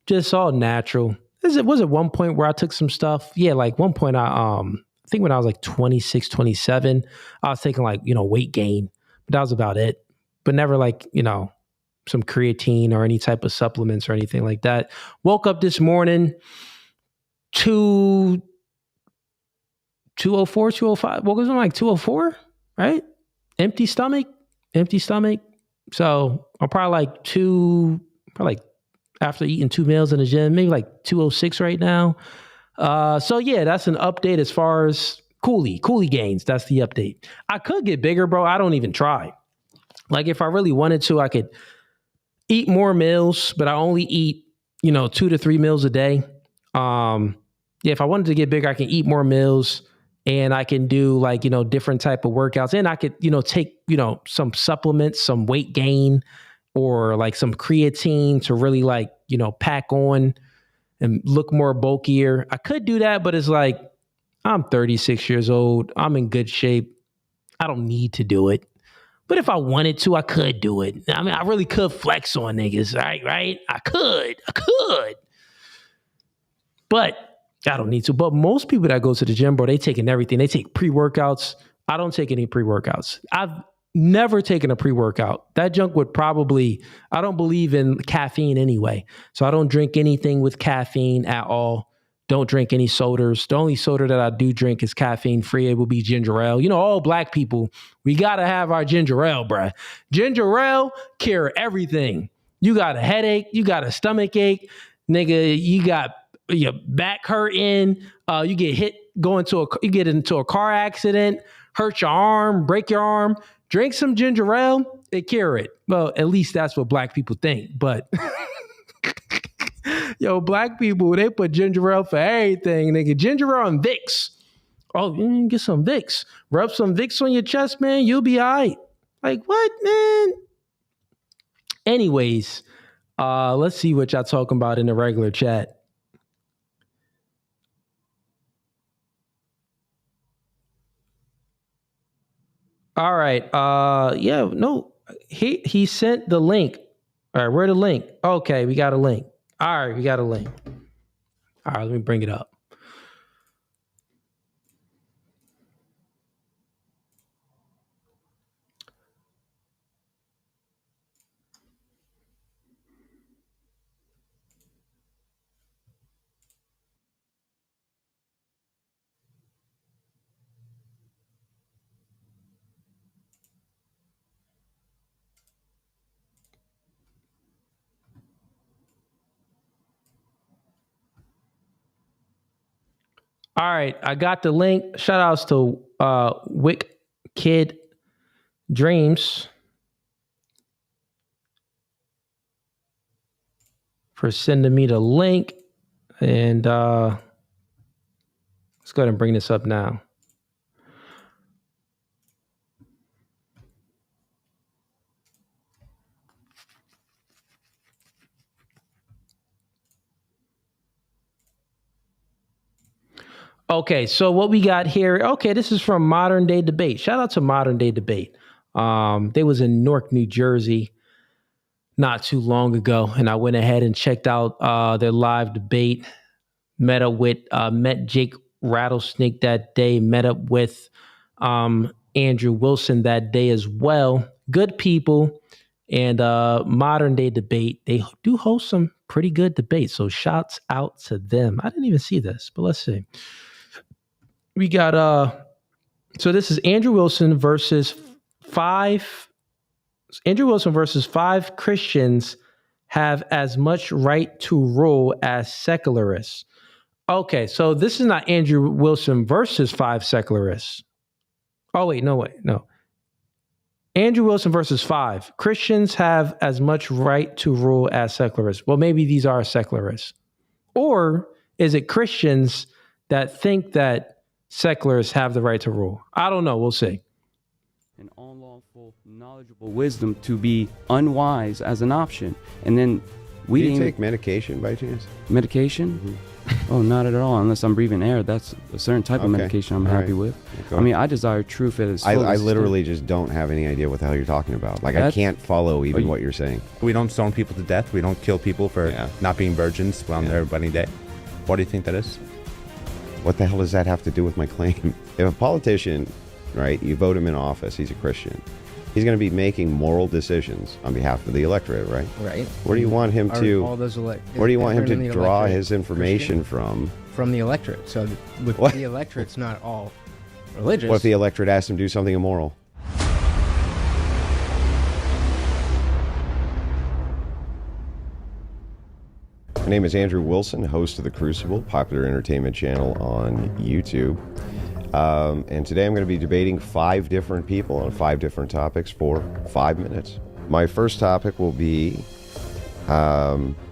Speaker 1: Just all natural. Was it one point where I took some stuff? Yeah, like one point I think when I was like 26, 27, I was taking like, weight gain. But that was about it. But never like, some creatine or any type of supplements or anything like that. Woke up this morning, 204, 205. Woke up like 204, right? Empty stomach. So I'm probably like after eating 2 meals in the gym, maybe like 206 right now. So yeah, that's an update as far as Cooley gains. That's the update. I could get bigger, bro. I don't even try. Like if I really wanted to, I could eat more meals, but I only eat, 2 to 3 meals a day. If I wanted to get bigger, I can eat more meals and I can do like, different type of workouts, and I could, take, some supplements, some weight gain or like some creatine to really like, pack on and look more bulkier. I could do that, but it's like, I'm 36 years old. I'm in good shape. I don't need to do it. But if I wanted to, I could do it. I mean, I really could flex on niggas, right? I could. But I don't need to. But most people that go to the gym, bro, they taking everything. They take pre-workouts. I don't take any pre-workouts. I've never taken a pre-workout. That junk would probably, I don't believe in caffeine anyway. So I don't drink anything with caffeine at all. Don't drink any sodas. The only soda that I do drink is caffeine free. It will be ginger ale. All black people, we got to have our ginger ale, bruh. Ginger ale cure everything. You got a headache. You got a stomach ache. Nigga, you got your back hurting. You get you get into a car accident, hurt your arm, break your arm. Drink some ginger ale, it cure it. Well, at least that's what black people think. But black people, they put ginger ale for everything. Nigga, ginger ale and Vicks. Oh, you can get some Vicks. Rub some Vicks on your chest, man. You'll be all right. Like, what, man? Anyways, let's see what y'all talking about in the regular chat. All right. He sent the link. All right, where the link? Okay, we got a link. All right, we got a link. All right, let me bring it up. All right, I got the link. Shout outs to Wick Kid Dreams for sending me the link. And let's go ahead and bring this up now. Okay, so what we got here, okay, this is from Modern Day Debate. Shout out to Modern Day Debate. They was in Newark, New Jersey not too long ago, and I went ahead and checked out their live debate. Met Jake Rattlesnake that day, met up with Andrew Wilson that day as well. Good people. And Modern Day Debate, they do host some pretty good debates, so shouts out to them. I didn't even see this, but let's see. We got so this is Andrew Wilson versus five Christians have as much right to rule as secularists. Okay, so this is not Andrew Wilson versus five secularists. Oh, wait, no. Andrew Wilson versus five Christians have as much right to rule as secularists. Well, maybe these are secularists. Or is it Christians that think that secularists have the right to rule? I don't know. We'll see.
Speaker 6: An unlawful, knowledgeable wisdom to be unwise as an option. And then we
Speaker 22: Do you take medication by chance?
Speaker 6: Medication? Mm-hmm. Oh, not at all. Unless I'm breathing air. That's a certain type of medication I'm happy with. Okay. I mean, I desire truth at its fullest.
Speaker 22: I literally just don't have any idea what the hell you're talking about. Like, I can't follow even what you're saying.
Speaker 23: We don't stone people to death. We don't kill people for not being virgins on their wedding day. What do you think that is?
Speaker 22: What the hell does that have to do with my claim? If a politician, right, you vote him in office, he's a Christian. He's going to be making moral decisions on behalf of the electorate, right?
Speaker 24: Right.
Speaker 22: Where do you want him to? Where do you want him to draw his information from?
Speaker 24: From the electorate. So the electorate's not all religious.
Speaker 22: What if the electorate asks him to do something immoral? My name is Andrew Wilson, host of The Crucible, popular entertainment channel on YouTube. And today I'm going to be debating 5 different people on 5 different topics for 5 minutes. My first topic will be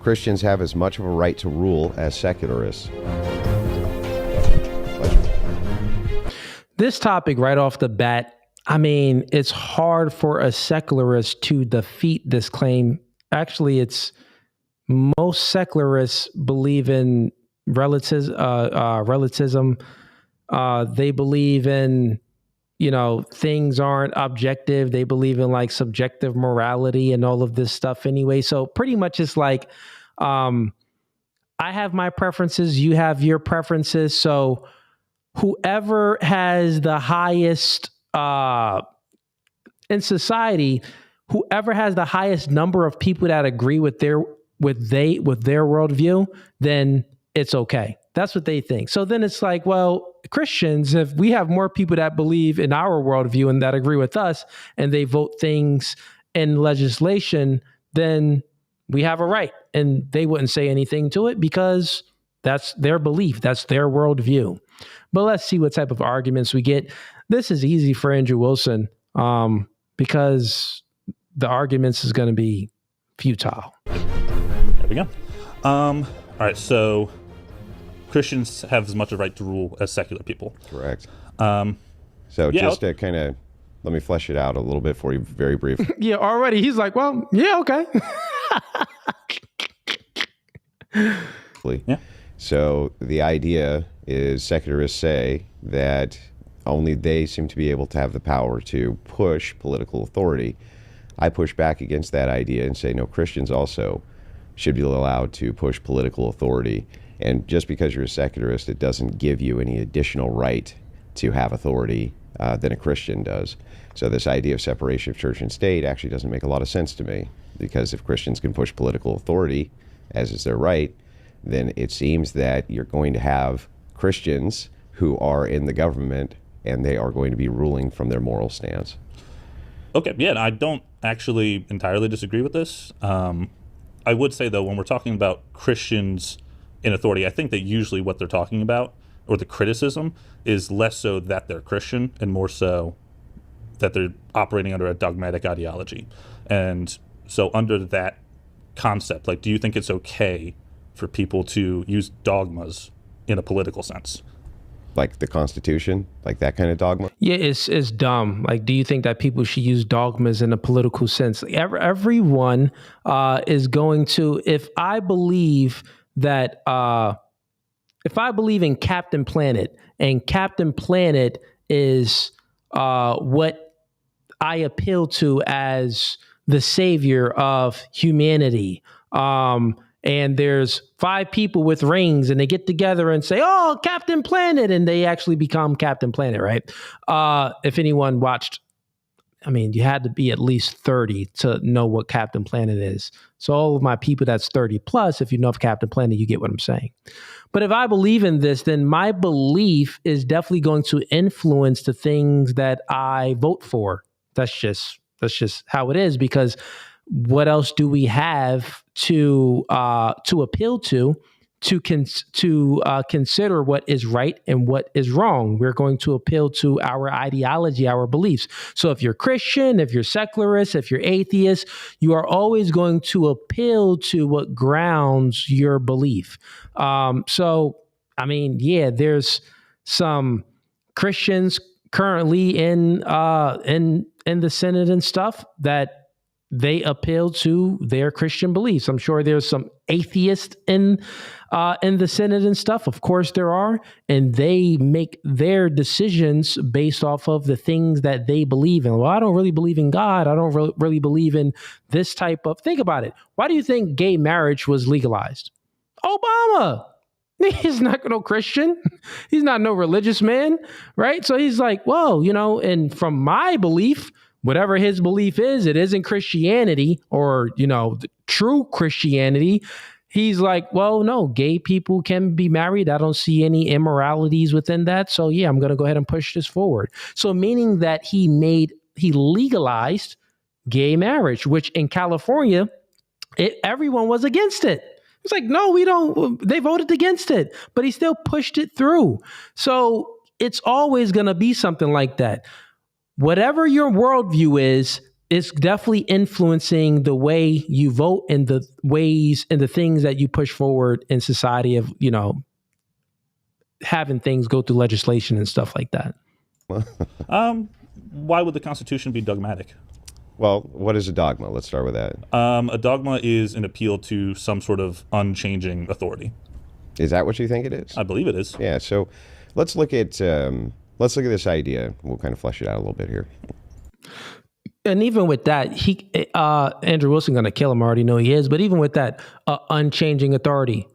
Speaker 22: Christians have as much of a right to rule as secularists.
Speaker 1: This topic right off the bat, I mean, it's hard for a secularist to defeat this claim. Actually, it's most secularists believe in relativism. They believe in, things aren't objective. They believe in like subjective morality and all of this stuff anyway. So pretty much it's like, I have my preferences, you have your preferences. So whoever has the highest, in society, whoever has the highest number of people that agree with their worldview, then it's okay. That's what they think. So then it's like, well, Christians, if we have more people that believe in our worldview and that agree with us, and they vote things in legislation, then we have a right. And they wouldn't say anything to it because that's their belief. That's their worldview. But let's see what type of arguments we get. This is easy for Andrew Wilson because the arguments is going to be futile.
Speaker 25: There we go. All right, so Christians have as much a right to rule as secular people.
Speaker 22: Correct. Just to kind of let me flesh it out a little bit for you, very brief.
Speaker 1: Yeah, already he's like, well, yeah, okay.
Speaker 22: Yeah. So the idea is secularists say that only they seem to be able to have the power to push political authority. I push back against that idea and say, no, Christians also should be allowed to push political authority. And just because you're a secularist, it doesn't give you any additional right to have authority than a Christian does. So this idea of separation of church and state actually doesn't make a lot of sense to me, because if Christians can push political authority, as is their right, then it seems that you're going to have Christians who are in the government and they are going to be ruling from their moral stance.
Speaker 25: Okay, yeah, I don't actually entirely disagree with this. I would say, though, when we're talking about Christians in authority, I think that usually what they're talking about, or the criticism, is less so that they're Christian and more so that they're operating under a dogmatic ideology. And so under that concept, like, do you think it's okay for people to use dogmas in a political sense?
Speaker 22: Like the Constitution, like that kind of dogma?
Speaker 1: Yeah, it's dumb. Like, do you think that people should use dogmas in a political sense? Everyone is going to, if I believe that if I believe in Captain Planet, and Captain Planet is what I appeal to as the savior of humanity, and there's 5 people with rings and they get together and say, "Oh, Captain Planet," and they actually become Captain Planet, right? If anyone watched, I mean, you had to be at least 30 to know what Captain Planet is. So all of my people that's 30 plus, if you know of Captain Planet, you get what I'm saying. But if I believe in this, then my belief is definitely going to influence the things that I vote for. That's just how it is, because what else do we have to appeal to consider what is right and what is wrong? We're going to appeal to our ideology, our beliefs. So if you're Christian, if you're secularist, if you're atheist, you are always going to appeal to what grounds your belief. So, I mean, yeah, there's some Christians currently in the Senate and stuff that they appeal to their Christian beliefs. I'm sure there's some atheists in the Senate and stuff. Of course there are, and they make their decisions based off of the things that they believe in. Well, I don't really believe in God. I don't really believe in this type of. Think about it. Why do you think gay marriage was legalized? Obama. He's not no Christian. He's not no religious man, right? So he's like, well, and from my belief, whatever his belief is, it isn't Christianity or, the true Christianity. He's like, well, no, gay people can be married. I don't see any immoralities within that. So yeah, I'm going to go ahead and push this forward. So meaning that he legalized gay marriage, which in California, everyone was against it. It's like, no, we don't. They voted against it, but he still pushed it through. So it's always going to be something like that. Whatever your worldview is, it's definitely influencing the way you vote and the ways and the things that you push forward in society of, having things go through legislation and stuff like that.
Speaker 25: Why would the Constitution be dogmatic?
Speaker 22: Well, what is a dogma? Let's start with that.
Speaker 25: A dogma is an appeal to some sort of unchanging authority.
Speaker 22: Is that what you think it is?
Speaker 25: I believe it is.
Speaker 22: Yeah. So let's look at this idea. We'll kind of flesh it out a little bit here.
Speaker 1: And even with that, Andrew Wilson going to kill him. I already know he is. But even with that, unchanging authority,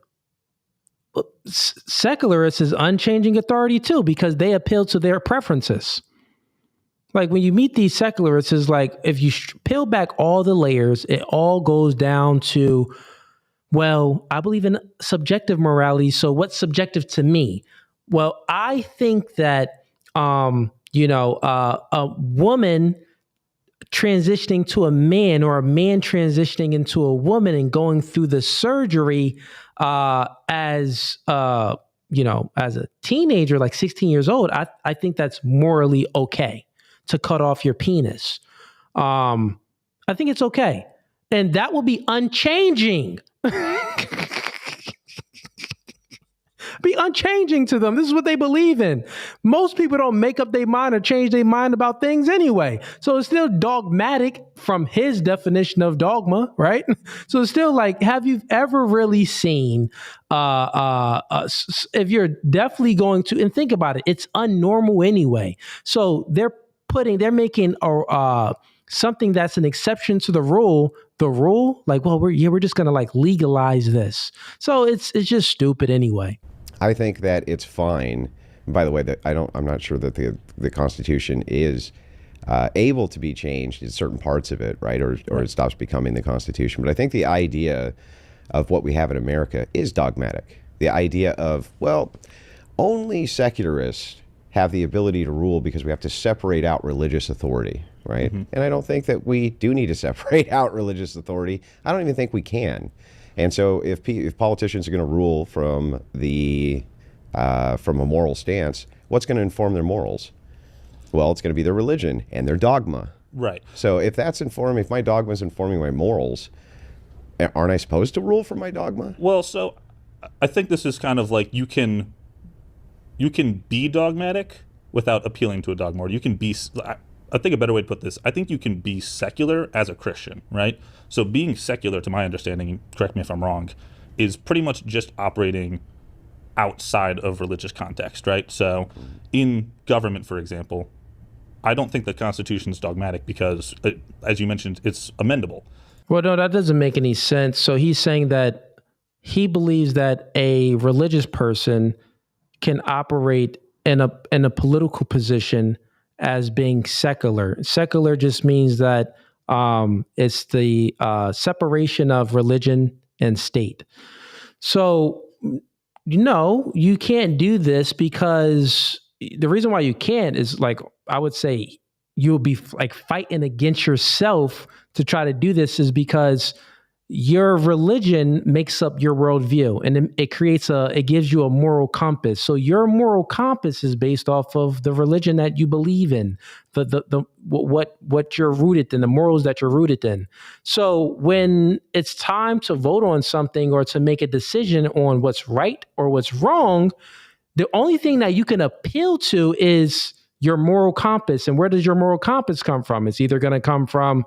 Speaker 1: secularists is unchanging authority too, because they appeal to their preferences. Like when you meet these secularists, is like if you peel back all the layers, it all goes down to, well, I believe in subjective morality. So what's subjective to me? Well, I think that a woman transitioning to a man or a man transitioning into a woman and going through the surgery as a teenager, like 16 years old, I think that's morally okay to cut off your penis. I think it's okay. And that will be unchanging. Be unchanging to them. This is what they believe in. Most people don't make up their mind or change their mind about things anyway. So it's still dogmatic from his definition of dogma, right? So it's still like, have you ever really seen, if you're definitely going to, and think about it, it's unnormal anyway. So they're making something that's an exception to the rule, like, well, we're just going to like legalize this. So it's just stupid anyway.
Speaker 22: I think that it's fine. By the way, that I'm not sure that the Constitution is able to be changed in certain parts of it, right? Or it stops becoming the Constitution. But I think the idea of what we have in America is dogmatic. The idea of, well, only secularists have the ability to rule because we have to separate out religious authority, right? Mm-hmm. And I don't think that we do need to separate out religious authority. I don't even think we can. And so if politicians are going to rule from a moral stance, what's going to inform their morals? Well, it's going to be their religion and their dogma.
Speaker 25: Right.
Speaker 22: So if my dogma is informing my morals, aren't I supposed to rule from my dogma?
Speaker 25: Well, so I think this is kind of like you can be dogmatic without appealing to a dogma. Or you can be, I think a better way to put this, I think you can be secular as a Christian, right? So being secular, to my understanding, correct me if I'm wrong, is pretty much just operating outside of religious context, right? So in government, for example, I don't think the Constitution is dogmatic because, as you mentioned, it's amendable.
Speaker 1: Well, no, that doesn't make any sense. So he's saying that he believes that a religious person can operate in a political position as being secular. Secular just means that it's the separation of religion and state. So, you can't do this because the reason why you can't is like, I would say you'll be like fighting against yourself to try to do this is because your religion makes up your worldview and it gives you a moral compass. So your moral compass is based off of the religion that you believe in, what you're rooted in, the morals that you're rooted in. So when it's time to vote on something or to make a decision on what's right or what's wrong, the only thing that you can appeal to is your moral compass. And where does your moral compass come from? It's either going to come from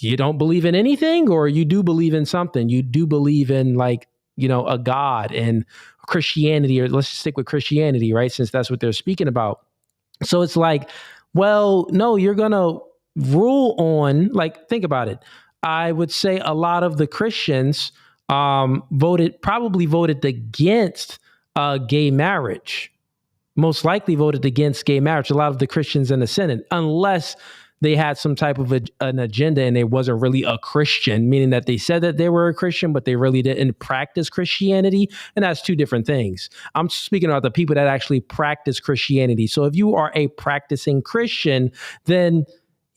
Speaker 1: you don't believe in anything or you do believe in something. You do believe in a God and Christianity, or let's just stick with Christianity, right? Since that's what they're speaking about. So it's like, well, no, you're going to rule on, think about it. I would say a lot of the Christians probably voted against gay marriage. Most likely voted against gay marriage. A lot of the Christians in the Senate, unless they had some type of an agenda and they wasn't really a Christian, meaning that they said that they were a Christian, but they really didn't practice Christianity. And that's two different things. I'm speaking about the people that actually practice Christianity. So if you are a practicing Christian, then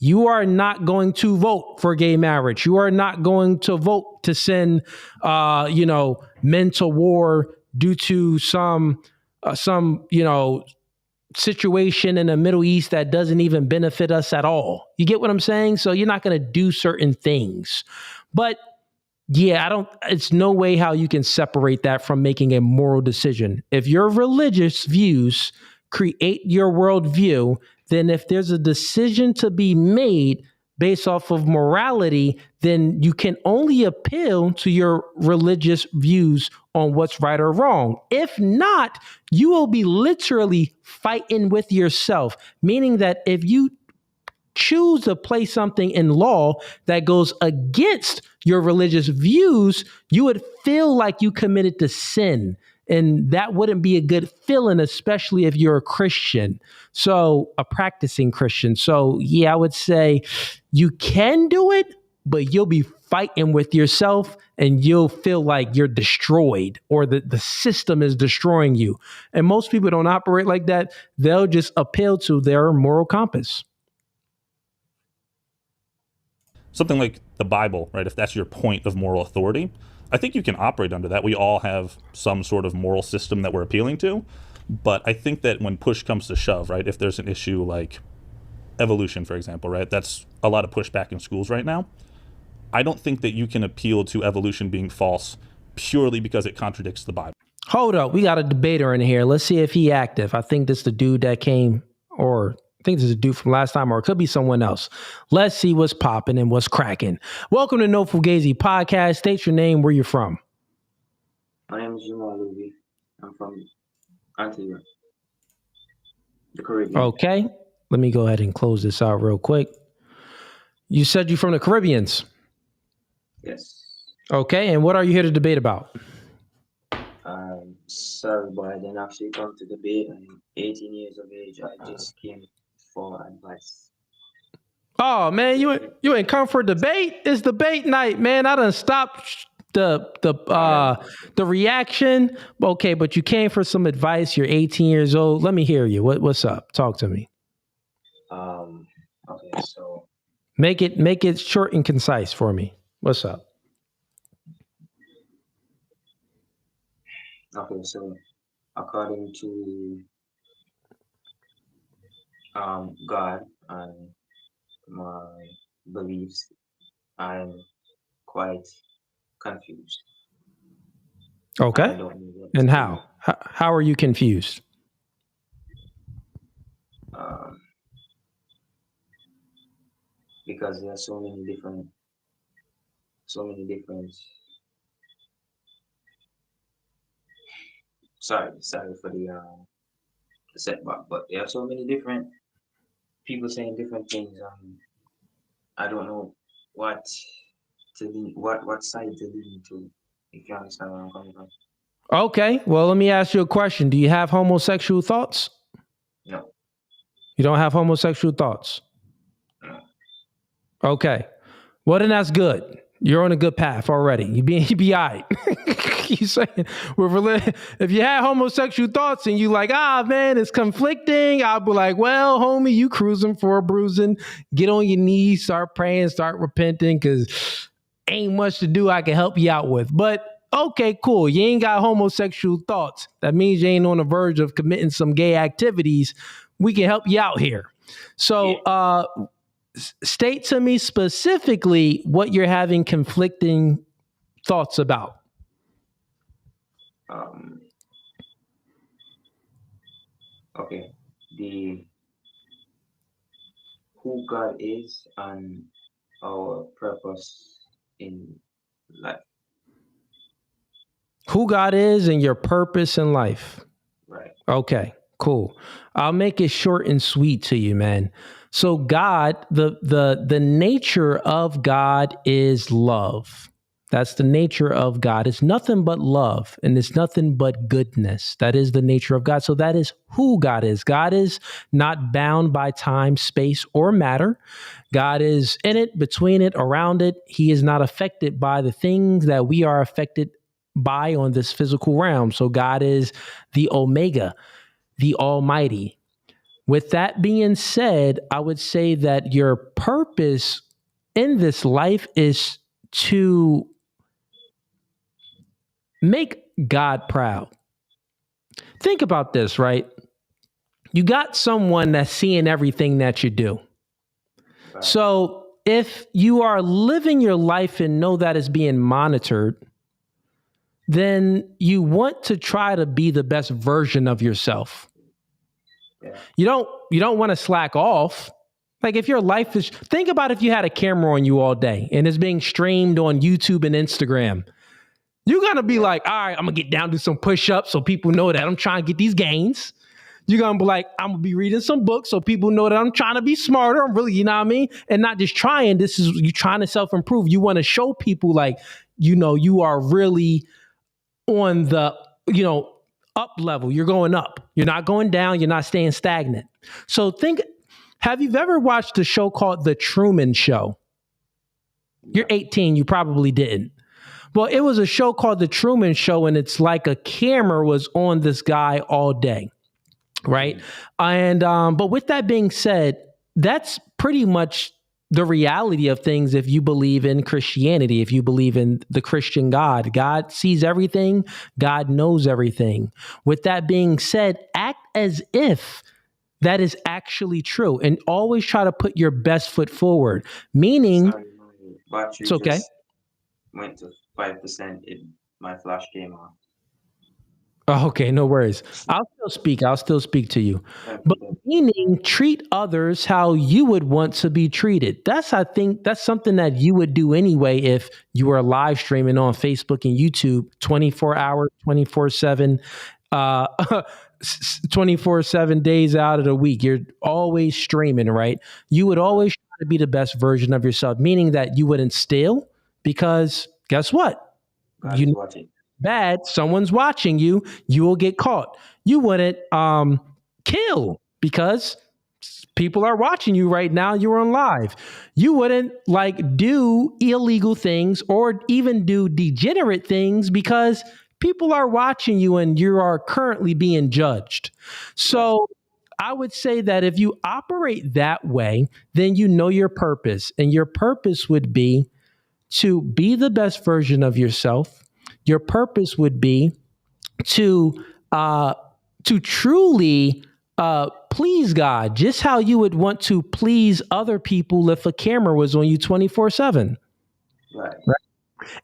Speaker 1: you are not going to vote for gay marriage. You are not going to vote to send, men to war due to some situation in the Middle East that doesn't even benefit us at all. You get what I'm saying? So you're not going to do certain things. But yeah, it's no way how you can separate that from making a moral decision. If your religious views create your worldview, then if there's a decision to be made based off of morality, then you can only appeal to your religious views on what's right or wrong. If not, you will be literally fighting with yourself, meaning that if you choose to place something in law that goes against your religious views, you would feel like you committed to sin. And that wouldn't be a good feeling, especially if you're a Christian. So a practicing Christian. So yeah, I would say you can do it, but you'll be fighting with yourself and you'll feel like you're destroyed or the system is destroying you. And most people don't operate like that. They'll just appeal to their moral compass.
Speaker 25: Something like the Bible, right? If that's your point of moral authority, I think you can operate under that. We all have some sort of moral system that we're appealing to. But I think that when push comes to shove, right, if there's an issue like evolution, for example, right, that's a lot of pushback in schools right now. I don't think that you can appeal to evolution being false purely because it contradicts the Bible.
Speaker 1: Hold up. We got a debater in here. Let's see if he active. I think this is the dude that came, or I think this is a dude from last time, or it could be someone else. Let's see what's popping and what's cracking. Welcome to No Fugazee Podcast. State your name, where you're from.
Speaker 3: My name is Jamal Luby. I'm from Antigua, the Caribbean.
Speaker 1: Okay. Let me go ahead and close this out real quick. You said you're from the Caribbeans.
Speaker 3: Yes.
Speaker 1: Okay. And what are you here to debate about?
Speaker 3: Sorry, but I didn't actually come to debate. I'm 18 years of age. I just came for advice.
Speaker 1: Oh man, you ain't come for debate? It's debate night, man. I done stopped the reaction. Okay, but you came for some advice. You're 18 years old. Let me hear you. What's up? Talk to me.
Speaker 3: Okay, so
Speaker 1: make it short and concise for me. What's up?
Speaker 3: Okay, so according to God and my beliefs, I'm quite confused.
Speaker 1: Okay. And how? How are you confused?
Speaker 3: Because there are so many different sorry for the setback, but there are so many different people saying different things. I don't know what what side to lean to. If you understand where I'm coming from.
Speaker 1: Okay, well, let me ask you a question. Do you have homosexual thoughts?
Speaker 3: No.
Speaker 1: You don't have homosexual thoughts?
Speaker 3: No.
Speaker 1: Okay. Well, then that's good. You're on a good path already. You be all right. You saying if you had homosexual thoughts and you like, man, it's conflicting, I'll be like, well, homie, you cruising for a bruising. Get on your knees, start praying, start repenting, because ain't much to do I can help you out with. But okay, cool. You ain't got homosexual thoughts. That means you ain't on the verge of committing some gay activities. We can help you out here. So state to me specifically what you're having conflicting thoughts about.
Speaker 3: Okay. Who God is and our purpose in life.
Speaker 1: Who God is and your purpose in life.
Speaker 3: Right.
Speaker 1: Okay, cool. I'll make it short and sweet to you, man. So God, the nature of God is love. That's the nature of God. It's nothing but love, and it's nothing but goodness. That is the nature of God. So that is who God is. God is not bound by time, space, or matter. God is in it, between it, around it. He is not affected by the things that we are affected by on this physical realm. So God is the Omega, the Almighty. With that being said, I would say that your purpose in this life is to make God proud. Think about this, right? You got someone that's seeing everything that you do. Right. So if you are living your life and know that it's being monitored, then you want to try to be the best version of yourself. Yeah. You don't want to slack off. Like if your life is, think about if you had a camera on you all day and it's being streamed on YouTube and Instagram. You're going to be like, all right, I'm going to get down, do some push-ups so people know that I'm trying to get these gains. You're going to be like, I'm going to be reading some books so people know that I'm trying to be smarter. I'm really, you know what I mean? And not just trying, this is you trying to self-improve. You want to show people like, you are really on the, up level. You're going up. You're not going down. You're not staying stagnant. So have you ever watched a show called The Truman Show? You're 18. You probably didn't. Well, it was a show called The Truman Show, and it's like a camera was on this guy all day, right? And but with that being said, that's pretty much the reality of things if you believe in Christianity, if you believe in the Christian God. God sees everything. God knows everything. With that being said, act as if that is actually true and always try to put your best foot forward, meaning it's okay.
Speaker 3: Went to 5%, my flash came on.
Speaker 1: Oh, okay, no worries. I'll still speak to you. But meaning treat others how you would want to be treated. I think that's something that you would do anyway if you were live streaming on Facebook and YouTube 24 hours, 24/7, 24/7 days out of the week. You're always streaming, right? You would always try to be the best version of yourself, meaning that you wouldn't steal. Because guess what? Bad, someone's watching you, you will get caught. You wouldn't kill because people are watching you right now. You're on live. You wouldn't do illegal things or even do degenerate things because people are watching you and you are currently being judged. So I would say that if you operate that way, then you know your purpose, and your purpose would be to be the best version of yourself. Your purpose would be to truly please God, just how you would want to please other people if a camera was on you 24/7. Right.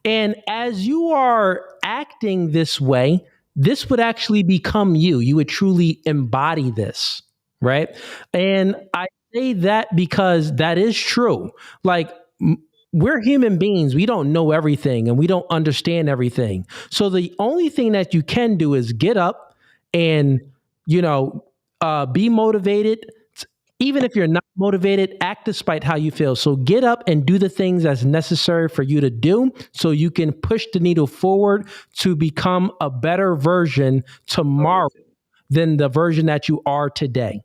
Speaker 1: And as you are acting this way, this would actually become you. You would truly embody this, right? And I say that because that is true. We're human beings. We don't know everything and we don't understand everything. So the only thing that you can do is get up, and, be motivated. Even if you're not motivated, act despite how you feel. So get up and do the things that's necessary for you to do so you can push the needle forward to become a better version tomorrow than the version that you are today.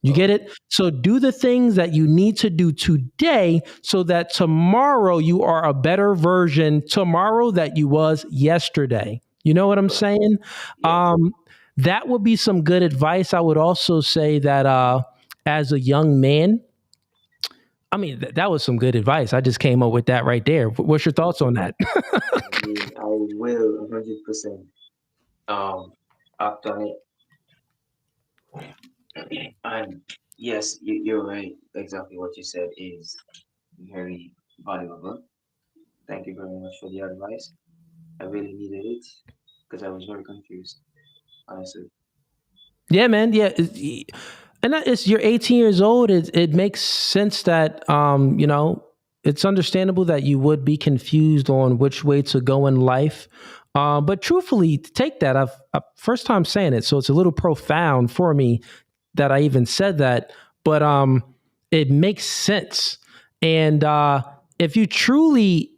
Speaker 1: You get it? So do the things that you need to do today so that tomorrow you are a better version tomorrow that you was yesterday. You know what I'm saying? That would be some good advice. I would also say that as a young man, I mean, that was some good advice. I just came up with that right there. What's your thoughts on that?
Speaker 3: I mean, I will 100% act on it. And yes, you're right. Exactly what you said is very valuable. Thank you very much for the advice. I really needed it because I was very confused, honestly.
Speaker 1: Yeah, man. Yeah. And it's you're 18 years old. It makes sense that, it's understandable that you would be confused on which way to go in life. But truthfully, take that. I've first time saying it, so it's a little profound for me that I even said that. But it makes sense. And if you truly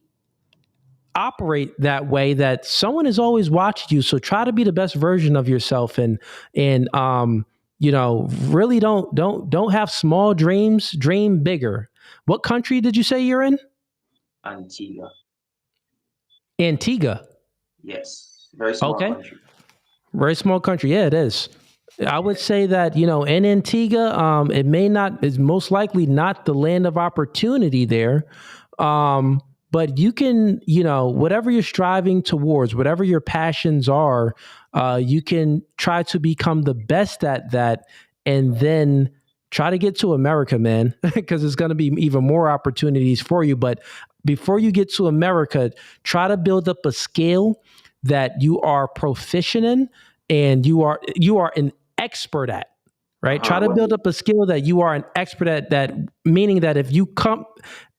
Speaker 1: operate that way, that someone is always watching you, so try to be the best version of yourself, and really don't have small dreams, dream bigger. What country did you say you're in? Antigua.
Speaker 3: Yes, very small country.
Speaker 1: Very small country. Yeah, it is. I would say that, in Antigua, it may not, is most likely not the land of opportunity there. But you can, whatever you're striving towards, whatever your passions are, you can try to become the best at that, and then try to get to America, man, because there's going to be even more opportunities for you. But before you get to America, try to build up a skill that you are proficient in and you are an expert at. Right. Try to build up a skill that you are an expert at, that meaning that if you come,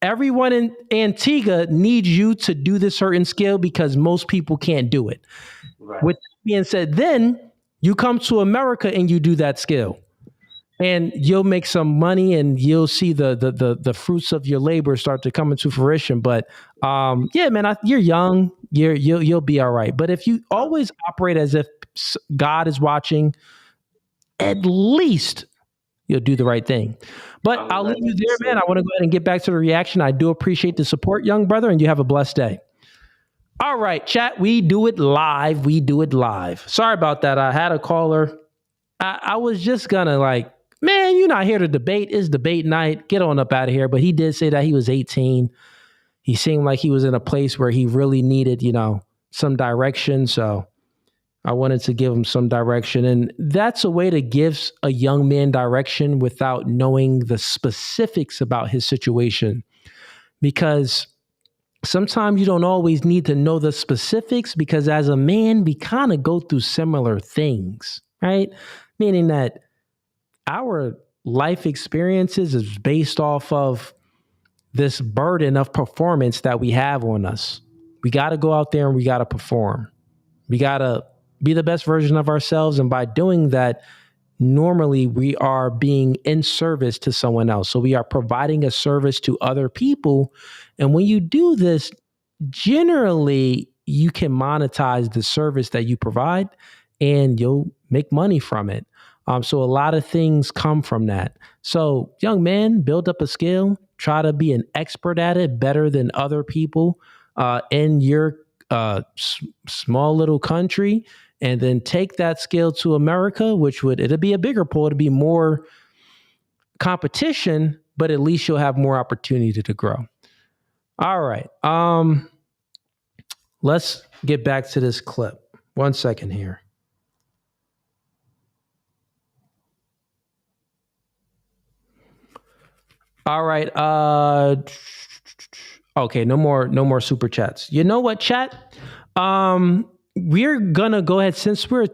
Speaker 1: everyone in Antigua needs you to do this certain skill because most people can't do it. Right. With that being said, then you come to America and you do that skill and you'll make some money and you'll see the fruits of your labor start to come into fruition. But yeah, man, you're young, you'll be all right. But if you always operate as if God is watching, at least you'll do the right thing. But I'll leave you there, man. I want to go ahead and get back to the reaction. I do appreciate the support, young brother, and you have a blessed day. All right, chat. We do it live. Sorry about that. I had a caller. I was just gonna man, you're not here to debate. It's debate night. Get on up out of here. But he did say that he was 18. He seemed like he was in a place where he really needed, some direction. So I wanted to give him some direction. And that's a way to give a young man direction without knowing the specifics about his situation. Because sometimes you don't always need to know the specifics, because as a man, we kind of go through similar things, right? Meaning that our life experiences is based off of this burden of performance that we have on us. We got to go out there and we got to perform. We got to be the best version of ourselves. And by doing that, normally we are being in service to someone else. So we are providing a service to other people. And when you do this, generally you can monetize the service that you provide and you'll make money from it. So a lot of things come from that. So young man, build up a skill, try to be an expert at it, better than other people in your small little country. And then take that skill to America, it'll be a bigger pool. It'll be more competition, but at least you'll have more opportunity to grow. All right. Let's get back to this clip. 1 second here. All right. Okay. No more super chats. You know what, chat? We're gonna go ahead, since we're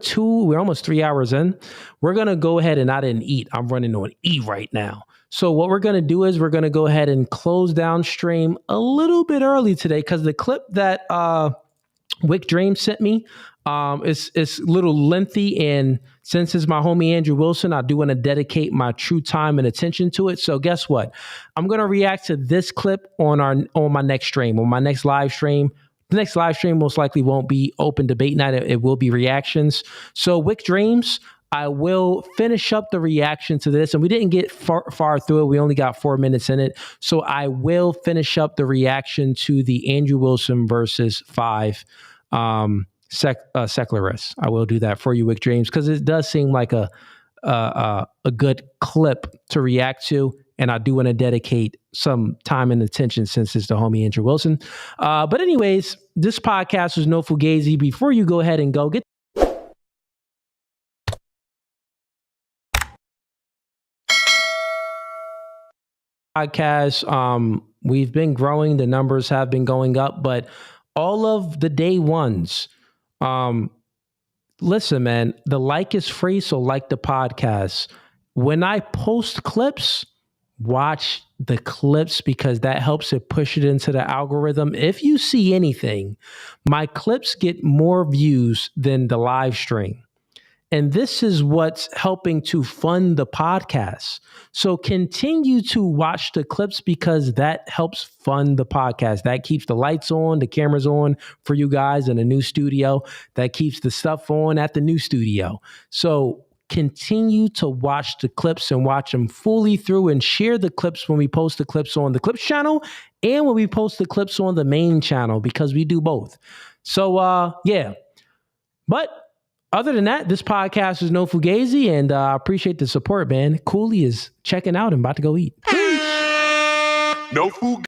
Speaker 1: almost 3 hours in, we're gonna go ahead, and I didn't eat. I'm running on E right now. So what we're gonna do is we're gonna go ahead and close down stream a little bit early today, because the clip that Wick Dream sent me. It's a little lengthy, and since it's my homie Andrew Wilson, I do want to dedicate my true time and attention to it. So guess what? I'm gonna react to this clip on my next stream, on my next live stream. The next live stream most likely won't be open debate night. It will be reactions. So Wick Dreams, I will finish up the reaction to this. And we didn't get far through it. We only got 4 minutes in it. So I will finish up the reaction to the Andrew Wilson versus 5 secularists. I will do that for you, Wick Dreams, because it does seem like a good clip to react to. And I do want to dedicate some time and attention since it's the homie Andrew Wilson. But anyways, this podcast was No Fugazi. Before you go ahead and go, get podcast. We've been growing. The numbers have been going up, but all of the day ones, listen, man, the like is free. So like the podcast. When I post clips, watch the clips because that helps it push it into the algorithm. If you see anything, my clips get more views than the live stream. And this is what's helping to fund the podcast. So continue to watch the clips because that helps fund the podcast. That keeps the lights on, the cameras on for you guys in a new studio. That keeps the stuff on at the new studio. So continue to watch the clips and watch them fully through and share the clips when we post the clips on the Clips channel and when we post the clips on the main channel because we do both. So, yeah. But other than that, this podcast is No Fugazi, and I appreciate the support, man. Cooley is checking out and about to go eat.
Speaker 9: No Fugazi.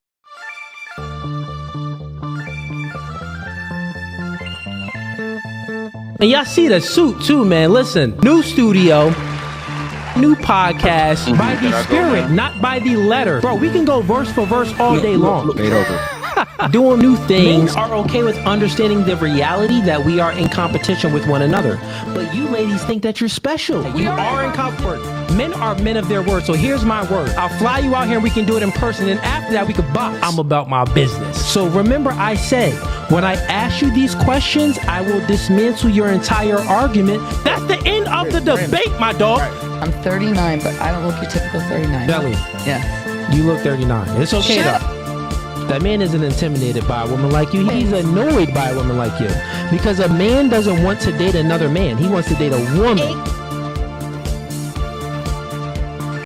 Speaker 1: And y'all see the suit too, man. Listen, new studio, new podcast by the spirit, not by the letter. Bro, we can go verse for verse all day long. Doing new things are okay with understanding the reality that we are in competition with one another. But you ladies think that you're special. You are in comfort. Men are men of their word. So here's my word. I'll fly you out here and we can do it in person. And after that, we can box. I'm about my business. So remember I said, when I ask you these questions, I will dismantle your entire argument. That's the end of the debate, my dog.
Speaker 4: I'm 39, but I don't look your typical 39.
Speaker 1: Belly.
Speaker 4: Yeah.
Speaker 1: You look 39. It's okay though. That man isn't intimidated by a woman like you. He's annoyed by a woman like you. Because a man doesn't want to date another man. He wants to date a woman.